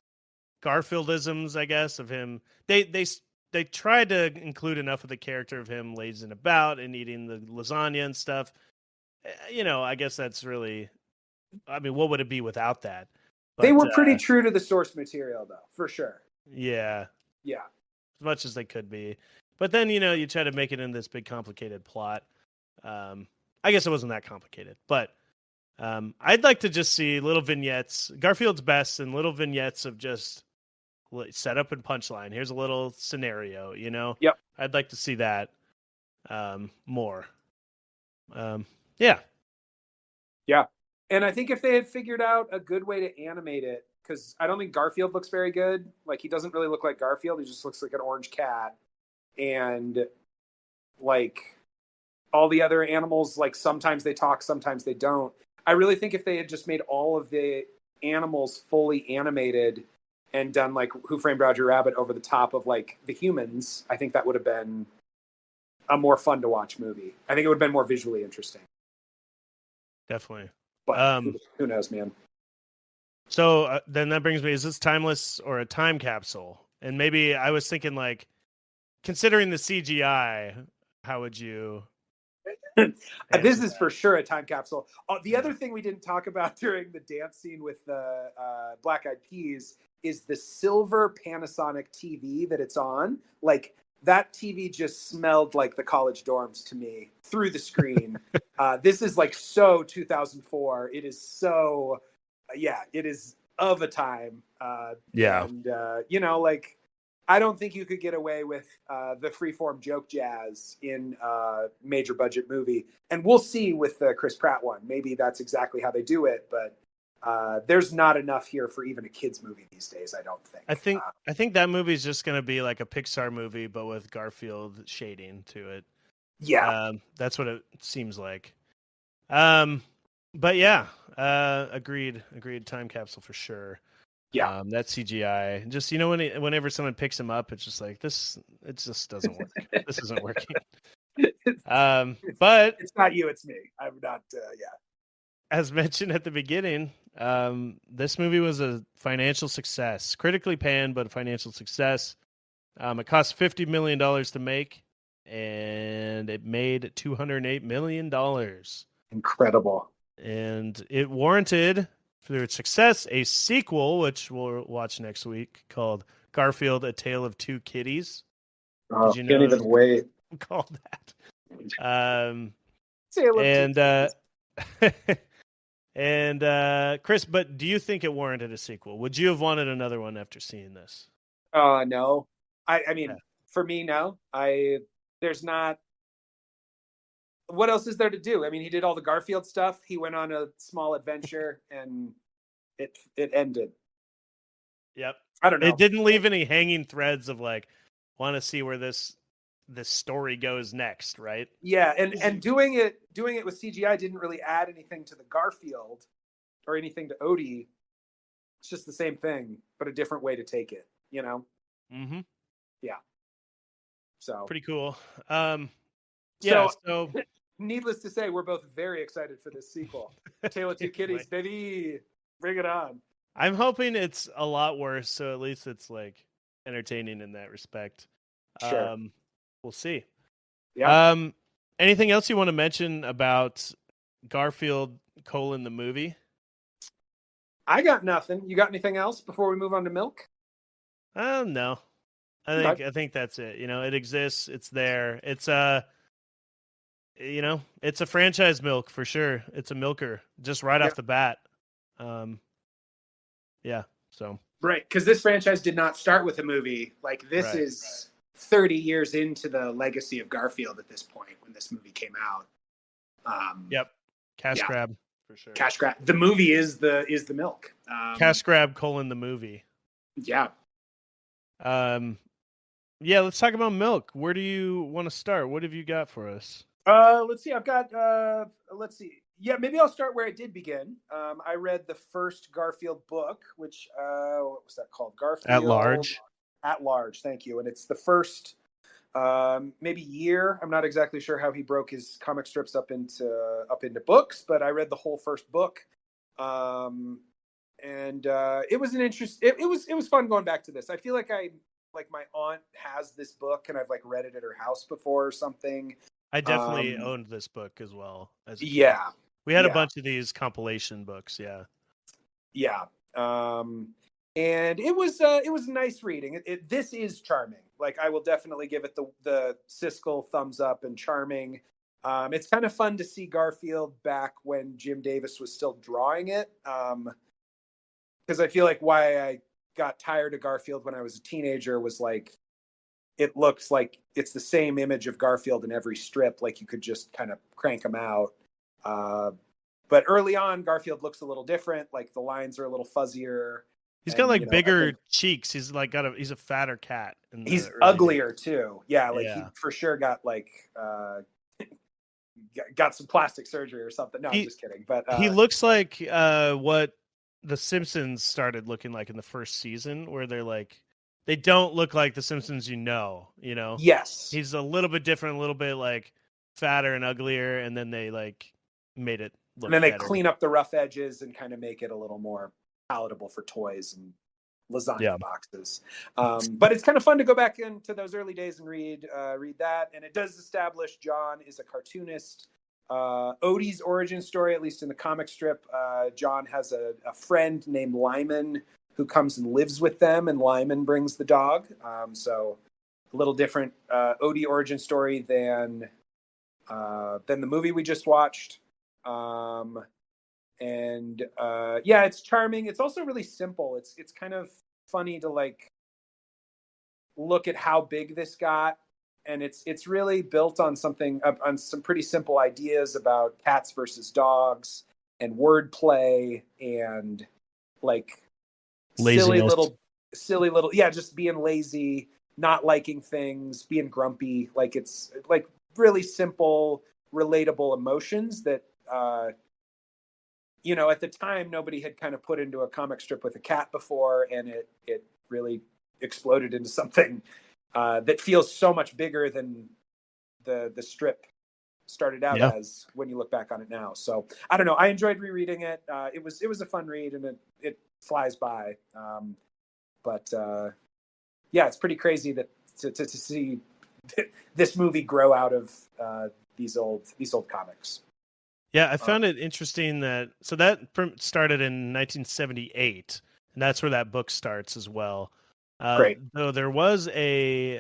Speaker 1: Garfieldisms, I guess, of him. They tried to include enough of the character of him lazing about and eating the lasagna and stuff. I guess that's really, I mean, what would it be without that? But,
Speaker 2: they were pretty true to the source material, though, for sure.
Speaker 1: Yeah.
Speaker 2: Yeah.
Speaker 1: As much as they could be. But then, you try to make it in this big complicated plot. I guess it wasn't that complicated, but I'd like to just see little vignettes. Garfield's best in little vignettes of just setup and punchline. Here's a little scenario,
Speaker 2: Yep.
Speaker 1: I'd like to see that more. Yeah.
Speaker 2: Yeah. And I think if they had figured out a good way to animate it, because I don't think Garfield looks very good. Like, he doesn't really look like Garfield. He just looks like an orange cat. And, like, all the other animals, like, sometimes they talk, sometimes they don't. I really think if they had just made all of the animals fully animated and done, like, Who Framed Roger Rabbit over the top of, like, the humans, I think that would have been a more fun to watch movie. I think it would have been more visually interesting.
Speaker 1: Definitely.
Speaker 2: But who knows, man?
Speaker 1: So then that brings me, is this timeless or a time capsule? And maybe I was thinking, like, considering the CGI, how would you...
Speaker 2: This is for sure a time capsule. The other thing we didn't talk about during the dance scene with the Black Eyed Peas is the silver Panasonic TV that it's on. Like, that TV just smelled like the college dorms to me through the screen. This is like so 2004. It is so, it is of a time. And, like, I don't think you could get away with the freeform joke jazz in a major budget movie. And we'll see with the Chris Pratt one. Maybe that's exactly how they do it, but there's not enough here for even a kids movie these days, I don't think.
Speaker 1: I think that movie is just going to be like a Pixar movie, but with Garfield shading to it.
Speaker 2: Yeah.
Speaker 1: That's what it seems like. But yeah, agreed. Time capsule for sure.
Speaker 2: Yeah.
Speaker 1: That CGI, just, whenever someone picks him up, it's just like this, it just doesn't work. This isn't working. But
Speaker 2: it's not you, it's me. I'm not,
Speaker 1: as mentioned at the beginning, this movie was a financial success, critically panned, but a financial success. It cost $50 million to make, and it made $208 million.
Speaker 2: Incredible.
Speaker 1: And it warranted, through its success, a sequel, which we'll watch next week, called Garfield: A Tale of Two Kitties.
Speaker 2: Oh, can't even wait.
Speaker 1: Called that.
Speaker 2: Tale of Two Kitties.
Speaker 1: And Chris, but do you think it warranted a sequel? Would you have wanted another one after seeing this?
Speaker 2: No. I mean, for me, no. There's not. What else is there to do? I mean, he did all the Garfield stuff. He went on a small adventure, and it ended.
Speaker 1: Yep.
Speaker 2: I don't know.
Speaker 1: It didn't leave any hanging threads of, like, want to see where this the story goes next, right?
Speaker 2: Yeah, and doing it with CGI didn't really add anything to the Garfield or anything to Odie. It's just the same thing, but a different way to take it, you know?
Speaker 1: Mm-hmm.
Speaker 2: Yeah. So
Speaker 1: Pretty cool. Yeah,
Speaker 2: so
Speaker 1: so
Speaker 2: needless to say, we're both very excited for this sequel. Tale of Two Kitties, baby. Bring it on.
Speaker 1: I'm hoping it's a lot worse, so at least it's like entertaining in that respect.
Speaker 2: Sure.
Speaker 1: We'll see.
Speaker 2: Yeah.
Speaker 1: Anything else you want to mention about Garfield : the movie?
Speaker 2: I got nothing. You got anything else before we move on to Milk?
Speaker 1: No.
Speaker 2: Okay.
Speaker 1: I think that's it. You know, it exists. It's there. It's it's a franchise milk for sure. It's a milker just right
Speaker 2: Yeah.
Speaker 1: off the bat. Yeah. So
Speaker 2: Right, because this franchise did not start with a movie. Like this
Speaker 1: right.
Speaker 2: is 30 years into the legacy of Garfield at this point when this movie came out.
Speaker 1: Yep. Cash
Speaker 2: Yeah.
Speaker 1: grab for sure.
Speaker 2: Cash grab. The movie is the milk.
Speaker 1: Cash grab : the movie.
Speaker 2: Yeah.
Speaker 1: Yeah, let's talk about Milk. Where do you want to start? What have you got for us?
Speaker 2: Let's see. I've got. Let's see. Yeah, maybe I'll start where it did begin. I read the first Garfield book, which what was that called? Garfield
Speaker 1: At Large.
Speaker 2: At Large. Thank you. And it's the first maybe year. I'm not exactly sure how he broke his comic strips up into books, but I read the whole first book. And it was an interest. It was fun going back to this. I feel like my aunt has this book and I've like read it at her house before or something.
Speaker 1: I definitely owned this book as well as a kid.
Speaker 2: Yeah.
Speaker 1: We had a bunch of these compilation books, yeah.
Speaker 2: Yeah. And it was nice reading. This is charming. Like I will definitely give it the Siskel thumbs up and charming. It's kind of fun to see Garfield back when Jim Davis was still drawing it. Because I feel like why I got tired of Garfield when I was a teenager was like, it looks like it's the same image of Garfield in every strip. Like you could just kind of crank them out. But early on, Garfield looks a little different. Like the lines are a little fuzzier.
Speaker 1: He's got like bigger cheeks. He's like he's a fatter cat.
Speaker 2: He's uglier too. Yeah, like he for sure got like got some plastic surgery or something. No, I'm just kidding. But
Speaker 1: he looks like what the Simpsons started looking like in the first season, where they're like, they don't look like the Simpsons, you know.
Speaker 2: Yes.
Speaker 1: He's a little bit different, a little bit like fatter and uglier, and then they like made it look
Speaker 2: and then they
Speaker 1: better.
Speaker 2: Clean up the rough edges and kind of make it a little more palatable for toys and lasagna boxes. But it's kind of fun to go back into those early days and read that. And it does establish John is a cartoonist. Odie's origin story, at least in the comic strip, John has a friend named Lyman who comes and lives with them, and Lyman brings the dog. So a little different Odie origin story than the movie we just watched. It's charming. It's also really simple. It's kind of funny to like look at how big this got. And it's really built on some pretty simple ideas about cats versus dogs and wordplay and like
Speaker 1: laziness.
Speaker 2: silly little, just being lazy, not liking things, being grumpy. Like it's like really simple, relatable emotions that, at the time nobody had kind of put into a comic strip with a cat before. And it really exploded into something that feels so much bigger than the strip started out as when you look back on it now. So I don't know. I enjoyed rereading it. It was a fun read and it flies by. It's pretty crazy that to see this movie grow out of these old comics.
Speaker 1: Yeah, I found it interesting that started in 1978, and that's where that book starts as well.
Speaker 2: Great.
Speaker 1: Though there was a,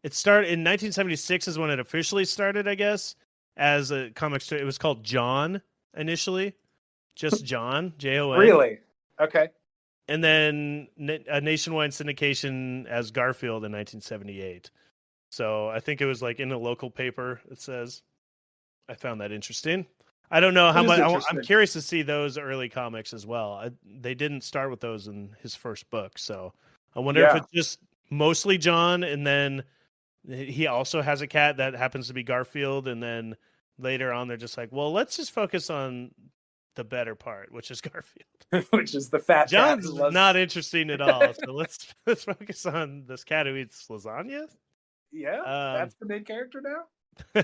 Speaker 1: it started in 1976 is when it officially started, I guess, as a comic strip. It was called John initially, just John, Jon.
Speaker 2: Really? Okay.
Speaker 1: And then a nationwide syndication as Garfield in 1978. So I think it was like in a local paper. It says. I found that interesting. I don't know how much. I'm curious to see those early comics as well. They didn't start with those in his first book, so I wonder if it's just mostly John, and then he also has a cat that happens to be Garfield, and then later on they're just like, well, let's just focus on the better part, which is Garfield.
Speaker 2: which is the fat cat
Speaker 1: John's
Speaker 2: who loves.
Speaker 1: not interesting at all, so let's focus on this cat who eats lasagna.
Speaker 2: Yeah,
Speaker 1: Um,
Speaker 2: that's the main character now.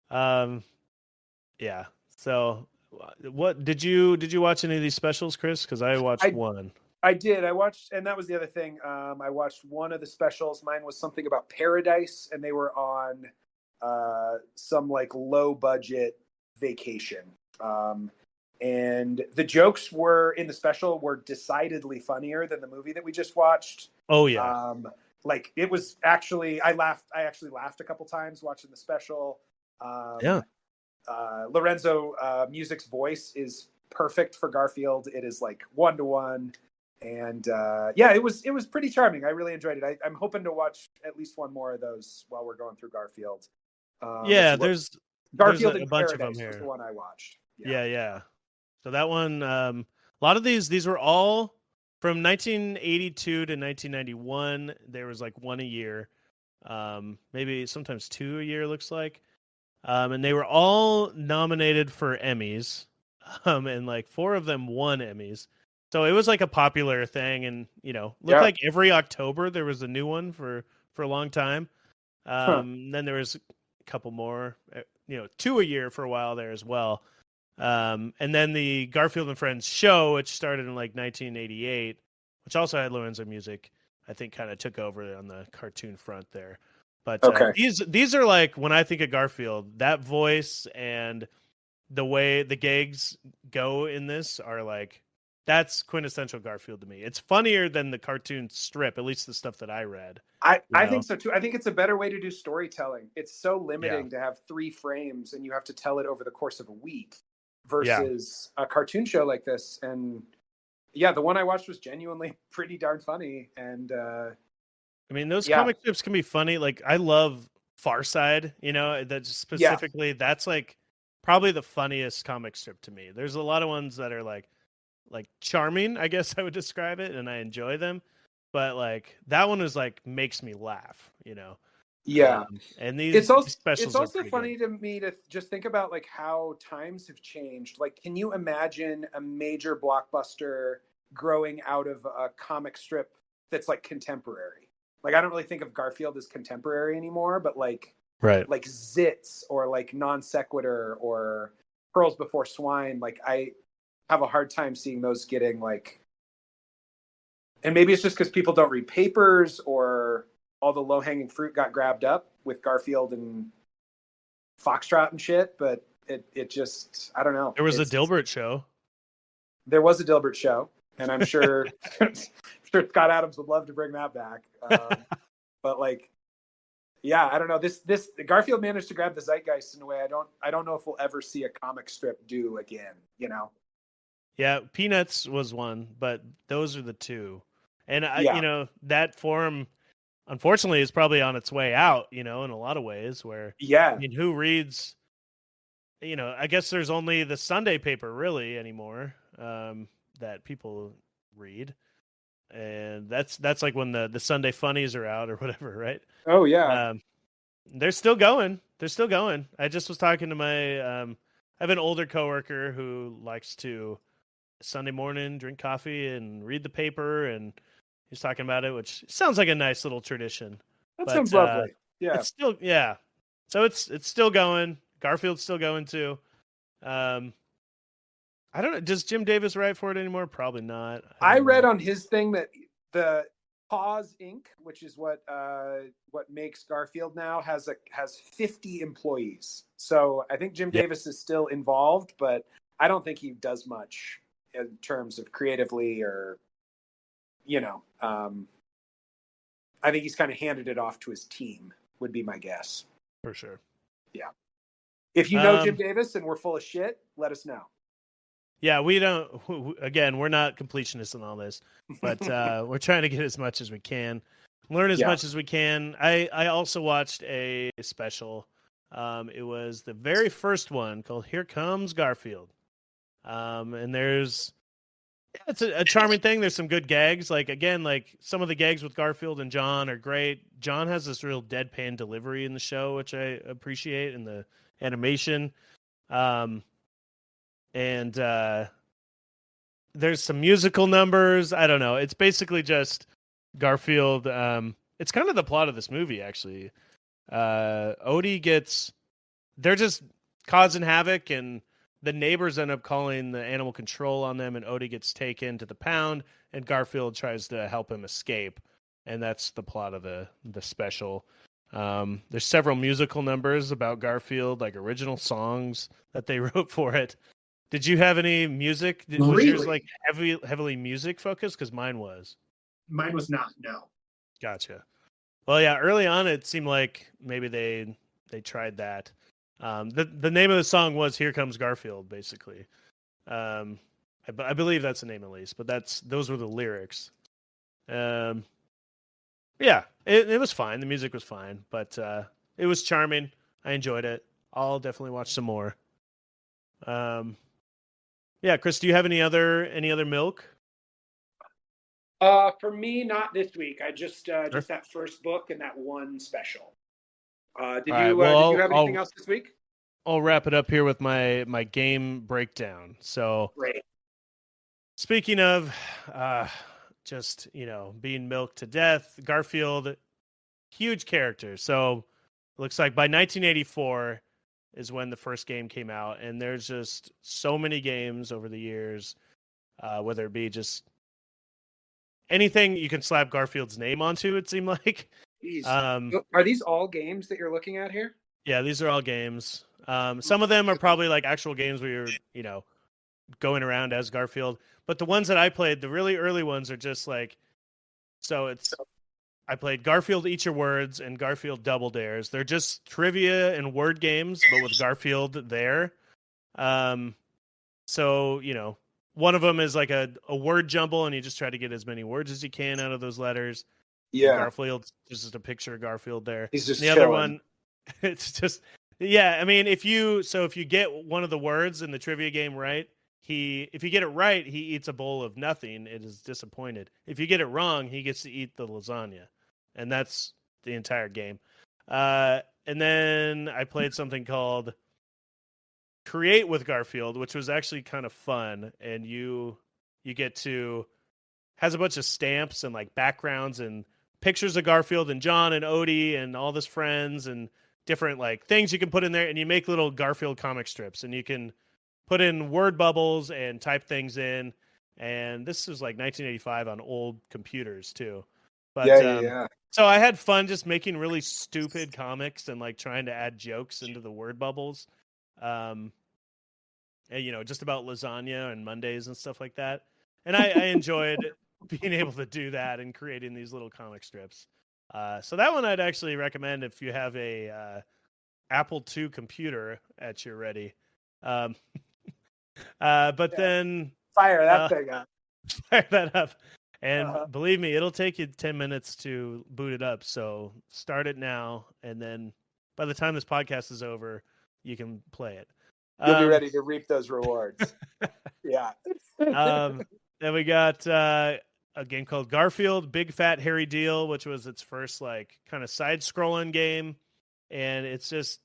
Speaker 1: um, yeah. So, what did you watch any of these specials, Chris? Because I watched
Speaker 2: I
Speaker 1: one.
Speaker 2: I did. I watched, and that was the other thing. I watched one of the specials. Mine was something about paradise, and they were on some like low budget vacation. And the jokes were in the special were decidedly funnier than the movie that we just watched.
Speaker 1: Oh yeah,
Speaker 2: Like it was actually, I laughed. I actually laughed a couple times watching the special.
Speaker 1: yeah.
Speaker 2: Lorenzo Music's voice is perfect for Garfield. It is like 1-to-1. And yeah, it was pretty charming. I really enjoyed it. I'm hoping to watch at least one more of those while we're going through Garfield.
Speaker 1: Yeah,
Speaker 2: Garfield
Speaker 1: a
Speaker 2: in
Speaker 1: bunch of them
Speaker 2: Paradise was the
Speaker 1: here.
Speaker 2: one I watched.
Speaker 1: Yeah, yeah. So that one, a lot of these were all from 1982 to 1991. There was like one a year, maybe sometimes two a year. Looks like, and they were all nominated for Emmys, and like four of them won Emmys. So it was like a popular thing, and looked like every October there was a new one for a long time.
Speaker 2: Huh.
Speaker 1: Then there was a couple more, two a year for a while there as well. And then the Garfield and Friends show, which started in like 1988, which also had Lorenzo Music, I think kind of took over on the cartoon front there. But
Speaker 2: Okay.
Speaker 1: these are like, when I think of Garfield, that voice and the way the gags go in this are like, that's quintessential Garfield to me. It's funnier than the cartoon strip, at least the stuff that I read.
Speaker 2: I think so too. I think it's a better way to do storytelling. It's so
Speaker 1: Yeah.
Speaker 2: limiting to have 3 frames and you have to tell it over the course of a week
Speaker 1: Yeah.
Speaker 2: versus a cartoon show like this. And yeah, the one I watched was genuinely pretty darn funny. And
Speaker 1: I mean, those
Speaker 2: yeah,
Speaker 1: comic strips can be funny. Like, I love Far Side, that specifically, that's like probably the funniest comic strip to me. There's a lot of ones that are like charming, I guess I would describe it, and I enjoy them. But like that one is like makes me laugh.
Speaker 2: yeah.
Speaker 1: And
Speaker 2: It's
Speaker 1: these
Speaker 2: also
Speaker 1: specials are pretty
Speaker 2: funny
Speaker 1: good.
Speaker 2: to me to just think about like how times have changed. Like, can you imagine a major blockbuster growing out of a comic strip that's like contemporary? Like, I don't really think of Garfield as contemporary anymore, but
Speaker 1: Right.
Speaker 2: like Zits or like Non Sequitur or Pearls Before Swine, like I have a hard time seeing those getting like, and maybe it's just because people don't read papers or all the low hanging fruit got grabbed up with Garfield and Foxtrot and shit. But it just, I don't know.
Speaker 1: There was a Dilbert show.
Speaker 2: There was a Dilbert show, and I'm sure sure Scott Adams would love to bring that back. But like, yeah, I don't know. This Garfield managed to grab the zeitgeist in a way I don't know if we'll ever see a comic strip do again.
Speaker 1: Yeah, Peanuts was one, but those are the two. And
Speaker 2: Yeah.
Speaker 1: that form, unfortunately, is probably on its way out. In a lot of ways. Where, I
Speaker 2: Yeah.
Speaker 1: mean, who reads? I guess there's only the Sunday paper really anymore, that people read, and that's like when the Sunday funnies are out or whatever, right?
Speaker 2: Oh yeah.
Speaker 1: Um, they're still going. They're still going. I just was talking to my I have an older coworker who likes to Sunday morning drink coffee and read the paper, and he's talking about it, which sounds like a nice little tradition.
Speaker 2: That
Speaker 1: But
Speaker 2: sounds lovely. Yeah.
Speaker 1: it's still, yeah. So it's still going. Garfield's still going too. Um, I don't know. Does Jim Davis write for it anymore? Probably not.
Speaker 2: I
Speaker 1: don't
Speaker 2: read
Speaker 1: know.
Speaker 2: on his thing that the Paws Inc., which is what makes Garfield now, has 50 employees. So I think Jim
Speaker 1: Yeah,
Speaker 2: Davis is still involved, but I don't think he does much in terms of creatively or I think he's kind of handed it off to his team, would be my guess.
Speaker 1: for sure.
Speaker 2: Yeah. If you know Jim Davis and we're full of shit, let us know.
Speaker 1: Yeah, we don't. Again, we're not completionists in all this, but we're trying to get as much as we can, learn as much as we can. I also watched a special. It was the very first one called "Here Comes Garfield," and there's It's a charming thing. There's some good gags. Like again, like some of the gags with Garfield and John are great. John has this real deadpan delivery in the show, which I appreciate, in the animation. Um, and there's some musical numbers. I don't know. It's basically just Garfield. It's kind of the plot of this movie, actually. Odie gets. They're just causing havoc, and the neighbors end up calling the animal control on them, and Odie gets taken to the pound, and Garfield tries to help him escape, and that's the plot of the special. There's several musical numbers about Garfield, like original songs that they wrote for it. Did you have any music? Was yours like heavily music focused? Because mine was.
Speaker 3: Mine was not. No.
Speaker 1: Gotcha. Well, yeah. Early on, it seemed like maybe they tried that. The name of the song was "Here Comes Garfield," basically. I believe that's the name at least, but those were the lyrics. Yeah, it was fine. The music was fine, but it was charming. I enjoyed it. I'll definitely watch some more. Yeah, Chris, do you have any other milk?
Speaker 2: For me, not this week. I just
Speaker 1: Sure.
Speaker 2: just that first book and that one special. Did you have anything else this week?
Speaker 1: I'll wrap it up here with my game breakdown. So,
Speaker 2: great.
Speaker 1: Speaking of just, being milked to death, Garfield, huge character. So, looks like by 1984 is when the first game came out, and there's just so many games over the years, whether it be just anything you can slap Garfield's name onto, it seemed like.
Speaker 2: Are these all games that you're looking at here?
Speaker 1: Yeah, these are all games. Some of them are probably like actual games where you're, going around as Garfield. But the ones that I played, the really early ones, are just like, I played Garfield Eat Your Words and Garfield Double Dares. They're just trivia and word games, but with Garfield there. So, one of them is like a word jumble, and you just try to get as many words as you can out of those letters.
Speaker 2: Yeah.
Speaker 1: Garfield, just a picture of Garfield there.
Speaker 2: He's just
Speaker 1: the other one, it's just, yeah. I mean, if you get one of the words in the trivia game right, if you get it right, he eats a bowl of nothing. It is disappointed. If you get it wrong, he gets to eat the lasagna, and that's the entire game. And then I played something called Create with Garfield, which was actually kind of fun, and you get to, has a bunch of stamps and like backgrounds and pictures of Garfield and John and Odie and all his friends and different like things you can put in there, and you make little Garfield comic strips, and you can put in word bubbles and type things in. And this was like 1985 on old computers too. But
Speaker 2: yeah.
Speaker 1: So I had fun just making really stupid comics and like trying to add jokes into the word bubbles. And, just about lasagna and Mondays and stuff like that. And I enjoyed being able to do that and creating these little comic strips. So that one I'd actually recommend if you have a Apple II computer at your ready. Then
Speaker 2: fire that thing up.
Speaker 1: Fire that up. And believe me, it'll take you 10 minutes to boot it up. So start it now, and then by the time this podcast is over, you can play it.
Speaker 2: You'll be ready to reap those rewards. Yeah.
Speaker 1: Then we got a game called Garfield Big Fat Hairy Deal, which was its first like kind of side-scrolling game, and it's just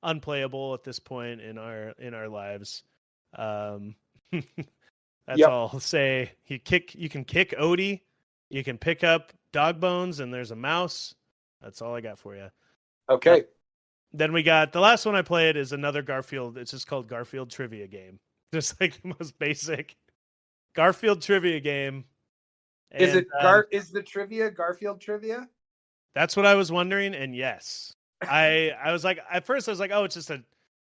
Speaker 1: unplayable at this point in our lives. That's all I'll say. You can kick Odie, you can pick up dog bones, and there's a mouse. That's all I got for you.
Speaker 2: Okay.
Speaker 1: Then we got the last one I played is another Garfield. It's just called Garfield Trivia Game. Just like the most basic Garfield trivia game. And,
Speaker 2: is the trivia Garfield trivia?
Speaker 1: That's what I was wondering, and yes. I was like, at first I was like, oh, it's just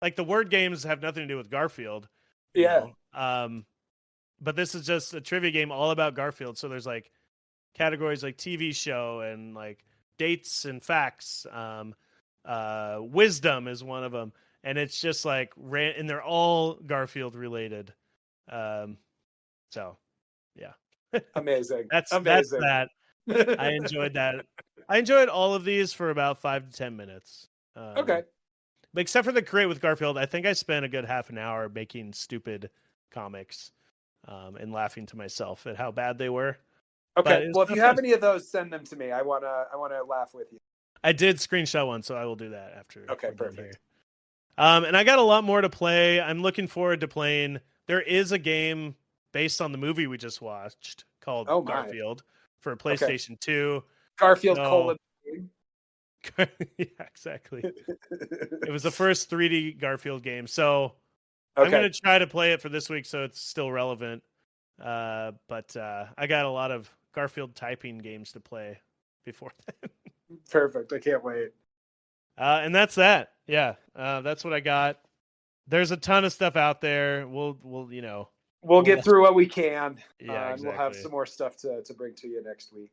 Speaker 1: like the word games have nothing to do with Garfield.
Speaker 2: Yeah.
Speaker 1: But this is just a trivia game all about Garfield. So there's like categories like TV show and like dates and facts. Wisdom is one of them, and it's just like and they're all Garfield related. So yeah.
Speaker 2: Amazing.
Speaker 1: That's that. I enjoyed that. I enjoyed all of these for about 5 to 10 minutes.
Speaker 2: Okay.
Speaker 1: But except for the Create with Garfield, I think I spent a good half an hour making stupid comics. and laughing to myself at how bad they were.
Speaker 2: Okay. Well, if you have any of those, send them to me. I wanna laugh with you.
Speaker 1: I did screenshot one, so I will do that after.
Speaker 2: Okay, perfect.
Speaker 1: And I got a lot more to play. I'm looking forward to playing. There is a game based on the movie we just watched called Garfield for PlayStation 2.
Speaker 2: Garfield :
Speaker 1: Yeah, exactly. It was the first 3D Garfield game, so I'm going to try to play it for this week so it's still relevant. But I got a lot of Garfield typing games to play before then.
Speaker 2: Perfect. I can't wait.
Speaker 1: And that's that. Yeah, that's what I got. There's a ton of stuff out there. We'll
Speaker 2: get through what we can.
Speaker 1: Yeah, exactly.
Speaker 2: And we'll have some more stuff to bring to you next week.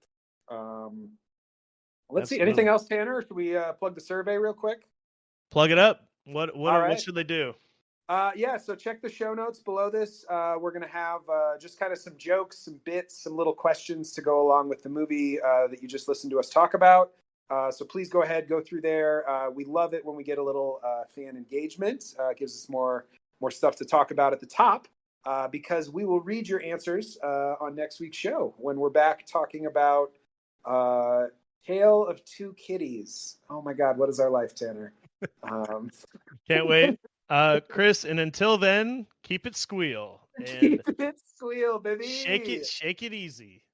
Speaker 2: Let's see. Anything else, Tanner? Should we plug the survey real quick?
Speaker 1: Plug it up. What should they do?
Speaker 2: So check the show notes below this. We're going to have just kind of some jokes, some bits, some little questions to go along with the movie that you just listened to us talk about. So please go ahead, go through there. We love it when we get a little fan engagement. It gives us more stuff to talk about at the top because we will read your answers on next week's show when we're back talking about Tale of Two Kitties. Oh my God, what is our life, Tanner?
Speaker 1: Can't wait. Chris, and until then, keep it squeal. And
Speaker 2: keep it squeal, baby.
Speaker 1: Shake it easy.